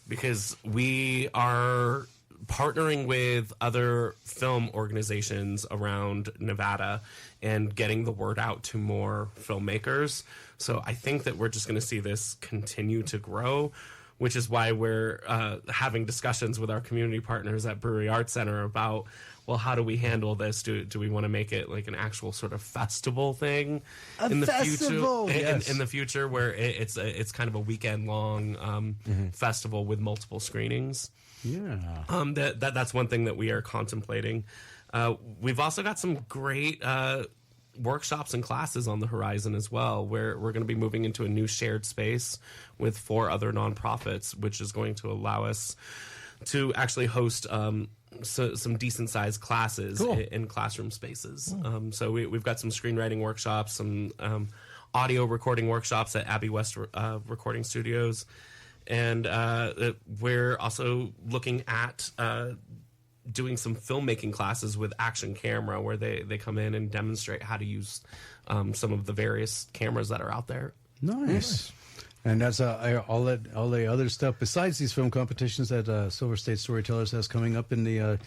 [SPEAKER 3] because we are partnering with other film organizations around Nevada and getting the word out to more filmmakers. So I think that we're just going to see this continue to grow, which is why we're having discussions with our community partners at Brewery Arts Center about, well, how do we handle this? Do we want to make it like an actual sort of festival thing in the future?
[SPEAKER 2] Yes.
[SPEAKER 3] In the future, where it's kind of a weekend long festival with multiple screenings.
[SPEAKER 2] Yeah.
[SPEAKER 3] That's one thing that we are contemplating. We've also got some great workshops and classes on the horizon as well, where we're going to be moving into a new shared space with 4 other nonprofits, which is going to allow us to actually host some decent sized classes in classroom spaces. So we've got some screenwriting workshops, some audio recording workshops at Abbey West Recording Studios. And we're also looking at doing some filmmaking classes with Action Camera, where they come in and demonstrate how to use some of the various cameras that are out there.
[SPEAKER 2] Nice. And that's all the other stuff besides these film competitions that Silver State Storytellers has coming up in the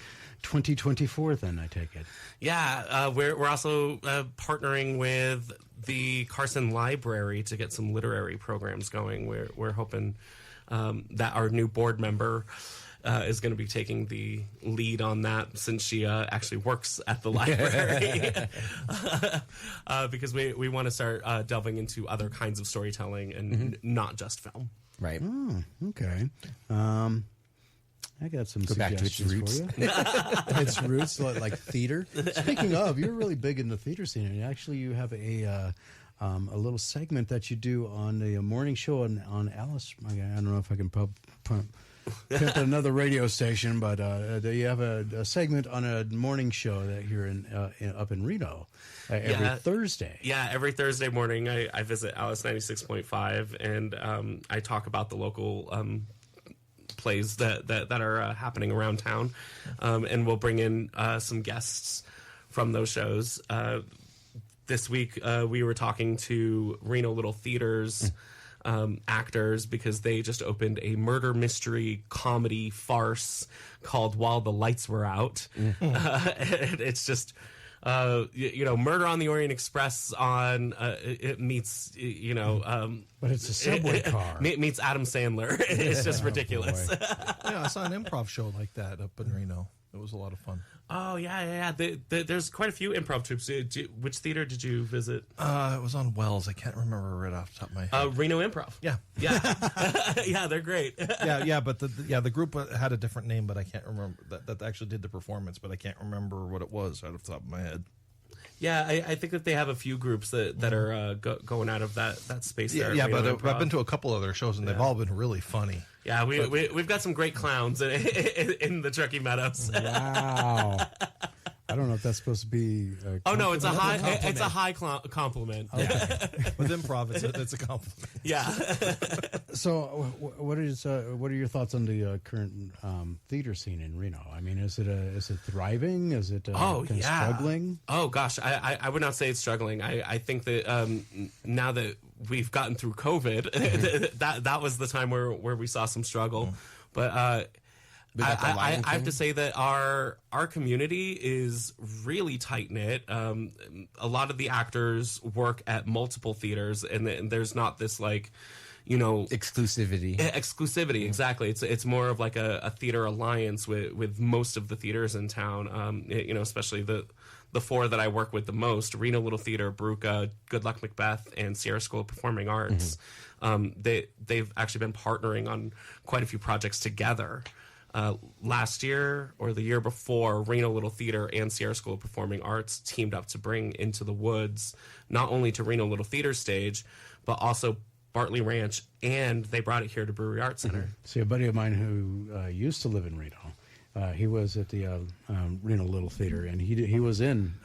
[SPEAKER 2] 2024. Then I take it.
[SPEAKER 3] Yeah, we're also partnering with the Carson Library to get some literary programs going. We're hoping that our new board member is going to be taking the lead on that, since she actually works at the library. Because we want to start delving into other kinds of storytelling and not just film.
[SPEAKER 4] Right.
[SPEAKER 2] Oh, okay. I got some
[SPEAKER 4] Go back to its
[SPEAKER 2] suggestions
[SPEAKER 4] roots.
[SPEAKER 2] for you. Its roots, like theater. Speaking of, you're really big in the theater scene. And actually, you have a little segment that you do on the morning show on Alice. I don't know if I can pimp another radio station, but you have a segment on a morning show that here up in Reno every Thursday.
[SPEAKER 3] Yeah, every Thursday morning I visit Alice 96.5, and I talk about the local plays that are happening around town, and we'll bring in some guests from those shows. This week we were talking to Reno Little Theater's actors, because they just opened a murder mystery comedy farce called While the Lights Were Out. It's just Murder on the Orient Express on it meets
[SPEAKER 2] but it's a subway car
[SPEAKER 3] meets Adam Sandler. It's just ridiculous.
[SPEAKER 5] Yeah, I saw an improv show like that up in Reno. It was a lot of fun.
[SPEAKER 3] Oh, yeah. There's quite a few improv troupes. Which theater did you visit?
[SPEAKER 5] It was on Wells. I can't remember right off the top of my head.
[SPEAKER 3] Reno Improv.
[SPEAKER 5] Yeah.
[SPEAKER 3] Yeah, they're great.
[SPEAKER 5] yeah, but the group had a different name, but I can't remember that actually did the performance, but I can't remember what it was out of the top of my head.
[SPEAKER 3] Yeah, I think that they have a few groups that are going out of that space there.
[SPEAKER 5] Yeah, but I've been to a couple other shows, and they've all been really funny.
[SPEAKER 3] Yeah, we've got some great clowns in the Truckee Meadows.
[SPEAKER 2] Wow. I don't know if that's supposed to be.
[SPEAKER 3] Oh no, it's a high compliment.
[SPEAKER 2] Okay.
[SPEAKER 5] With improv, it's a compliment.
[SPEAKER 3] Yeah.
[SPEAKER 2] So, what are your thoughts on the current theater scene in Reno? I mean, is it thriving? Is it kind of struggling?
[SPEAKER 3] Oh gosh, I would not say it's struggling. I think that now that we've gotten through COVID, that was the time where we saw some struggle, but. I have to say that our community is really tight knit. A lot of the actors work at multiple theaters, and there's not this
[SPEAKER 4] exclusivity.
[SPEAKER 3] Exclusivity, exactly. It's more of like a theater alliance with most of the theaters in town. Especially the 4 that I work with the most: Reno Little Theater, Bruca, Good Luck Macbeth, and Sierra School of Performing Arts. They've actually been partnering on quite a few projects together. Last year or the year before, Reno Little Theater and Sierra School of Performing Arts teamed up to bring Into the Woods not only to Reno Little Theater stage, but also Bartley Ranch, and they brought it here to Brewery Arts Center.
[SPEAKER 2] See, a buddy of mine who used to live in Reno, he was at the Reno Little Theater, and he was in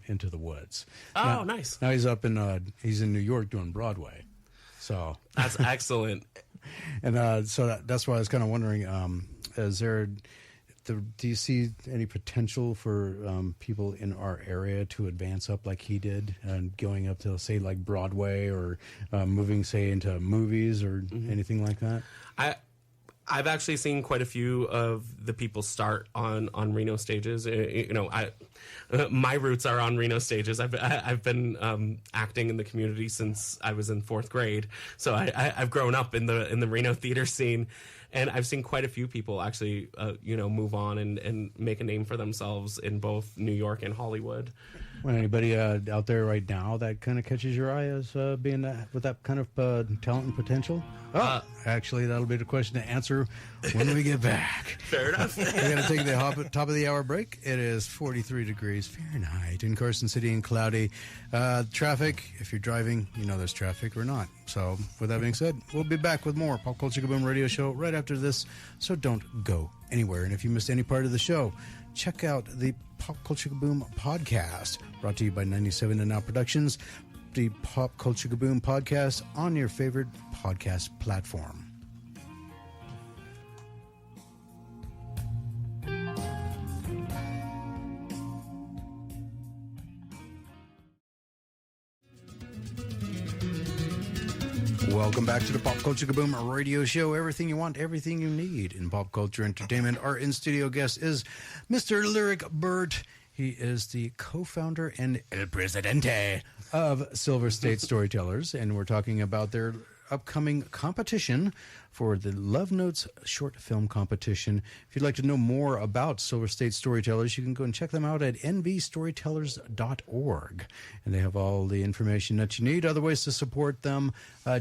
[SPEAKER 2] Into the Woods.
[SPEAKER 3] Oh, nice.
[SPEAKER 2] Now he's up in he's in New York doing Broadway. So
[SPEAKER 3] That's excellent.
[SPEAKER 2] and so that's why I was kind of wondering, is there? Do you see any potential for people in our area to advance up like he did, and going up to, say, like Broadway, or moving, say, into movies or anything like that?
[SPEAKER 3] I've actually seen quite a few of the people start on Reno stages. My roots are on Reno stages. I've been acting in the community since I was in 4th grade, so I've grown up in the Reno theater scene, and I've seen quite a few people actually move on and make a name for themselves in both New York and Hollywood.
[SPEAKER 2] Well, anybody out there right now that kind of catches your eye as being with that kind of talent and potential? Actually, that'll be the question to answer when we get back.
[SPEAKER 3] Fair enough.
[SPEAKER 2] We're going to take the top of the hour break. It is 43 degrees Fahrenheit in Carson City and cloudy. Traffic, if you're driving, you know there's traffic or not. So with that being said, we'll be back with more Pop Culture Kaboom Radio Show right after this. So don't go anywhere. And if you missed any part of the show, check out the Pop Culture Kaboom podcast, brought to you by 97 and Now Productions, the Pop Culture Kaboom podcast on your favorite podcast platform. Welcome back to the Pop Culture Kaboom Radio Show. Everything you want, everything you need in pop culture entertainment. Our in-studio guest is Mr. Lyric Burt. He is the co-founder and El Presidente of Silver State Storytellers, and we're talking about their upcoming competition for the Love Notes short film competition. If you'd like to know more about Silver State Storytellers, you can go and check them out at nvstorytellers.org. And they have all the information that you need. Other ways to support them,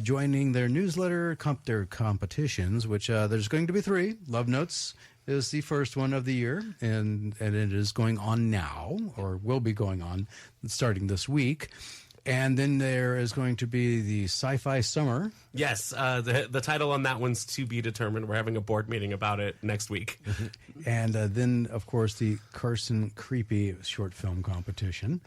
[SPEAKER 2] joining their newsletter, their competitions, which there's going to be 3. Love Notes is the first one of the year, and it is going on now, or will be going on starting this week. And then there is going to be the Sci-Fi Summer.
[SPEAKER 3] Yes, the title on that one's to be determined. We're having a board meeting about it next week.
[SPEAKER 2] And then, of course, the Carson Creepy short film competition,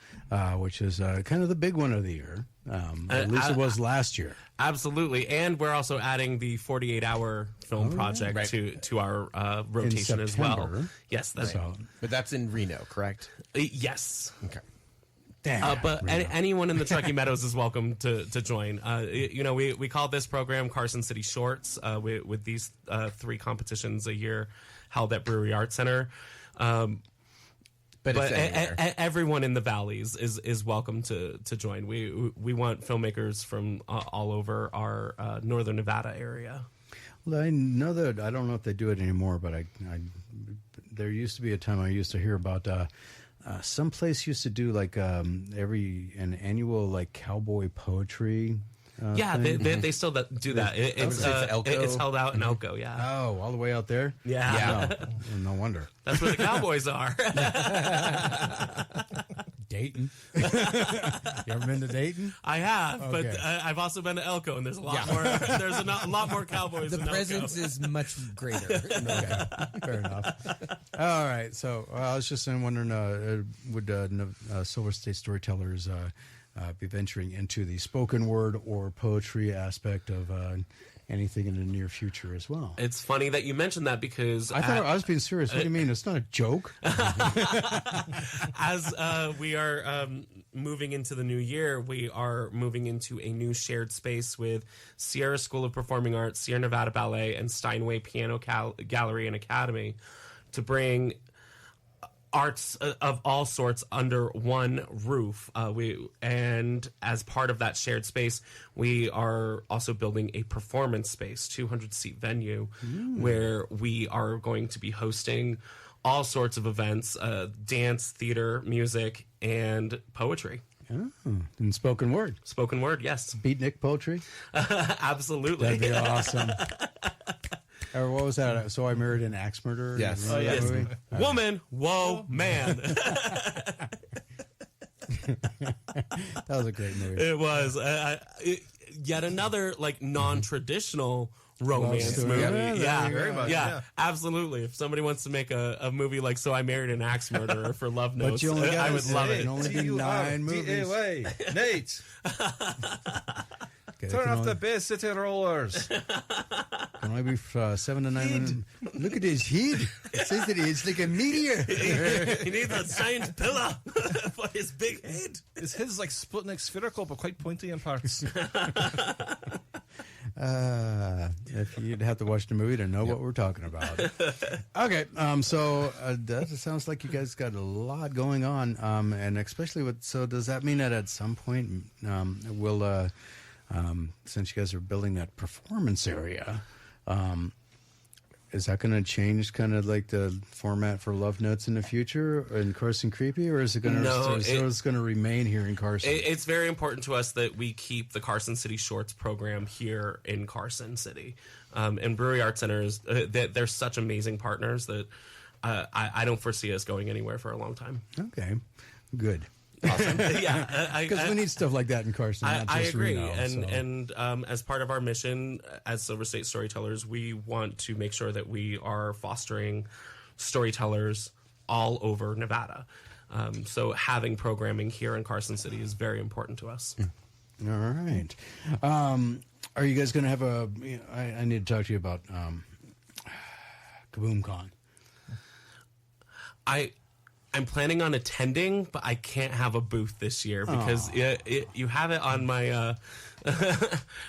[SPEAKER 2] which is kind of the big one of the year. At least it was last year.
[SPEAKER 3] Absolutely. And we're also adding the 48-hour film project to our rotation as well. Yes, that's
[SPEAKER 4] right. But that's in Reno, correct?
[SPEAKER 3] Yes.
[SPEAKER 4] Okay.
[SPEAKER 3] But anyone in the Truckee Meadows is welcome to join. We call this program Carson City Shorts with these 3 competitions a year held at Brewery Arts Center. But everyone in the valleys is welcome to join. We want filmmakers from all over our northern Nevada area.
[SPEAKER 2] Well, I know that, I don't know if they do it anymore, but there used to be a time I used to hear about some place used to do like an annual like cowboy poetry.
[SPEAKER 3] They still do that. It's held out in Elko. Yeah.
[SPEAKER 2] Oh, all the way out there.
[SPEAKER 3] Yeah.
[SPEAKER 2] No wonder.
[SPEAKER 3] That's where the cowboys are.
[SPEAKER 2] Dayton. You ever been to Dayton?
[SPEAKER 3] I have,
[SPEAKER 2] Okay.
[SPEAKER 3] but I've also been to Elko, and there's a lot more. There's a lot more cowboys.
[SPEAKER 4] The
[SPEAKER 3] in
[SPEAKER 4] presence
[SPEAKER 3] Elko.
[SPEAKER 4] is much greater.
[SPEAKER 2] Okay, fair enough. All right, so I was just wondering, would Silver State Storytellers be venturing into the spoken word or poetry aspect of anything in the near future as well?
[SPEAKER 3] It's funny that you mentioned that because
[SPEAKER 2] I thought I was being serious. What do you mean? It's not a joke.
[SPEAKER 3] As we are moving into the new year, we are moving into a new shared space with Sierra School of Performing Arts, Sierra Nevada Ballet, and Steinway Piano Gallery and Academy to bring arts of all sorts under one roof. And as part of that shared space, we are also building a performance space, 200-seat venue, where we are going to be hosting all sorts of events, dance, theater, music, and poetry.
[SPEAKER 2] Oh, and spoken word.
[SPEAKER 3] Spoken word, yes.
[SPEAKER 2] Beatnik poetry?
[SPEAKER 3] Absolutely.
[SPEAKER 2] That'd be awesome. Or what was that? So I Married an Axe Murderer?
[SPEAKER 4] Yes.
[SPEAKER 2] Remember that
[SPEAKER 3] Yes.
[SPEAKER 2] movie?
[SPEAKER 3] Woman, whoa, man.
[SPEAKER 2] That was a great movie.
[SPEAKER 3] It was. yet another like non-traditional romance
[SPEAKER 2] story.
[SPEAKER 3] movie.
[SPEAKER 2] Yeah,
[SPEAKER 5] very much, yeah.
[SPEAKER 3] Absolutely. If somebody wants to make a movie like So I Married an Axe Murderer for Love Notes,
[SPEAKER 2] you only
[SPEAKER 3] I
[SPEAKER 2] gotta
[SPEAKER 3] would love
[SPEAKER 2] say
[SPEAKER 3] it.
[SPEAKER 2] it can only be 9 movies.
[SPEAKER 5] Nate,
[SPEAKER 2] Okay,
[SPEAKER 5] turn
[SPEAKER 2] can
[SPEAKER 5] off
[SPEAKER 2] only-
[SPEAKER 5] the Bay City Rollers.
[SPEAKER 2] Can only be 7 to 9 minutes. Look at his head. It says that it's like a meteor.
[SPEAKER 3] He needs a giant pillar for his big head.
[SPEAKER 5] Is his like Sputnik spherical but quite pointy in parts?
[SPEAKER 2] If you'd have to watch the movie to know what we're talking about. Okay, so that sounds like you guys got a lot going on, and especially with. So does that mean that at some point we'll, since you guys are building that performance area, is that going to change kind of like the format for Love Notes in the future in Carson Creepy, or is it going to it's going to remain here in Carson?
[SPEAKER 3] It's very important to us that we keep the Carson City Shorts program here in Carson City. And Brewery Arts Center is they're such amazing partners that I don't foresee us going anywhere for a long time.
[SPEAKER 2] Okay, good.
[SPEAKER 3] Awesome. Yeah,
[SPEAKER 2] Because we need stuff like that in Carson. Not
[SPEAKER 3] I
[SPEAKER 2] just
[SPEAKER 3] agree.
[SPEAKER 2] Reno,
[SPEAKER 3] and as part of our mission as Silver State Storytellers, we want to make sure that we are fostering storytellers all over Nevada. So having programming here in Carson City is very important to us.
[SPEAKER 2] All right. Are you guys going to have a? I need to talk to you about KaboomCon.
[SPEAKER 3] I'm planning on attending, but I can't have a booth this year because you have it on my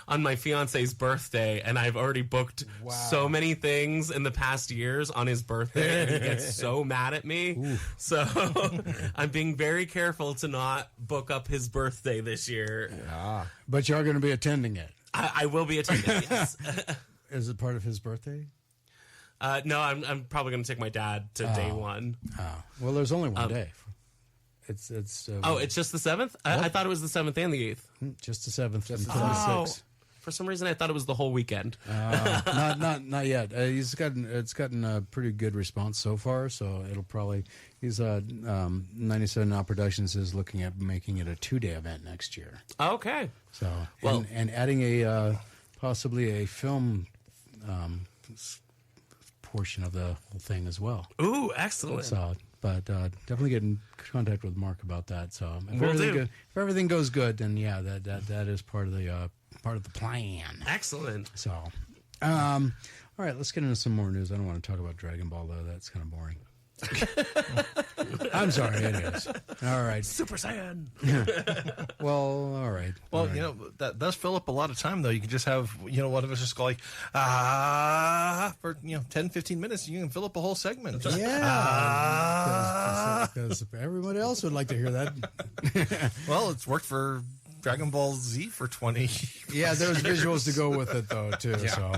[SPEAKER 3] on my fiance's birthday, and I've already booked so many things in the past years on his birthday, and he gets so mad at me. Oof. So I'm being very careful to not book up his birthday this year.
[SPEAKER 2] But you are going to be attending it.
[SPEAKER 3] I will be attending. Yes.
[SPEAKER 2] Is it part of his birthday?
[SPEAKER 3] No, I'm probably going to take my dad to day one.
[SPEAKER 2] Oh, well, there's only one day. It's
[SPEAKER 3] it's just the 7th? I thought it was the 7th and the 8th.
[SPEAKER 2] just the 7th and 26th.
[SPEAKER 3] Oh, for some reason, I thought it was the whole weekend.
[SPEAKER 2] Not yet. It's gotten a pretty good response so far. So it'll probably 97 Now Productions is looking at making it a 2-day event next year.
[SPEAKER 3] Okay.
[SPEAKER 2] So
[SPEAKER 3] Well-
[SPEAKER 2] and adding a possibly a film portion of the whole thing as well.
[SPEAKER 3] Ooh, excellent.
[SPEAKER 2] So, but definitely get in contact with Mark about that. So
[SPEAKER 3] If
[SPEAKER 2] everything goes good, then yeah, that is part of the plan.
[SPEAKER 3] Excellent.
[SPEAKER 2] So, all right, let's get into some more news. I don't want to talk about Dragon Ball though; that's kind of boring. I'm sorry, it is. All right,
[SPEAKER 3] Super Saiyan.
[SPEAKER 2] well, all right.
[SPEAKER 5] Well,
[SPEAKER 2] all right.
[SPEAKER 5] you know, that does fill up a lot of time, though. You can just have, one of us just go like, for, 10, 15 minutes. You can fill up a whole segment. Just,
[SPEAKER 2] Because everyone else would like to hear that.
[SPEAKER 5] well, it's worked for Dragon Ball Z for 20.
[SPEAKER 2] Yeah, there's visuals to go with it though too. Yeah. So,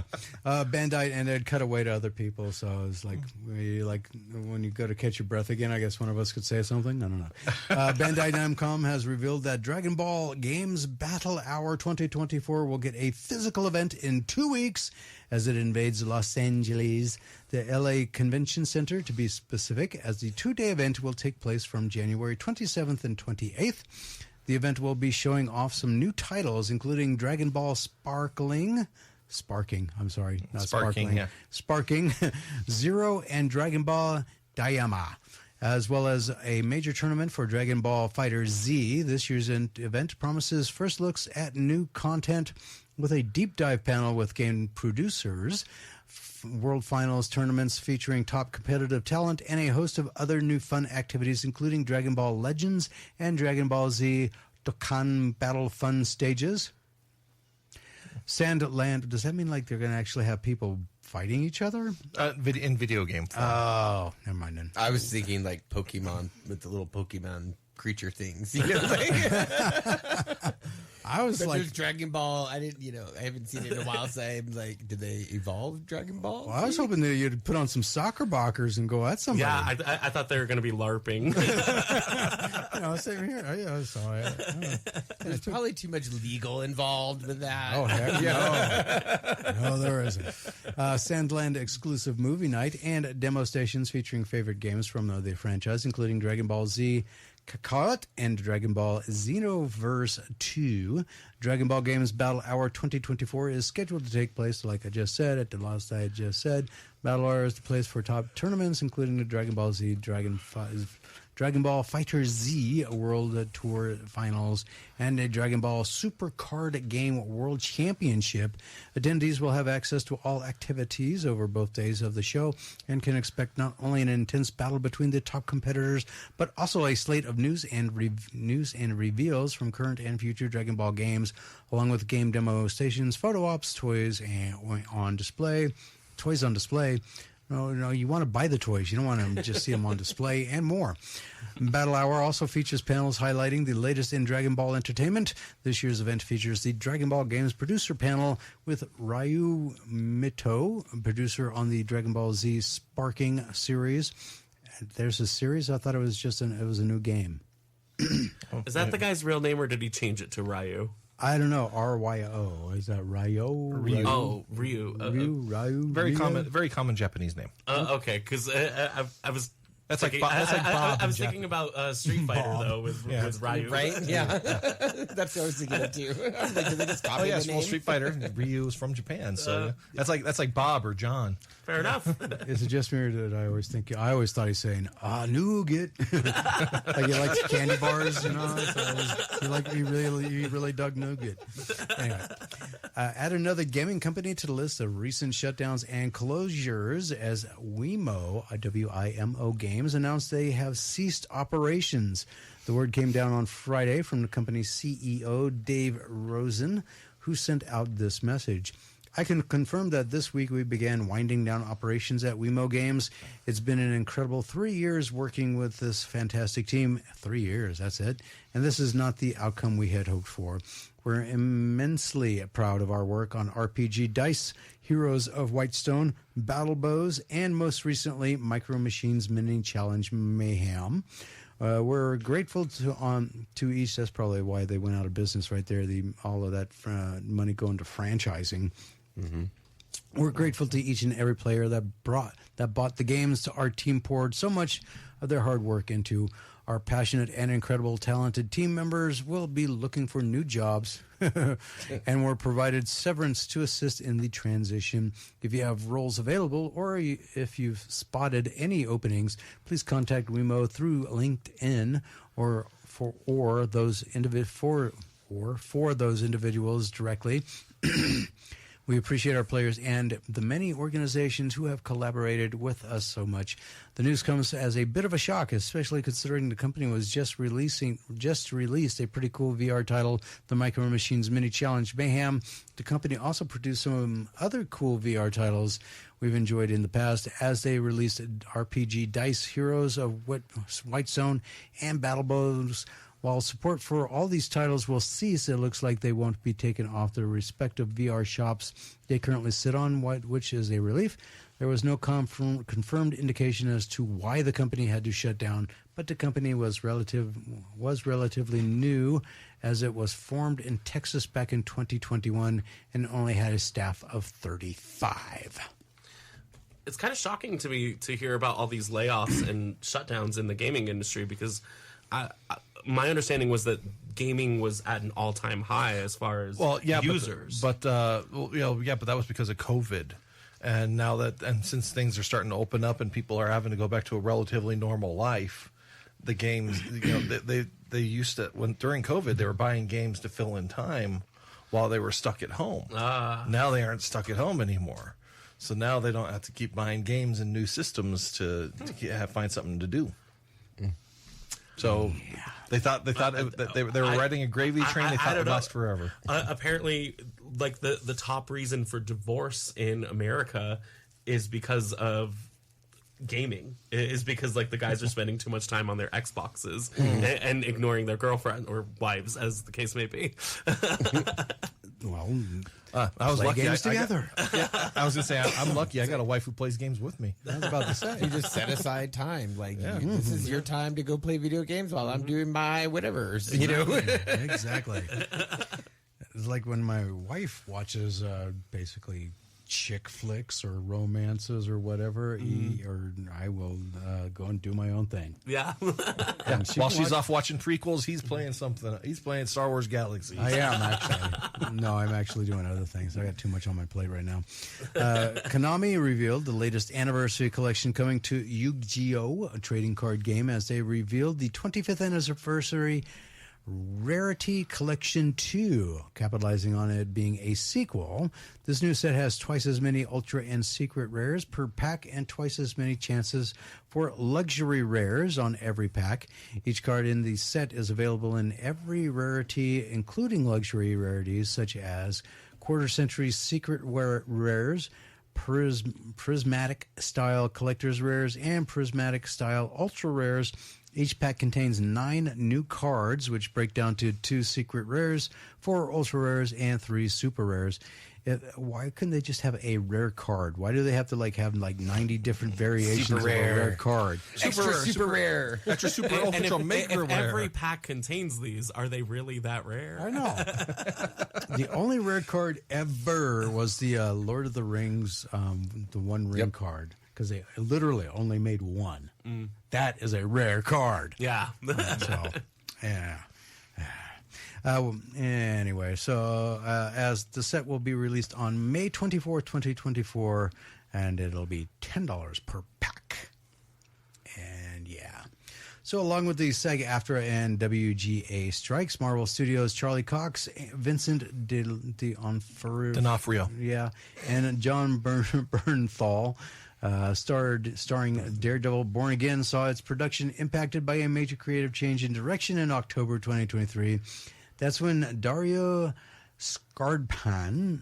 [SPEAKER 2] Bandai, and they'd cut away to other people. So it's like when you go to catch your breath again. I guess one of us could say something. I don't know. Bandai Namco has revealed that Dragon Ball Games Battle Hour 2024 will get a physical event in 2 weeks as it invades Los Angeles, the LA Convention Center to be specific, as the 2-day event will take place from January 27th and 28th. The event will be showing off some new titles, including Dragon Ball Sparking, Zero, and Dragon Ball Daima, as well as a major tournament for Dragon Ball Fighter Z. This year's event promises first looks at new content with a deep dive panel with game producers, World Finals tournaments featuring top competitive talent, and a host of other new fun activities, including Dragon Ball Legends and Dragon Ball Z Dokkan Battle Fun stages. Sandland, does that mean like they're going to actually have people fighting each other?
[SPEAKER 5] In video game form.
[SPEAKER 2] Oh, never mind then.
[SPEAKER 4] I was thinking like Pokemon with the little Pokemon creature things. You know, like,
[SPEAKER 2] I was
[SPEAKER 4] but
[SPEAKER 2] like,
[SPEAKER 4] there's Dragon Ball. I haven't seen it in a while. So I'm like, did they evolve Dragon Ball?
[SPEAKER 2] well, I was hoping that you'd put on some soccer boxers and go at somebody.
[SPEAKER 3] Yeah, I thought they were going to be LARPing.
[SPEAKER 2] Same here. Oh, yeah, so
[SPEAKER 4] There's probably too much legal involved with that.
[SPEAKER 2] Oh, heck yeah. No, there isn't. Sandland exclusive movie night and demo stations featuring favorite games from the franchise, including Dragon Ball Z, Kakarot and Dragon Ball Xenoverse 2. Dragon Ball Games Battle Hour 2024 is scheduled to take place, like I just said, at the last I just said. Battle Hour is the place for top tournaments, including the Dragon Ball Z, Dragon Ball Fighter Z World Tour Finals, and a Dragon Ball Super Card Game World Championship. Attendees will have access to all activities over both days of the show and can expect not only an intense battle between the top competitors, but also a slate of news and reveals from current and future Dragon Ball games, along with game demo stations, photo ops, toys on display. No, you want to buy the toys. You don't want to just see them on display, and more. Battle Hour also features panels highlighting the latest in Dragon Ball entertainment. This year's event features the Dragon Ball Games producer panel with Ryu Mito, producer on the Dragon Ball Z Sparking series. There's a series? I thought it was just it was a new game.
[SPEAKER 3] Is that the guy's real name, or did he change it to Ryu?
[SPEAKER 2] I don't know. Ryo. Is that Ryo?
[SPEAKER 5] Ryu.
[SPEAKER 3] Oh, Ryu.
[SPEAKER 2] Ryu.
[SPEAKER 5] Very common Japanese name.
[SPEAKER 3] Okay, because I was.
[SPEAKER 5] That's like
[SPEAKER 3] thinking,
[SPEAKER 5] Bob.
[SPEAKER 3] I was thinking about Street Fighter though with Ryu,
[SPEAKER 4] Right? Yeah. That's what I was thinking of too. I was like, did they just copy the
[SPEAKER 5] Well,
[SPEAKER 4] name?
[SPEAKER 5] Street Fighter. Ryu is from Japan, so that's like Bob or John.
[SPEAKER 3] Fair enough.
[SPEAKER 2] Is it just me or did I always think? I always thought he's saying nougat, like he likes candy bars, you know. So he really dug nougat. Anyway, add another gaming company to the list of recent shutdowns and closures as Wimo, WIMO Games, announced they have ceased operations. The word came down on Friday from the company's CEO, Dave Rosen, who sent out this message. I can confirm that this week we began winding down operations at Wimo Games. It's been an incredible 3 years working with this fantastic team. 3 years, that's it. And this is not the outcome we had hoped for. We're immensely proud of our work on RPG Dice, Heroes of Whitestone, Battle Bows, and most recently, Micro Machines Mini Challenge Mayhem. We're grateful to each. That's probably why they went out of business right there. All of that money going to franchising. Mm-hmm. We're grateful to each and every player that bought the games to our team, poured so much of their hard work into. Our passionate and incredible talented team members will be looking for new jobs and were provided severance to assist in the transition. If you have roles available or if you've spotted any openings, please contact Wimo through LinkedIn or for those individuals directly. We appreciate our players and the many organizations who have collaborated with us so much. The news comes as a bit of a shock, especially considering the company was just released a pretty cool VR title, the Micro Machines Mini Challenge Mayhem. The company also produced some other cool VR titles we've enjoyed in the past, as they released RPG Dice, Heroes of Whitestone, and Battle Bows. While support for all these titles will cease, it looks like they won't be taken off their respective VR shops they currently sit on, which is a relief. There was no confirmed indication as to why the company had to shut down, but the company was relatively new, as it was formed in Texas back in 2021 and only had a staff of 35.
[SPEAKER 3] It's kind of shocking to me to hear about all these layoffs and shutdowns in the gaming industry, because my understanding was that gaming was at an all-time high as far as users.
[SPEAKER 5] But that was because of COVID. And since things are starting to open up and people are having to go back to a relatively normal life, the games, they used to, during COVID, they were buying games to fill in time while they were stuck at home. Now they aren't stuck at home anymore. So now they don't have to keep buying games and new systems to find something to do. So they thought that they were riding a gravy train. They thought it would last forever.
[SPEAKER 3] Apparently, like the top reason for divorce in America is because of gaming. Is because like the guys are spending too much time on their Xboxes and ignoring their girlfriend or wives, as the case may be.
[SPEAKER 2] Well,
[SPEAKER 5] I was lucky.
[SPEAKER 2] Games together.
[SPEAKER 5] I was gonna say I'm lucky. I got a wife who plays games with me.
[SPEAKER 2] I was about to say.
[SPEAKER 4] You just set aside time. Like, this is your time to go play video games while I'm doing my whatevers, you know?
[SPEAKER 2] Exactly. It's like when my wife watches basically chick flicks or romances or whatever, or I will go and do my own thing.
[SPEAKER 3] Yeah.
[SPEAKER 2] And
[SPEAKER 5] While she's off watching prequels, he's playing something. He's playing Star Wars Galaxy.
[SPEAKER 2] I am actually. No, I'm actually doing other things. I got too much on my plate right now. Konami revealed the latest anniversary collection coming to Yu-Gi-Oh, a trading card game, as they revealed the 25th anniversary Rarity Collection 2, capitalizing on it being a sequel. This new set has twice as many Ultra and Secret Rares per pack and twice as many chances for Luxury Rares on every pack. Each card in the set is available in every rarity, including luxury rarities such as Quarter Century Secret Rares, Prismatic Style Collector's Rares, and Prismatic Style Ultra Rares. Each pack contains 9 new cards, which break down to 2 secret rares, 4 ultra rares, and 3 super rares. Why couldn't they just have a rare card? Why do they have to have 90 different variations of a rare card?
[SPEAKER 4] Super rare.
[SPEAKER 5] Extra super ultra mega
[SPEAKER 3] if
[SPEAKER 5] rare.
[SPEAKER 3] every pack contains these, are they really that rare?
[SPEAKER 2] I know. The only rare card ever was the Lord of the Rings, the One Ring card, because they literally only made one. That is a rare card.
[SPEAKER 3] Yeah.
[SPEAKER 2] So, yeah. Anyway, so as the set will be released on May 24th, 2024, and it'll be $10 per pack. And yeah. So along with the SAG-AFTRA and WGA strikes, Marvel Studios' Charlie Cox, Vincent D'Onofrio, and John Bernthal, starring Daredevil Born Again, saw its production impacted by a major creative change in direction in October 2023. That's when Dario Scardpan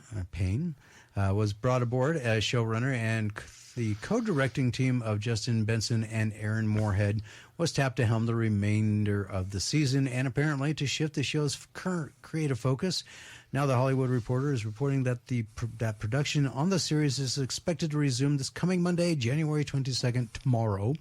[SPEAKER 2] was brought aboard as showrunner, and the co-directing team of Justin Benson and Aaron Moorhead was tapped to helm the remainder of the season and apparently to shift the show's current creative focus. Now, The Hollywood Reporter is reporting that that production on the series is expected to resume this coming Monday, January 22nd, tomorrow.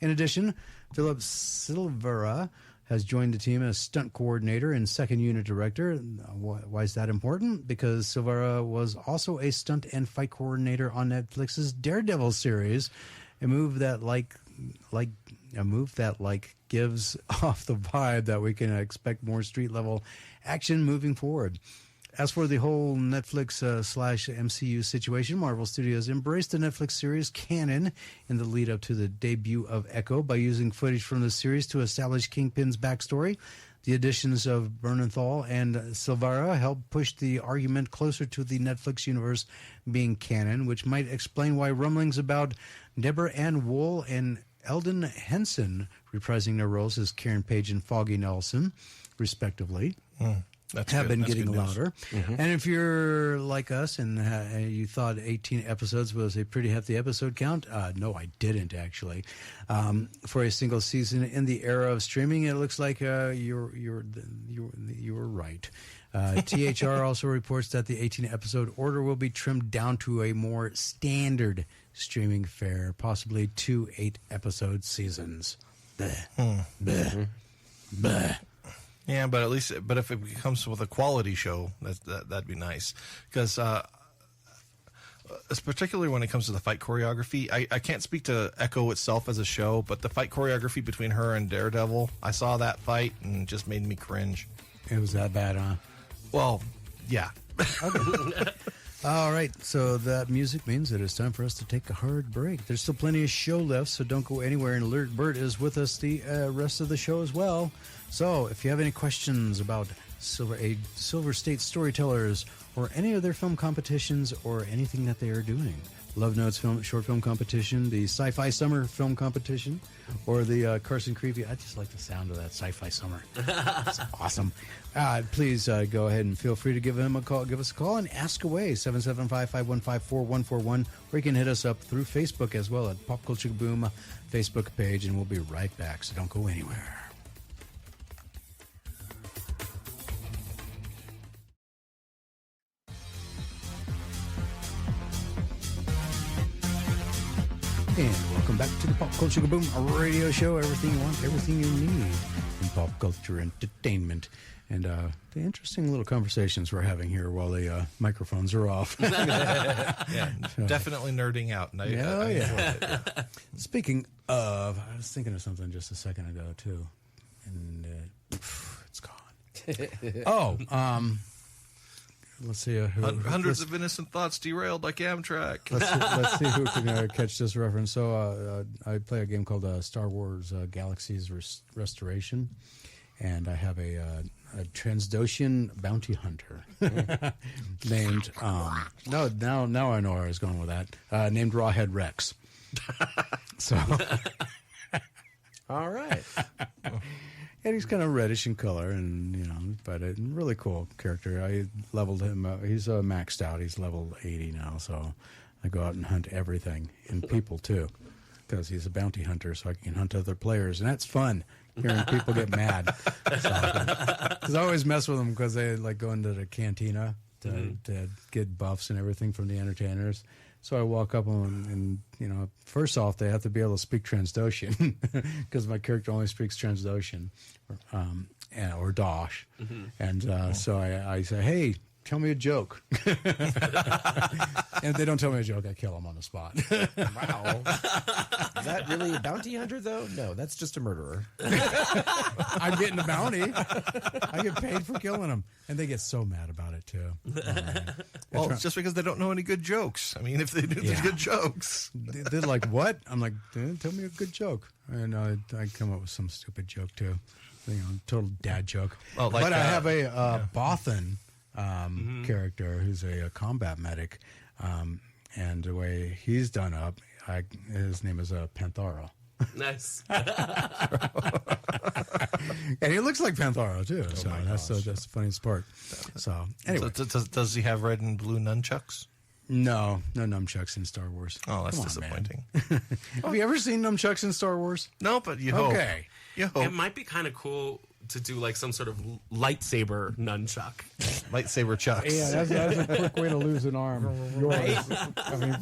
[SPEAKER 2] In addition, Philip Silvera has joined the team as stunt coordinator and second unit director. Why is that important? Because Silvera was also a stunt and fight coordinator on Netflix's Daredevil series, a move that gives off the vibe that we can expect more street level action moving forward. As for the whole Netflix / MCU situation, Marvel Studios embraced the Netflix series canon in the lead up to the debut of Echo by using footage from the series to establish Kingpin's backstory. The additions of Bernthal and Silvera helped push the argument closer to the Netflix universe being canon, which might explain why rumblings about Deborah Ann Wool and Eldon Henson reprising their roles as Karen Page and Foggy Nelson, respectively, have been getting louder. And if you're like us and you thought 18 episodes was a pretty hefty episode count, no, I didn't actually. For a single season in the era of streaming, it looks like you were right. THR also reports that the 18-episode order will be trimmed down to a more standard streaming fare, possibly 2 8-episode seasons. Bleh. Bleh. Bleh.
[SPEAKER 5] Yeah, but at least, if it comes with a quality show, that'd be nice. Because, particularly when it comes to the fight choreography, I can't speak to Echo itself as a show, but the fight choreography between her and Daredevil, I saw that fight and it just made me cringe.
[SPEAKER 2] It was that bad, huh?
[SPEAKER 5] Well, yeah.
[SPEAKER 2] Okay. All right, so that music means that it's time for us to take a hard break. There's still plenty of show left, so don't go anywhere. And Alert Burt is with us the rest of the show as well. So if you have any questions about Silver State Storytellers or any of their film competitions or anything that they are doing, Love Notes short film competition, the Sci-Fi Summer film competition, or the Carson Creevy. I just like the sound of that Sci-Fi Summer. It's awesome. Please go ahead and feel free to give us a call and ask away, 775-515-4141, or you can hit us up through Facebook as well at Pop Culture Boom Facebook page, and we'll be right back, so don't go anywhere. And welcome back to the Pop Culture Kaboom radio show. Everything you want, everything you need in pop culture entertainment. And the interesting little conversations we're having here while the microphones are off.
[SPEAKER 5] Yeah, definitely nerding out. And I enjoy it.
[SPEAKER 2] Speaking of, I was thinking of something just a second ago, too. And it's gone. Let's see.
[SPEAKER 5] Hundreds of innocent thoughts derailed like Amtrak.
[SPEAKER 2] Let's see who can catch this reference. So I play a game called Star Wars Galaxies Restoration, and I have a Transdotian bounty hunter named. Now I know where I was going with that. Named Rawhead Rex. So.
[SPEAKER 4] All right.
[SPEAKER 2] And he's kind of reddish in color, and but a really cool character. I leveled him. He's maxed out. He's level 80 now, so I go out and hunt everything, and people too, because he's a bounty hunter. So I can hunt other players, and that's fun. Hearing people get mad, because I always mess with them because they like go into the cantina to get buffs and everything from the entertainers. So I walk up and first off, they have to be able to speak Transdoshan because my character only speaks Transdoshan or Dosh. Mm-hmm. And so I say, hey, tell me a joke. And if they don't tell me a joke, I kill them on the spot.
[SPEAKER 4] Wow. Is that really a bounty hunter, though? No, that's just a murderer.
[SPEAKER 2] I'm getting a bounty. I get paid for killing them. And they get so mad about it, too.
[SPEAKER 5] Well, it's just because they don't know any good jokes. I mean, if they knew good jokes.
[SPEAKER 2] They're like, what? I'm like, tell me a good joke. And I come up with some stupid joke, too. Total dad joke.
[SPEAKER 5] Well,
[SPEAKER 2] but I have a Bothan character who's a combat medic. And the way he's done up, his name is Panthara.
[SPEAKER 3] Nice.
[SPEAKER 2] And he looks like Panthara too. So that's the funniest part. So anyway,
[SPEAKER 5] does he have red and blue nunchucks?
[SPEAKER 2] No nunchucks in Star Wars.
[SPEAKER 5] Oh, that's disappointing.
[SPEAKER 2] Have you ever seen nunchucks in Star Wars?
[SPEAKER 5] No, but you hope.
[SPEAKER 2] Okay.
[SPEAKER 5] You hope.
[SPEAKER 3] It might be kind of cool to do like some sort of lightsaber nunchuck.
[SPEAKER 5] Lightsaber chucks.
[SPEAKER 2] Yeah, that's a quick way to lose an arm. Right? I mean,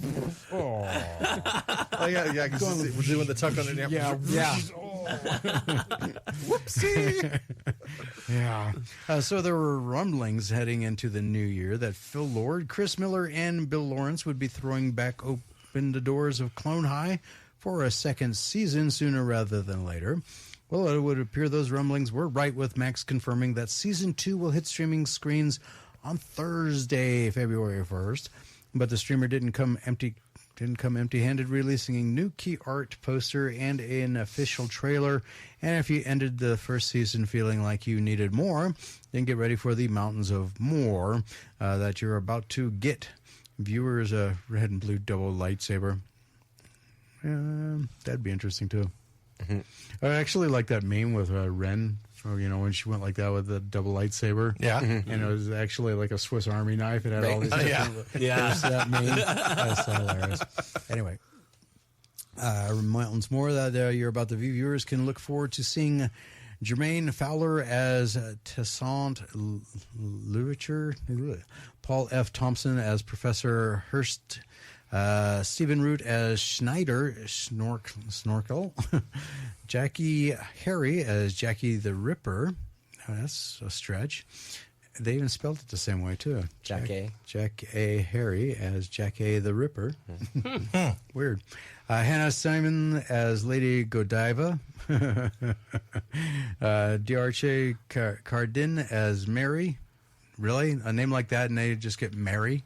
[SPEAKER 5] Oh, yeah, because we're doing the tuck under the
[SPEAKER 2] yeah.
[SPEAKER 5] Whoopsie.
[SPEAKER 2] Yeah. So there were rumblings heading into the new year that Phil Lord, Chris Miller, and Bill Lawrence would be throwing back open the doors of Clone High for a second season sooner rather than later. Well, it would appear those rumblings were right, with Max confirming that Season 2 will hit streaming screens on Thursday, February 1st. But the streamer didn't come empty-handed, releasing a new key art poster and an official trailer. And if you ended the first season feeling like you needed more, then get ready for the mountains of more that you're about to get. Viewers, a red and blue double lightsaber. That'd be interesting, too. Mm-hmm. I actually like that meme with Ren, when she went like that with the double lightsaber. Yeah. Mm-hmm. And it was actually like a Swiss Army knife. It had all these
[SPEAKER 3] yeah.
[SPEAKER 2] That meme. That's hilarious. Anyway, mountains more that you're about to view. Viewers can look forward to seeing Jermaine Fowler as Tessant Literature, Paul F. Thompson as Professor Hurst, Stephen Root as Schneider Snorkel, Jackie Harry as Jackie the Ripper. That's a stretch. They even spelled it the same way too. Jack A. Harry as Jack A. the Ripper. Weird. Hannah Simon as Lady Godiva. D'Arche Cardin as Mary. Really? A name like that and they just get Mary?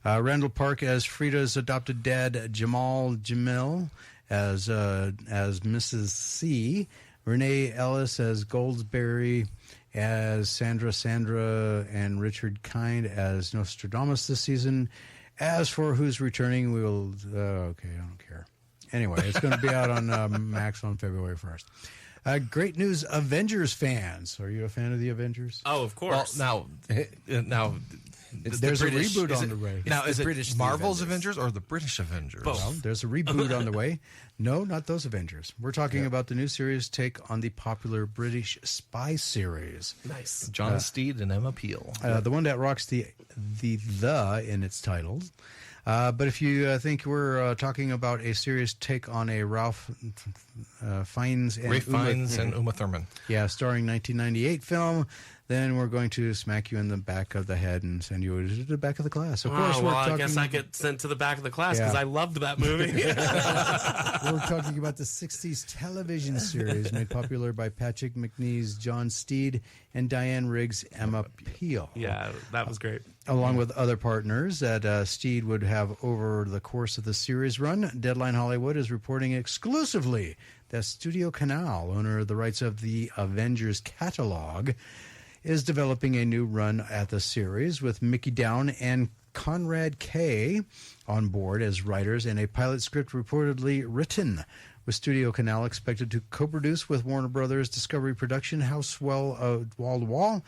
[SPEAKER 2] Randall Park as Frida's adopted dad, Jamal Jamil as Mrs. C. Renee Ellis as Goldsberry, as Sandra, and Richard Kind as Nostradamus this season. As for who's returning, we will... okay, I don't care. Anyway, it's going to be out on Max on February 1st. Great news, Avengers fans. Are you a fan of the Avengers?
[SPEAKER 3] Oh, of course.
[SPEAKER 5] Well, now
[SPEAKER 2] there's a reboot on the way.
[SPEAKER 5] Now, is it Marvel's Avengers or the British Avengers?
[SPEAKER 2] Well, there's a reboot on the way. No, not those Avengers. We're talking about the new series take on the popular British spy series.
[SPEAKER 3] Nice.
[SPEAKER 5] John Steed and Emma Peel.
[SPEAKER 2] The one that rocks the in its titles. But if you think we're talking about a serious take on a Ralph Fiennes and
[SPEAKER 5] Uma Thurman.
[SPEAKER 2] Yeah, starring 1998 film, then we're going to smack you in the back of the head and send you to the back of the class. Of course,
[SPEAKER 3] well, I guess I get sent to the back of the class because I loved that movie.
[SPEAKER 2] We're talking about the 60s television series made popular by Patrick McNee's John Steed and Diane Riggs' Emma Peel.
[SPEAKER 3] Yeah, that was great.
[SPEAKER 2] Along with other partners that Steed would have over the course of the series run, Deadline Hollywood is reporting exclusively that Studio Canal, owner of the rights of the Avengers catalog, is developing a new run at the series with Mickey Down and Conrad Kay on board as writers, and a pilot script reportedly written, with Studio Canal expected to co-produce with Warner Brothers Discovery Production House Wall to Wall.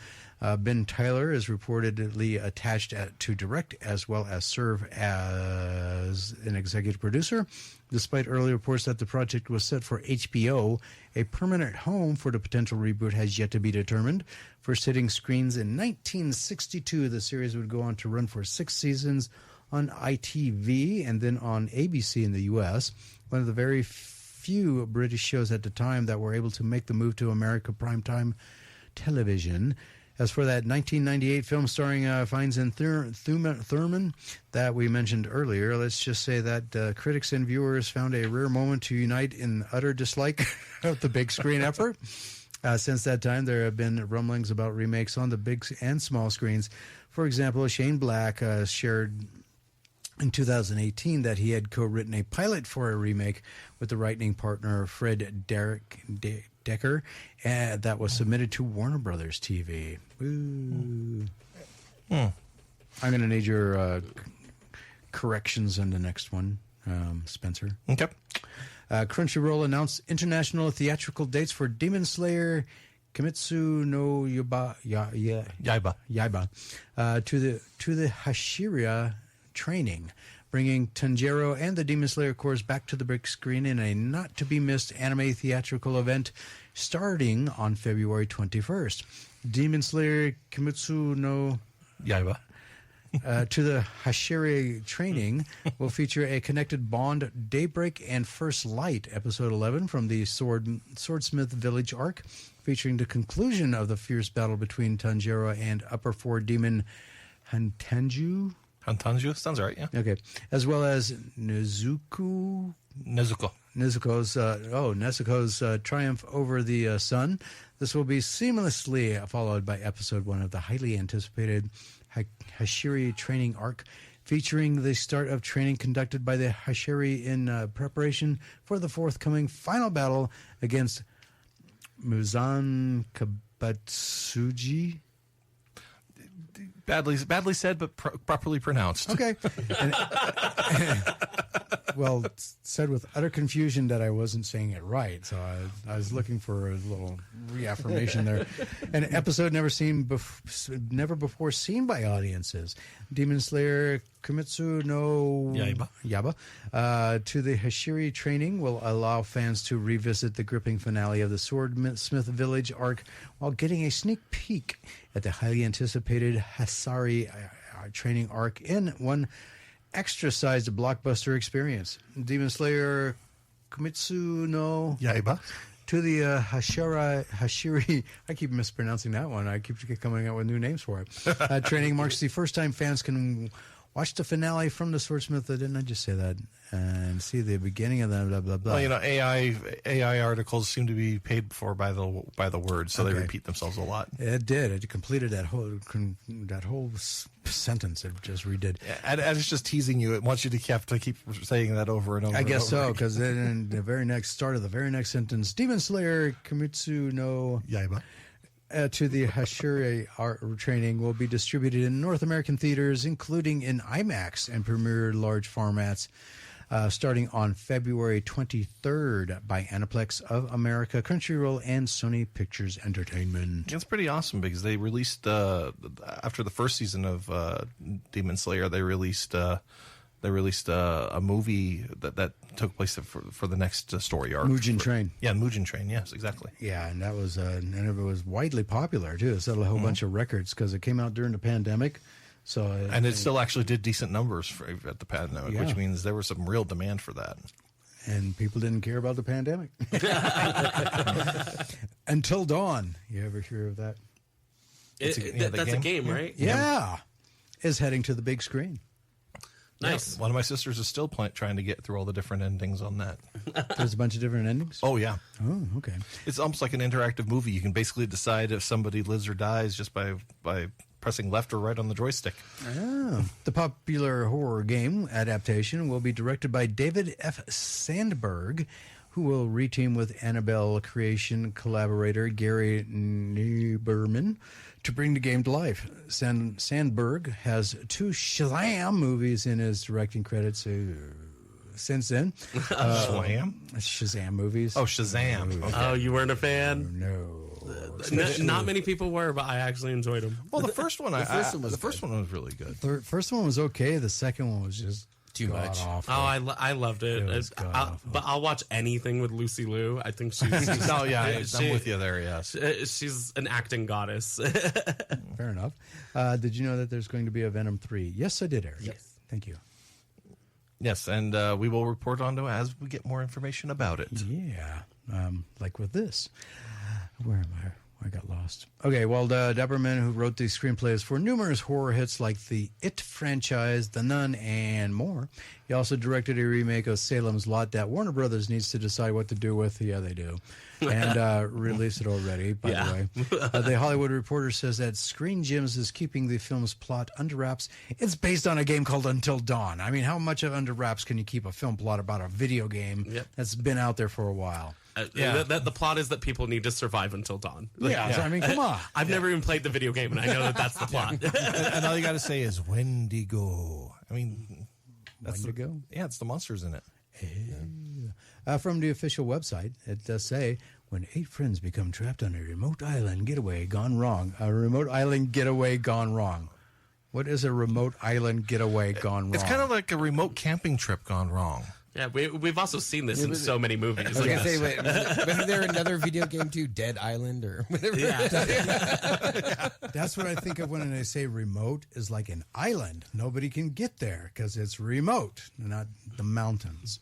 [SPEAKER 2] Ben Tyler is reportedly attached to direct as well as serve as an executive producer. Despite early reports that the project was set for HBO, a permanent home for the potential reboot has yet to be determined. First hitting screens in 1962, the series would go on to run for 6 seasons on ITV and then on ABC in the U.S., one of the very few British shows at the time that were able to make the move to America primetime television. As for that 1998 film starring Fiennes and Thurman that we mentioned earlier, let's just say that critics and viewers found a rare moment to unite in utter dislike of the big screen effort. Since that time, there have been rumblings about remakes on the big and small screens. For example, Shane Black shared in 2018 that he had co-written a pilot for a remake with the writing partner Fred Decker that was submitted to Warner Brothers TV. Ooh. I'm going to need your corrections on the next one, Spencer.
[SPEAKER 5] Okay.
[SPEAKER 2] Crunchyroll announced international theatrical dates for Demon Slayer Kimetsu no Yaiba to the Hashira training, bringing Tanjiro and the Demon Slayer Corps back to the big screen in a not-to-be-missed anime theatrical event starting on February 21st. Demon Slayer Kimetsu no
[SPEAKER 5] Yaiba
[SPEAKER 2] to the Hashira training will feature a connected Bond, Daybreak, and First Light, Episode 11 from the Swordsmith Village arc, featuring the conclusion of the fierce battle between Tanjiro and Upper Four Demon Hantanju.
[SPEAKER 5] Hantanju sounds right, yeah.
[SPEAKER 2] Okay, as well as
[SPEAKER 5] Nezuko.
[SPEAKER 2] Nezuko's triumph over the sun. This will be seamlessly followed by Episode 1 of the highly anticipated Hashiri training arc, featuring the start of training conducted by the Hashiri in preparation for the forthcoming final battle against Muzan Kabatsuji.
[SPEAKER 5] Badly said, but properly pronounced.
[SPEAKER 2] Okay. Well, said with utter confusion that I wasn't saying it right, so I was looking for a little reaffirmation there. An episode never before seen by audiences. Demon Slayer Kimetsu no Yaiba to the Hashiri training will allow fans to revisit the gripping finale of the Swordsmith Village arc while getting a sneak peek at the highly anticipated Hasari training arc in one extra-sized blockbuster experience. Demon Slayer Kimetsu no
[SPEAKER 5] Yaiba
[SPEAKER 2] to the Hashiri. I keep mispronouncing that one. I keep coming up with new names for it. Training marks the first time fans can watch the finale from the Swordsmith. Didn't I just say that? And see the beginning of that. Blah blah blah.
[SPEAKER 5] Well, AI articles seem to be paid for by the word, so they repeat themselves a lot.
[SPEAKER 2] It did. It completed that whole sentence. It just redid.
[SPEAKER 5] And it's just teasing you. It wants you to have to keep saying that over and over.
[SPEAKER 2] I guess so, because then in the very next start of the very next sentence, Demon Slayer Kimetsu no
[SPEAKER 5] Yaiba
[SPEAKER 2] to the Hashiri art training will be distributed in North American theaters, including in IMAX and premiere large formats, starting on February 23rd by Aniplex of America, Crunchyroll, and Sony Pictures Entertainment.
[SPEAKER 5] It's pretty awesome because they released after the first season of Demon Slayer, they released a movie that took place for the next story arc.
[SPEAKER 2] Mugen Train.
[SPEAKER 5] Yeah, Mugen Train. Yes, exactly.
[SPEAKER 2] Yeah, and that was and it was widely popular too. It set a whole bunch of records because it came out during the pandemic. So
[SPEAKER 5] And it still actually did decent numbers at the pandemic,
[SPEAKER 2] Yeah.
[SPEAKER 5] which means there was some real demand for that.
[SPEAKER 2] and people didn't care about the pandemic. Until Dawn. You ever hear of that?
[SPEAKER 3] That's a game, right?
[SPEAKER 2] Yeah. Is heading to the big screen.
[SPEAKER 3] Nice.
[SPEAKER 5] One of my sisters is still trying to get through all the different endings on that.
[SPEAKER 2] There's a bunch of different endings.
[SPEAKER 5] Oh, yeah.
[SPEAKER 2] Oh, okay.
[SPEAKER 5] It's almost like an interactive movie. You can basically decide if somebody lives or dies just by pressing left or right on the joystick.
[SPEAKER 2] Oh. The popular horror game adaptation will be directed by David F. Sandberg, who will reteam with Annabelle creation collaborator Gary Nieberman to bring the game to life. Sandberg has 2 Shazam movies in his directing credits since then. Shazam movies.
[SPEAKER 5] Oh, Shazam. Okay.
[SPEAKER 3] Oh, you weren't a fan?
[SPEAKER 2] No.
[SPEAKER 3] Not many people were, but I actually enjoyed them.
[SPEAKER 5] Well, the first one,
[SPEAKER 4] The first one was
[SPEAKER 5] the first one was really good.
[SPEAKER 2] The first one was okay. The second one was just
[SPEAKER 4] Too much.
[SPEAKER 2] god-awful.
[SPEAKER 3] Oh, I loved it.
[SPEAKER 2] It was god-awful.
[SPEAKER 3] But I'll watch anything with Lucy Liu. I think she's
[SPEAKER 5] No, yeah, I'm with you there, yes.
[SPEAKER 3] she's an acting goddess.
[SPEAKER 2] Fair enough. Did you know that there's going to be a Venom 3? Yes, I did, Eric.
[SPEAKER 3] Yes.
[SPEAKER 2] Thank you.
[SPEAKER 5] Yes, and we will report on to it as we get more information about it.
[SPEAKER 2] Yeah. Like with this. Where am I? I got lost. Okay, well, Dapperman, who wrote these screenplays for numerous horror hits like the It franchise, The Nun, and more. He also directed a remake of Salem's Lot that Warner Brothers needs to decide what to do with. Yeah, they do. And released it already, by the way. The Hollywood Reporter says that Screen Gems is keeping the film's plot under wraps. It's based on a game called Until Dawn. I mean, how much of under wraps can you keep a film plot about a video game that's been out there for a while?
[SPEAKER 3] The plot is that people need to survive until dawn.
[SPEAKER 2] Yeah, so, I mean, come on.
[SPEAKER 3] I've never even played the video game, and I know that that's the plot.
[SPEAKER 5] And all you got to say is Wendigo. I mean, that's
[SPEAKER 2] Wendigo?
[SPEAKER 5] Yeah, it's the monsters in it.
[SPEAKER 2] From the official website, it does say, when 8 friends become trapped on a remote island getaway gone wrong. A remote island getaway gone wrong. What is a remote island getaway gone wrong?
[SPEAKER 5] It's kind of like a remote camping trip gone wrong.
[SPEAKER 3] Yeah, we've also seen this in so many movies.
[SPEAKER 4] I was going to say, wait, wasn't there another video game too? Dead Island or whatever?
[SPEAKER 3] Yeah.
[SPEAKER 2] That's what I think of when I say remote is like an island. Nobody can get there because it's remote, not the mountains.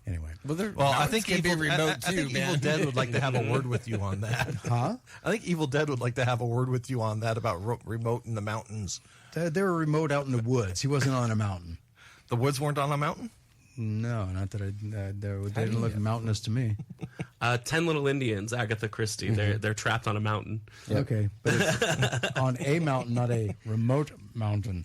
[SPEAKER 2] Anyway.
[SPEAKER 5] Well, I think
[SPEAKER 4] can be remote
[SPEAKER 5] I think Evil Dead would like to have a word with you on that.
[SPEAKER 2] Huh?
[SPEAKER 5] I think Evil Dead would like to have a word with you on that about remote in the mountains.
[SPEAKER 2] They were remote out in the woods. He wasn't on a mountain.
[SPEAKER 5] The woods weren't on a mountain?
[SPEAKER 2] No, not that they didn't look mountainous to me.
[SPEAKER 3] 10 Little Indians, Agatha Christie. They're trapped on a mountain.
[SPEAKER 2] Okay, but it's on a mountain, not a remote mountain.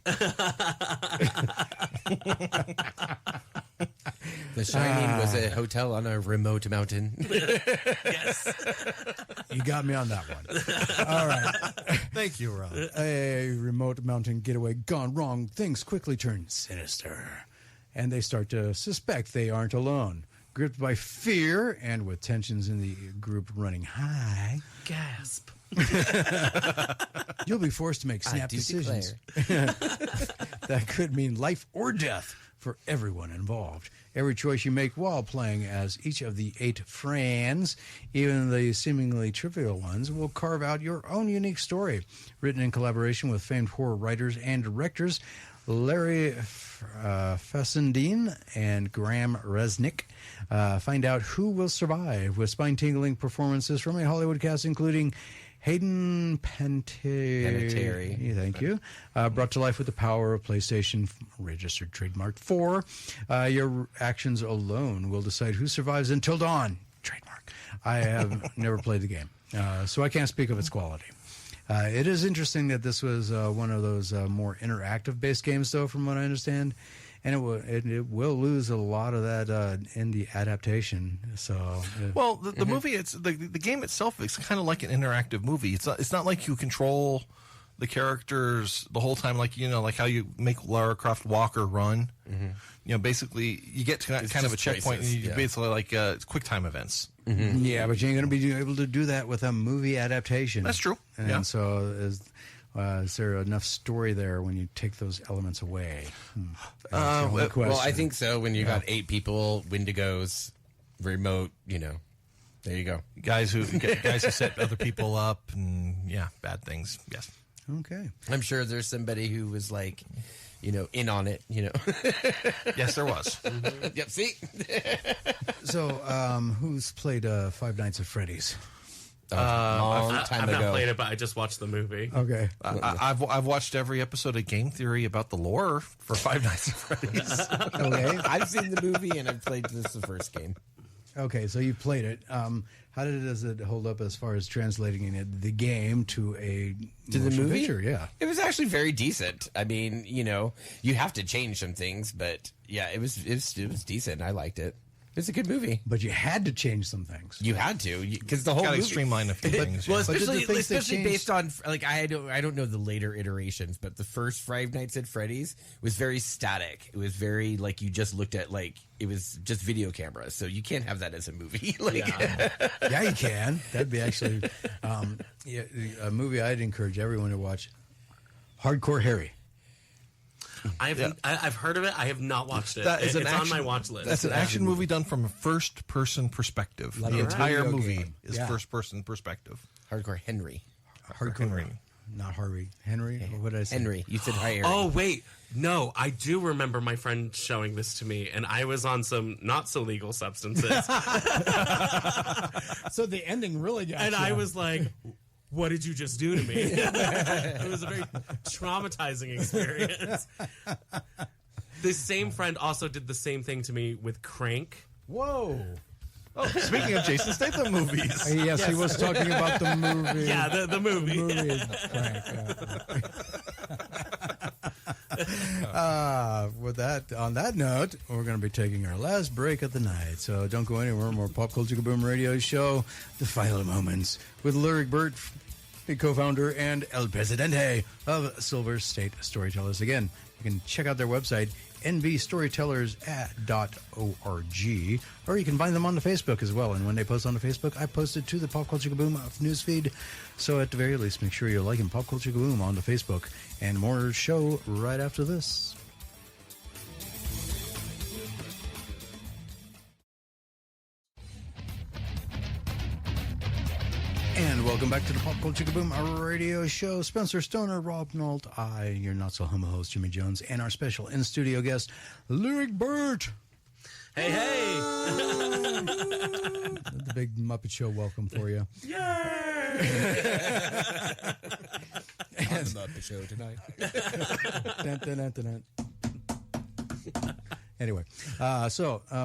[SPEAKER 4] The Shining was a hotel on a remote mountain.
[SPEAKER 3] Yes.
[SPEAKER 2] You got me on that one. All right.
[SPEAKER 5] Thank you, Rob.
[SPEAKER 2] A remote mountain getaway gone wrong. Things quickly turn sinister, and they start to suspect they aren't alone. Gripped by fear and with tensions in the group running high,
[SPEAKER 3] Gasp.
[SPEAKER 2] you'll be forced to make snap decisions. That could mean life or death for everyone involved. Every choice you make while playing as each of the 8 friends, even the seemingly trivial ones, will carve out your own unique story. Written in collaboration with famed horror writers and directors Larry Fessendine and Graham Resnick. Find out who will survive with spine-tingling performances from a Hollywood cast including Hayden Panettiere. Thank you. Brought to life with the power of PlayStation registered trademark 4. Your actions alone will decide who survives until dawn. Trademark. I have never played the game, so I can't speak of its quality. It is interesting that this was one of those more interactive-based games, though, from what I understand. And it will lose a lot of that in the adaptation. So,
[SPEAKER 5] well, the movie, it's the game itself is kind of like an interactive movie. It's not like you control the characters the whole time, like like how you make Lara Croft walk or run. Mm-hmm. Basically, you get to kind of a checkpoint, and you basically like quick time events.
[SPEAKER 2] Mm-hmm. Yeah, but you ain't going to be able to do that with a movie adaptation.
[SPEAKER 5] That's true.
[SPEAKER 2] And so is there enough story there when you take those elements away?
[SPEAKER 4] Well, I think so. When you got 8 people, Wendigos, remote, there you go.
[SPEAKER 5] Guys who set other people up, and bad things. Yes.
[SPEAKER 2] Okay.
[SPEAKER 4] I'm sure there's somebody who was like, in on it,
[SPEAKER 5] Yes, there was.
[SPEAKER 4] Yep, see?
[SPEAKER 2] So, who's played Five Nights at Freddy's?
[SPEAKER 4] Long time
[SPEAKER 3] I've
[SPEAKER 4] ago.
[SPEAKER 3] not played it, but I just watched the movie.
[SPEAKER 2] Okay.
[SPEAKER 5] I've watched every episode of Game Theory about the lore for Five Nights at Freddy's.
[SPEAKER 2] Okay.
[SPEAKER 4] I've seen the movie and I've played the first game.
[SPEAKER 2] Okay, so you played it. Does it hold up as far as translating the game to a
[SPEAKER 4] To the
[SPEAKER 2] motion
[SPEAKER 4] movie?
[SPEAKER 2] picture? Yeah.
[SPEAKER 4] It was actually very decent. I mean, you have to change some things, but yeah, it was decent. I liked it. It's a good movie.
[SPEAKER 2] But you had to change some things.
[SPEAKER 4] You had to, because the whole
[SPEAKER 5] Got to
[SPEAKER 4] movie.
[SPEAKER 5] streamline a few things.
[SPEAKER 4] Well,
[SPEAKER 5] yeah.
[SPEAKER 2] But did the
[SPEAKER 4] especially
[SPEAKER 2] things they changed-
[SPEAKER 4] based on I don't know the later iterations, but the first Five Nights at Freddy's was very static. It was very you just looked at it was just video cameras, so you can't have that as a movie.
[SPEAKER 2] Yeah, you can. That'd be actually a movie I'd encourage everyone to watch. Hardcore Harry.
[SPEAKER 3] I've heard of it. I have not watched it.
[SPEAKER 5] That is
[SPEAKER 3] It's
[SPEAKER 5] an
[SPEAKER 3] on
[SPEAKER 5] action-
[SPEAKER 3] my watch list.
[SPEAKER 5] That's an action movie done from a first-person perspective.
[SPEAKER 2] Like
[SPEAKER 5] the
[SPEAKER 2] a
[SPEAKER 5] entire
[SPEAKER 2] video
[SPEAKER 5] movie
[SPEAKER 2] game.
[SPEAKER 5] is
[SPEAKER 2] Yeah.
[SPEAKER 5] first-person perspective.
[SPEAKER 4] Hardcore Henry.
[SPEAKER 2] Hardcore
[SPEAKER 5] Henry.
[SPEAKER 2] Not Harvey. Henry? What did I say?
[SPEAKER 4] Henry, you said hi, Harry.
[SPEAKER 3] Oh wait, no, I do remember my friend showing this to me, and I was on some not so legal substances,
[SPEAKER 2] So the ending really got
[SPEAKER 3] and
[SPEAKER 2] you.
[SPEAKER 3] I was like, "What did you just do to me?" It was a very traumatizing experience. The same friend also did the same thing to me with Crank.
[SPEAKER 2] Whoa.
[SPEAKER 5] Oh, speaking of Jason Statham movies.
[SPEAKER 2] Yes, he was talking about the movie.
[SPEAKER 3] Yeah, the movie.
[SPEAKER 2] The movie Crank, on that note, we're going to be taking our last break of the night. So don't go anywhere. More Pop Culture Kaboom Radio Show, The Final Moments, with Lyric Burt, the co-founder and El Presidente of Silver State Storytellers. Again, you can check out their website, nvstorytellers.org, or you can find them on the Facebook as well. And when they post on the Facebook, I post it to the Pop Culture Kaboom newsfeed. So at the very least, make sure you're liking Pop Culture Kaboom on the Facebook. And more show right after this. And welcome back to the Pop Culture Kaboom radio show. Spencer Stoner, Rob Nault, your not-so-humble host, Jimmy Jones, and our special in-studio guest, Lyric Burt.
[SPEAKER 3] Hey, hey!
[SPEAKER 2] The big Muppet Show welcome for you.
[SPEAKER 4] On the Muppet Show tonight.
[SPEAKER 2] Dun, dun, dun, dun, dun. Anyway,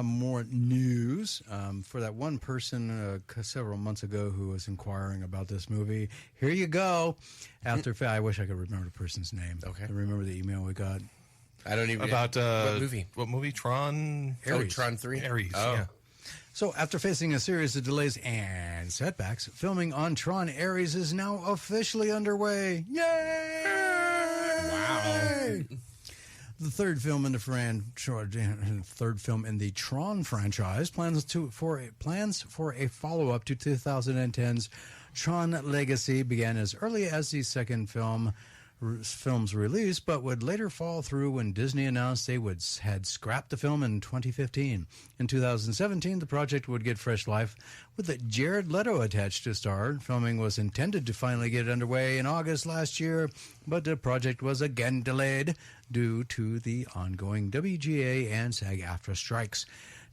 [SPEAKER 2] more news for that one person several months ago who was inquiring about this movie. Here you go. I wish I could remember the person's name.
[SPEAKER 4] Okay.
[SPEAKER 2] I remember the email we got.
[SPEAKER 4] I don't even
[SPEAKER 5] About
[SPEAKER 4] what movie?
[SPEAKER 5] What movie? Tron.
[SPEAKER 2] Ares.
[SPEAKER 4] Tron 3.
[SPEAKER 5] Ares.
[SPEAKER 4] Oh.
[SPEAKER 5] Yeah.
[SPEAKER 2] So, after facing a series of delays and setbacks, filming on Tron Ares is now officially underway. Yay! Wow! The third film in the Tron franchise plans for a follow-up to 2010's Tron Legacy began as early as the second film's release, but would later fall through when Disney announced they had scrapped the film in 2015. In 2017, the project would get fresh life with Jared Leto attached to star. Filming was intended to finally get underway in August last year, but the project was again delayed due to the ongoing WGA and SAG-AFTRA strikes.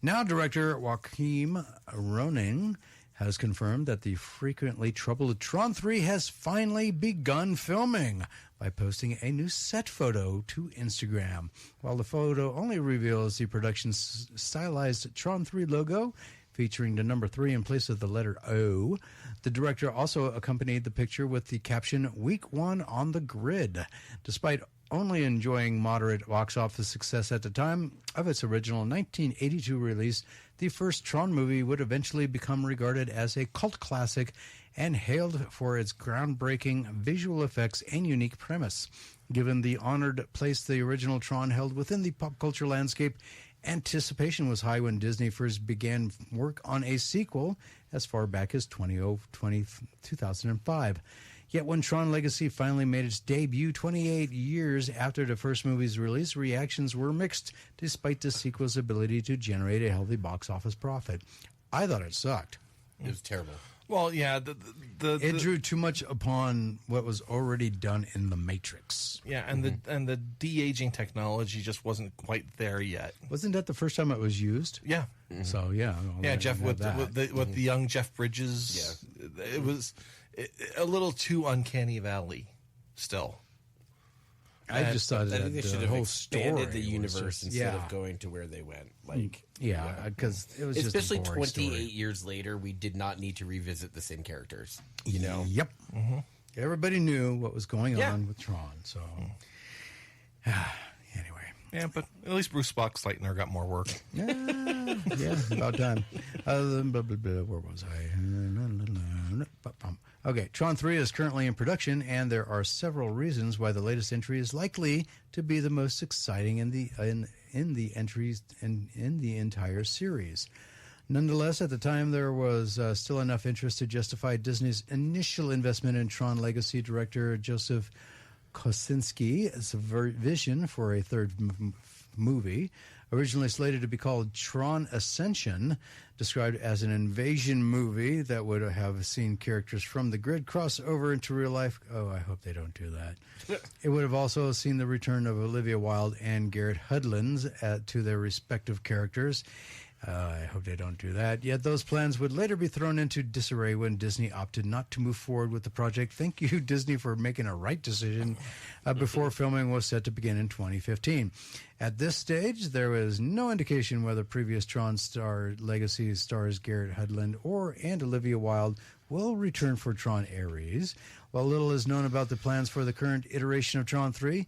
[SPEAKER 2] Now, director Joachim Roning has confirmed that the frequently troubled Tron 3 has finally begun filming by posting a new set photo to Instagram. While the photo only reveals the production's stylized Tron 3 logo, featuring the number 3 in place of the letter O, the director also accompanied the picture with the caption, "Week 1 on the grid." Despite only enjoying moderate box office success at the time of its original 1982 release, the first Tron movie would eventually become regarded as a cult classic and hailed for its groundbreaking visual effects and unique premise. Given the honored place the original Tron held within the pop culture landscape, anticipation was high when Disney first began work on a sequel as far back as 2005. Yet when Tron Legacy finally made its debut 28 years after the first movie's release, reactions were mixed despite the sequel's ability to generate a healthy box office profit. I thought it sucked.
[SPEAKER 4] It was terrible.
[SPEAKER 5] Well, yeah,
[SPEAKER 2] It drew too much upon what was already done in the Matrix.
[SPEAKER 5] yeah, and the de-aging technology just wasn't quite there yet.
[SPEAKER 2] Wasn't that the first time it was used?
[SPEAKER 5] Yeah,
[SPEAKER 2] So yeah,
[SPEAKER 5] yeah, Jeff with the young Jeff Bridges. It was a little too uncanny valley. Still,
[SPEAKER 2] I just thought
[SPEAKER 4] I
[SPEAKER 2] that
[SPEAKER 4] think they should
[SPEAKER 2] the
[SPEAKER 4] have
[SPEAKER 2] whole
[SPEAKER 4] expanded
[SPEAKER 2] story
[SPEAKER 4] the universe
[SPEAKER 2] was just,
[SPEAKER 4] instead of going to where they went. Like,
[SPEAKER 2] because it was
[SPEAKER 4] especially
[SPEAKER 2] just a boring
[SPEAKER 4] 28
[SPEAKER 2] story.
[SPEAKER 4] years later, we did not need to revisit the same characters. You know,
[SPEAKER 2] Yep. Everybody knew what was going on with Tron. So anyway,
[SPEAKER 5] yeah, but at least Bruce Boxleitner got more work.
[SPEAKER 2] yeah, about time. Where was I? Okay, Tron 3 is currently in production, and there are several reasons why the latest entry is likely to be the most exciting in the entries in the entire series. Nonetheless, at the time, there was still enough interest to justify Disney's initial investment in Tron Legacy director Joseph Kosinski's vision for a third movie. Originally slated to be called Tron Ascension, described as an invasion movie that would have seen characters from the grid cross over into real life. Oh, I hope they don't do that. It would have also seen the return of Olivia Wilde and Garrett Hedlund to their respective characters. I hope they don't do that. Yet those plans would later be thrown into disarray when Disney opted not to move forward with the project. Thank you, Disney, for making a right decision before filming was set to begin in 2015. At this stage, there was no indication whether previous Tron Star Legacy stars Garrett Hedlund and Olivia Wilde will return for Tron Ares. While little is known about the plans for the current iteration of Tron 3,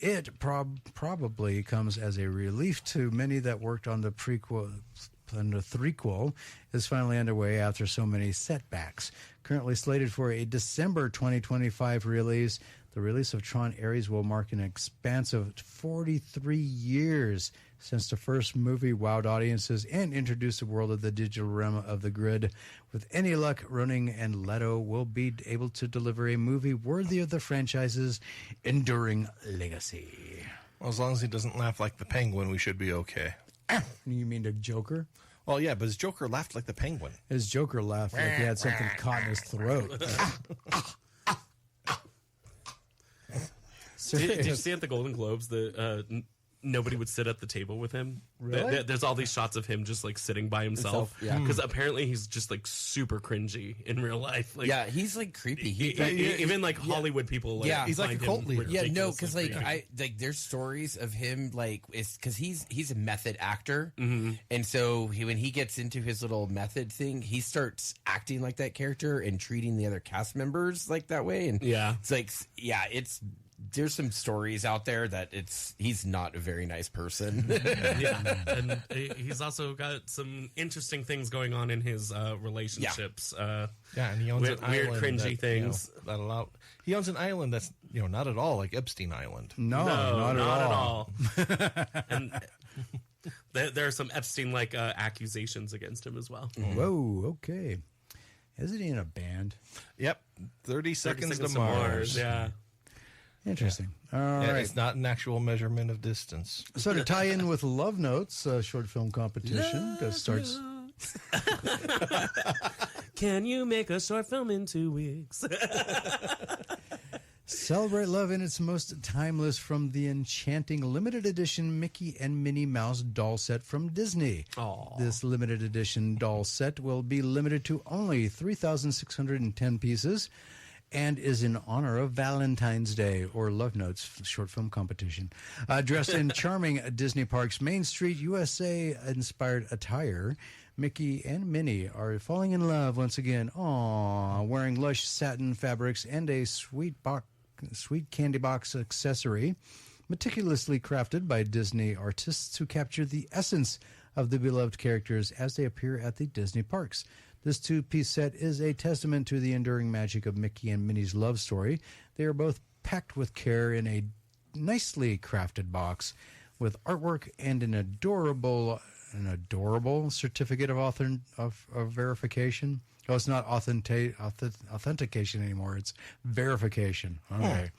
[SPEAKER 2] it probably comes as a relief to many that worked on the prequel. And the threequel is finally underway after so many setbacks. Currently slated for a December 2025 release, the release of Tron Ares will mark an expansive 43 years since the first movie wowed audiences and introduced the world of the digital realm of the grid. With any luck, Roning and Leto will be able to deliver a movie worthy of the franchise's enduring legacy.
[SPEAKER 5] Well, as long as he doesn't laugh like the Penguin, we should be okay.
[SPEAKER 2] You mean the Joker?
[SPEAKER 5] Well, yeah, but his Joker laughed like the Penguin.
[SPEAKER 2] His Joker laughed like he had something caught in his throat.
[SPEAKER 3] Did you see at the Golden Globes that nobody would sit at the table with him?
[SPEAKER 2] Really?
[SPEAKER 3] There's all these shots of him just like sitting by himself.
[SPEAKER 4] Yeah.
[SPEAKER 3] Because apparently he's just like super cringy in real life. Like,
[SPEAKER 4] yeah, he's like creepy.
[SPEAKER 3] Even like Hollywood people. Like,
[SPEAKER 4] Yeah.
[SPEAKER 5] He's like
[SPEAKER 3] find
[SPEAKER 5] a cult
[SPEAKER 3] him
[SPEAKER 5] leader.
[SPEAKER 4] Yeah, no,
[SPEAKER 3] ridiculously
[SPEAKER 4] because
[SPEAKER 3] creepy.
[SPEAKER 4] there's stories of him like it's because he's a method actor, and so when he gets into his little method thing, he starts acting like that character and treating the other cast members like that way, and
[SPEAKER 3] Yeah.
[SPEAKER 4] it's like there's some stories out there that he's not a very nice person.
[SPEAKER 3] Yeah, and he's also got some interesting things going on in his relationships.
[SPEAKER 5] Yeah, and he owns
[SPEAKER 3] Weird-
[SPEAKER 5] an
[SPEAKER 3] weird,
[SPEAKER 5] island
[SPEAKER 3] cringy
[SPEAKER 5] that,
[SPEAKER 3] things.
[SPEAKER 5] that allow. He owns an island that's not at all like Epstein Island.
[SPEAKER 2] No, not at all.
[SPEAKER 3] And there are some Epstein-like accusations against him as well.
[SPEAKER 2] Whoa, okay. Isn't he in a band?
[SPEAKER 5] Yep, 30 seconds to
[SPEAKER 3] to
[SPEAKER 5] Mars.
[SPEAKER 3] Yeah.
[SPEAKER 2] Interesting. All
[SPEAKER 5] Yeah,
[SPEAKER 2] right.
[SPEAKER 5] it's not an actual measurement of distance.
[SPEAKER 2] So to tie in with Love Notes, a short film competition that starts.
[SPEAKER 3] Can you make a short film in 2 weeks?
[SPEAKER 2] Celebrate love in its most timeless from the enchanting limited edition Mickey and Minnie Mouse doll set from Disney.
[SPEAKER 3] Aw.
[SPEAKER 2] This limited edition doll set will be limited to only 3,610 pieces and is in honor of Valentine's Day, or Love Notes short film competition. Dressed in charming Disney Parks Main Street, USA-inspired attire, Mickey and Minnie are falling in love once again. Aww, wearing lush satin fabrics and a sweet candy box accessory, meticulously crafted by Disney artists to capture the essence of the beloved characters as they appear at the Disney parks. This two-piece set is a testament to the enduring magic of Mickey and Minnie's love story. They are both packed with care in a nicely crafted box with artwork and an adorable certificate of verification. Oh, it's not authentication anymore. It's verification. Okay.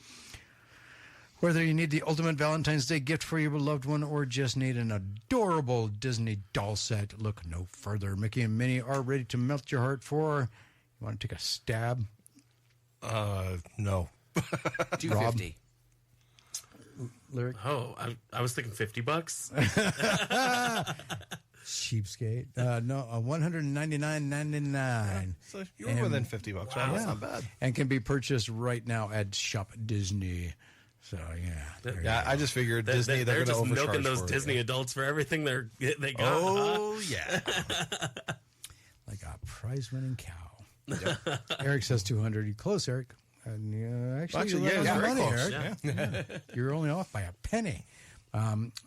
[SPEAKER 2] Whether you need the ultimate Valentine's Day gift for your beloved one or just need an adorable Disney doll set, look no further. Mickey and Minnie are ready to melt your heart for Want to take a stab?
[SPEAKER 5] No.
[SPEAKER 4] $250.
[SPEAKER 2] Lyric?
[SPEAKER 3] Oh, I was thinking $50.
[SPEAKER 2] Cheapskate. No, $199.99.
[SPEAKER 5] So you were within $50. Wow, that's not bad.
[SPEAKER 2] And can be purchased right now at Shop Disney. So
[SPEAKER 5] Yeah, I just figured Disney, they're going to
[SPEAKER 3] just
[SPEAKER 5] overcharge
[SPEAKER 3] milking those
[SPEAKER 5] for it.
[SPEAKER 3] Disney adults for everything they got.
[SPEAKER 5] Oh, yeah.
[SPEAKER 2] like a prize-winning cow. Eric says 200. You close, Eric. And actually,
[SPEAKER 5] yeah,
[SPEAKER 2] you got
[SPEAKER 5] very
[SPEAKER 2] money,
[SPEAKER 5] close.
[SPEAKER 2] Eric.
[SPEAKER 5] Yeah.
[SPEAKER 2] You're only off by a penny.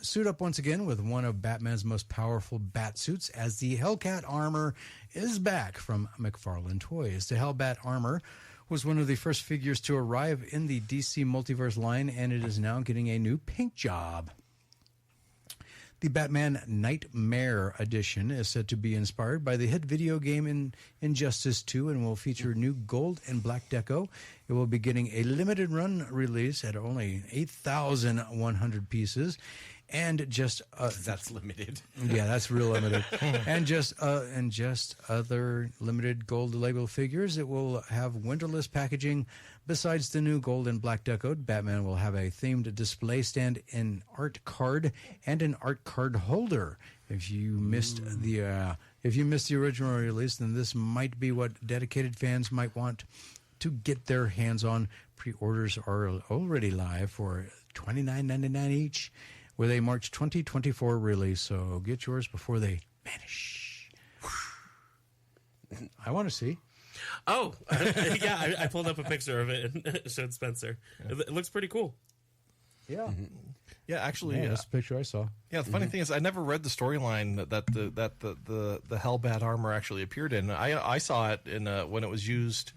[SPEAKER 2] Suit up once again with one of Batman's most powerful bat suits as the Hellcat armor is back from McFarlane Toys. The Hellbat armor was one of the first figures to arrive in the DC Multiverse line, and it is now getting a new paint job. The Batman Nightmare edition is said to be inspired by the hit video game Injustice 2 and will feature new gold and black deco. It will be getting a limited run release at only 8,100 pieces. And just
[SPEAKER 4] That's limited.
[SPEAKER 2] yeah, that's real limited. and just other limited gold label figures. It will have windowless packaging. Besides the new gold and black deco, Batman will have a themed display stand, an art card, and an art card holder. If you missed the original release, then this might be what dedicated fans might want to get their hands on. Pre-orders are already live for $29.99 each, with a March 2024 release. So get yours before they vanish. I want to see.
[SPEAKER 3] Oh, yeah, I pulled up a picture of it and showed Spencer. It looks pretty cool.
[SPEAKER 2] Yeah.
[SPEAKER 5] Yeah, actually,
[SPEAKER 2] Yeah, that's the picture I saw.
[SPEAKER 5] yeah. The funny thing is, I never read the storyline that the Hellbat armor actually appeared in. I saw it in when it was used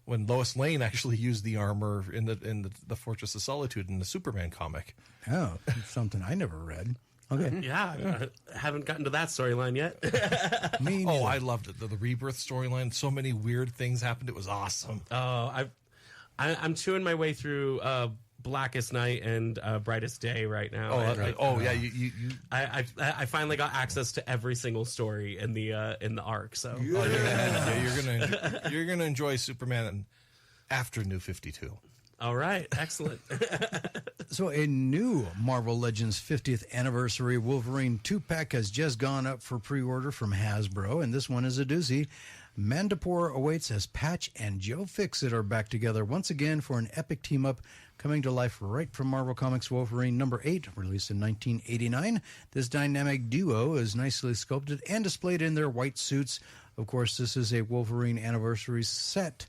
[SPEAKER 5] when Lois Lane actually used the armor in the Fortress of Solitude in the Superman comic.
[SPEAKER 2] Oh, something I never read. Okay.
[SPEAKER 3] Yeah, I haven't gotten to that storyline yet.
[SPEAKER 2] Me
[SPEAKER 5] Oh,
[SPEAKER 2] neither.
[SPEAKER 5] I loved it. The Rebirth storyline. So many weird things happened. It was awesome.
[SPEAKER 3] I'm chewing my way through Blackest Night and Brightest Day right now.
[SPEAKER 5] Yeah. You
[SPEAKER 3] I finally got access to every single story in the arc. So
[SPEAKER 5] you're gonna enjoy Superman after New 52.
[SPEAKER 3] all right, excellent.
[SPEAKER 2] So a new Marvel Legends 50th Anniversary Wolverine 2-pack has just gone up for pre-order from Hasbro, and this one is a doozy. Mandapore awaits as Patch and Joe Fixit are back together once again for an epic team-up coming to life right from Marvel Comics Wolverine number 8, released in 1989. This dynamic duo is nicely sculpted and displayed in their white suits. Of course, this is a Wolverine Anniversary set,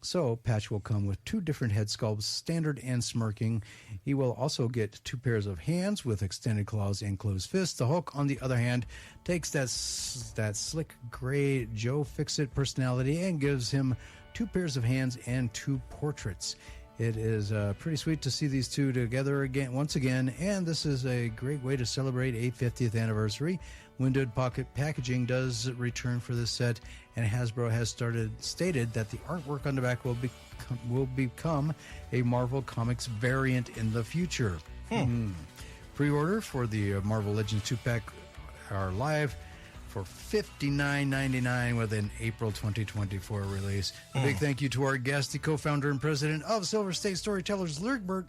[SPEAKER 2] so Patch will come with 2 different head sculpts, standard and smirking. He will also get 2 pairs of hands with extended claws and closed fists. The Hulk, on the other hand, takes that slick gray Joe Fixit personality and gives him 2 pairs of hands and 2 portraits. It is pretty sweet to see these two together once again, and this is a great way to celebrate a 50th anniversary. Windowed pocket packaging does return for this set, and Hasbro has stated that the artwork on the back will become a Marvel Comics variant in the future. Pre-order for the Marvel Legends 2-pack are live for $59.99 with an April 2024 release. A big thank you to our guest, the co-founder and president of Silver State Storytellers, Lyric Burt.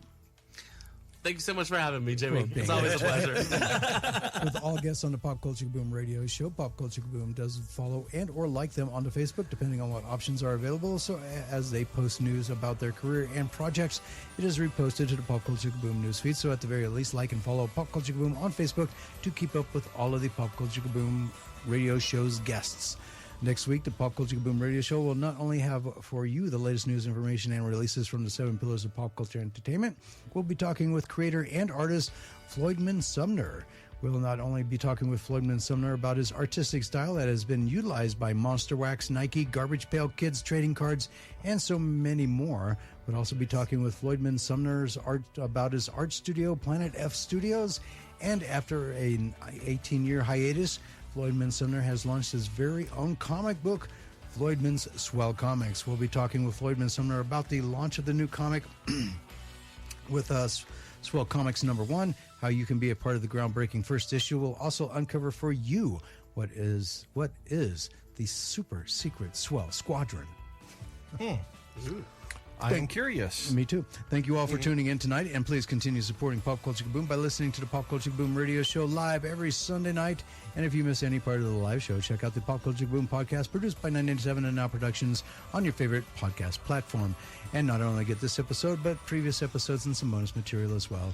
[SPEAKER 3] Thank you so much for having me, Jimmy.
[SPEAKER 2] Well,
[SPEAKER 3] It's always a pleasure.
[SPEAKER 2] With all guests on the Pop Culture Boom radio show, Pop Culture Boom does follow and or like them on the Facebook, depending on what options are available. So as they post news about their career and projects, it is reposted to the Pop Culture Boom newsfeed. So at the very least, like and follow Pop Culture Boom on Facebook to keep up with all of the Pop Culture Boom radio show's guests. Next week, the Pop Culture Boom radio show will not only have for you the latest news, information, and releases from the 7 pillars of pop culture entertainment, we'll be talking with creator and artist Floydman Sumner. We'll not only be talking with Floydman Sumner about his artistic style that has been utilized by Monster Wax, Nike, Garbage Pail Kids, trading cards, and so many more. We'll also be talking with Floydman Sumner's art about his art studio, Planet F Studios. And after an 18-year hiatus, Floydman Sumner has launched his very own comic book, Floydman's Swell Comics. We'll be talking with Floydman Sumner about the launch of the new comic with us, Swell Comics number 1, how you can be a part of the groundbreaking first issue. We'll also uncover for you what is the super secret Swell Squadron.
[SPEAKER 5] I'm curious.
[SPEAKER 2] Me too. Thank you all for tuning in tonight, and please continue supporting Pop Culture Kaboom by listening to the Pop Culture Kaboom radio show live every Sunday night. And if you miss any part of the live show, check out the Pop Culture Kaboom podcast produced by 987 and Now Productions on your favorite podcast platform. And not only get this episode, but previous episodes and some bonus material as well.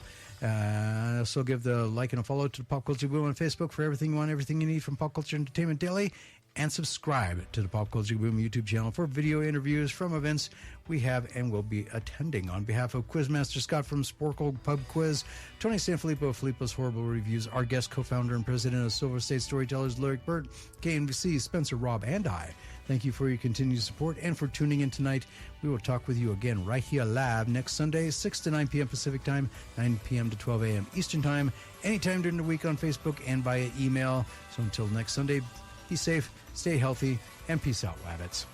[SPEAKER 2] So give the like and a follow to the Pop Culture Kaboom on Facebook for everything you want, everything you need from Pop Culture Entertainment Daily. And subscribe to the Pop Culture Boom YouTube channel for video interviews from events we have and will be attending. On behalf of Quizmaster Scott from Sporkle Pub Quiz, Tony Sanfilippo of Filippo's Horrible Reviews, our guest co-founder and president of Silver State Storytellers, Lyric Burt, KNBC, Spencer, Rob, and I, thank you for your continued support and for tuning in tonight. We will talk with you again right here live next Sunday, 6 to 9 p.m. Pacific Time, 9 p.m. to 12 a.m. Eastern Time, anytime during the week on Facebook and via email. So until next Sunday, be safe, stay healthy, and peace out, rabbits.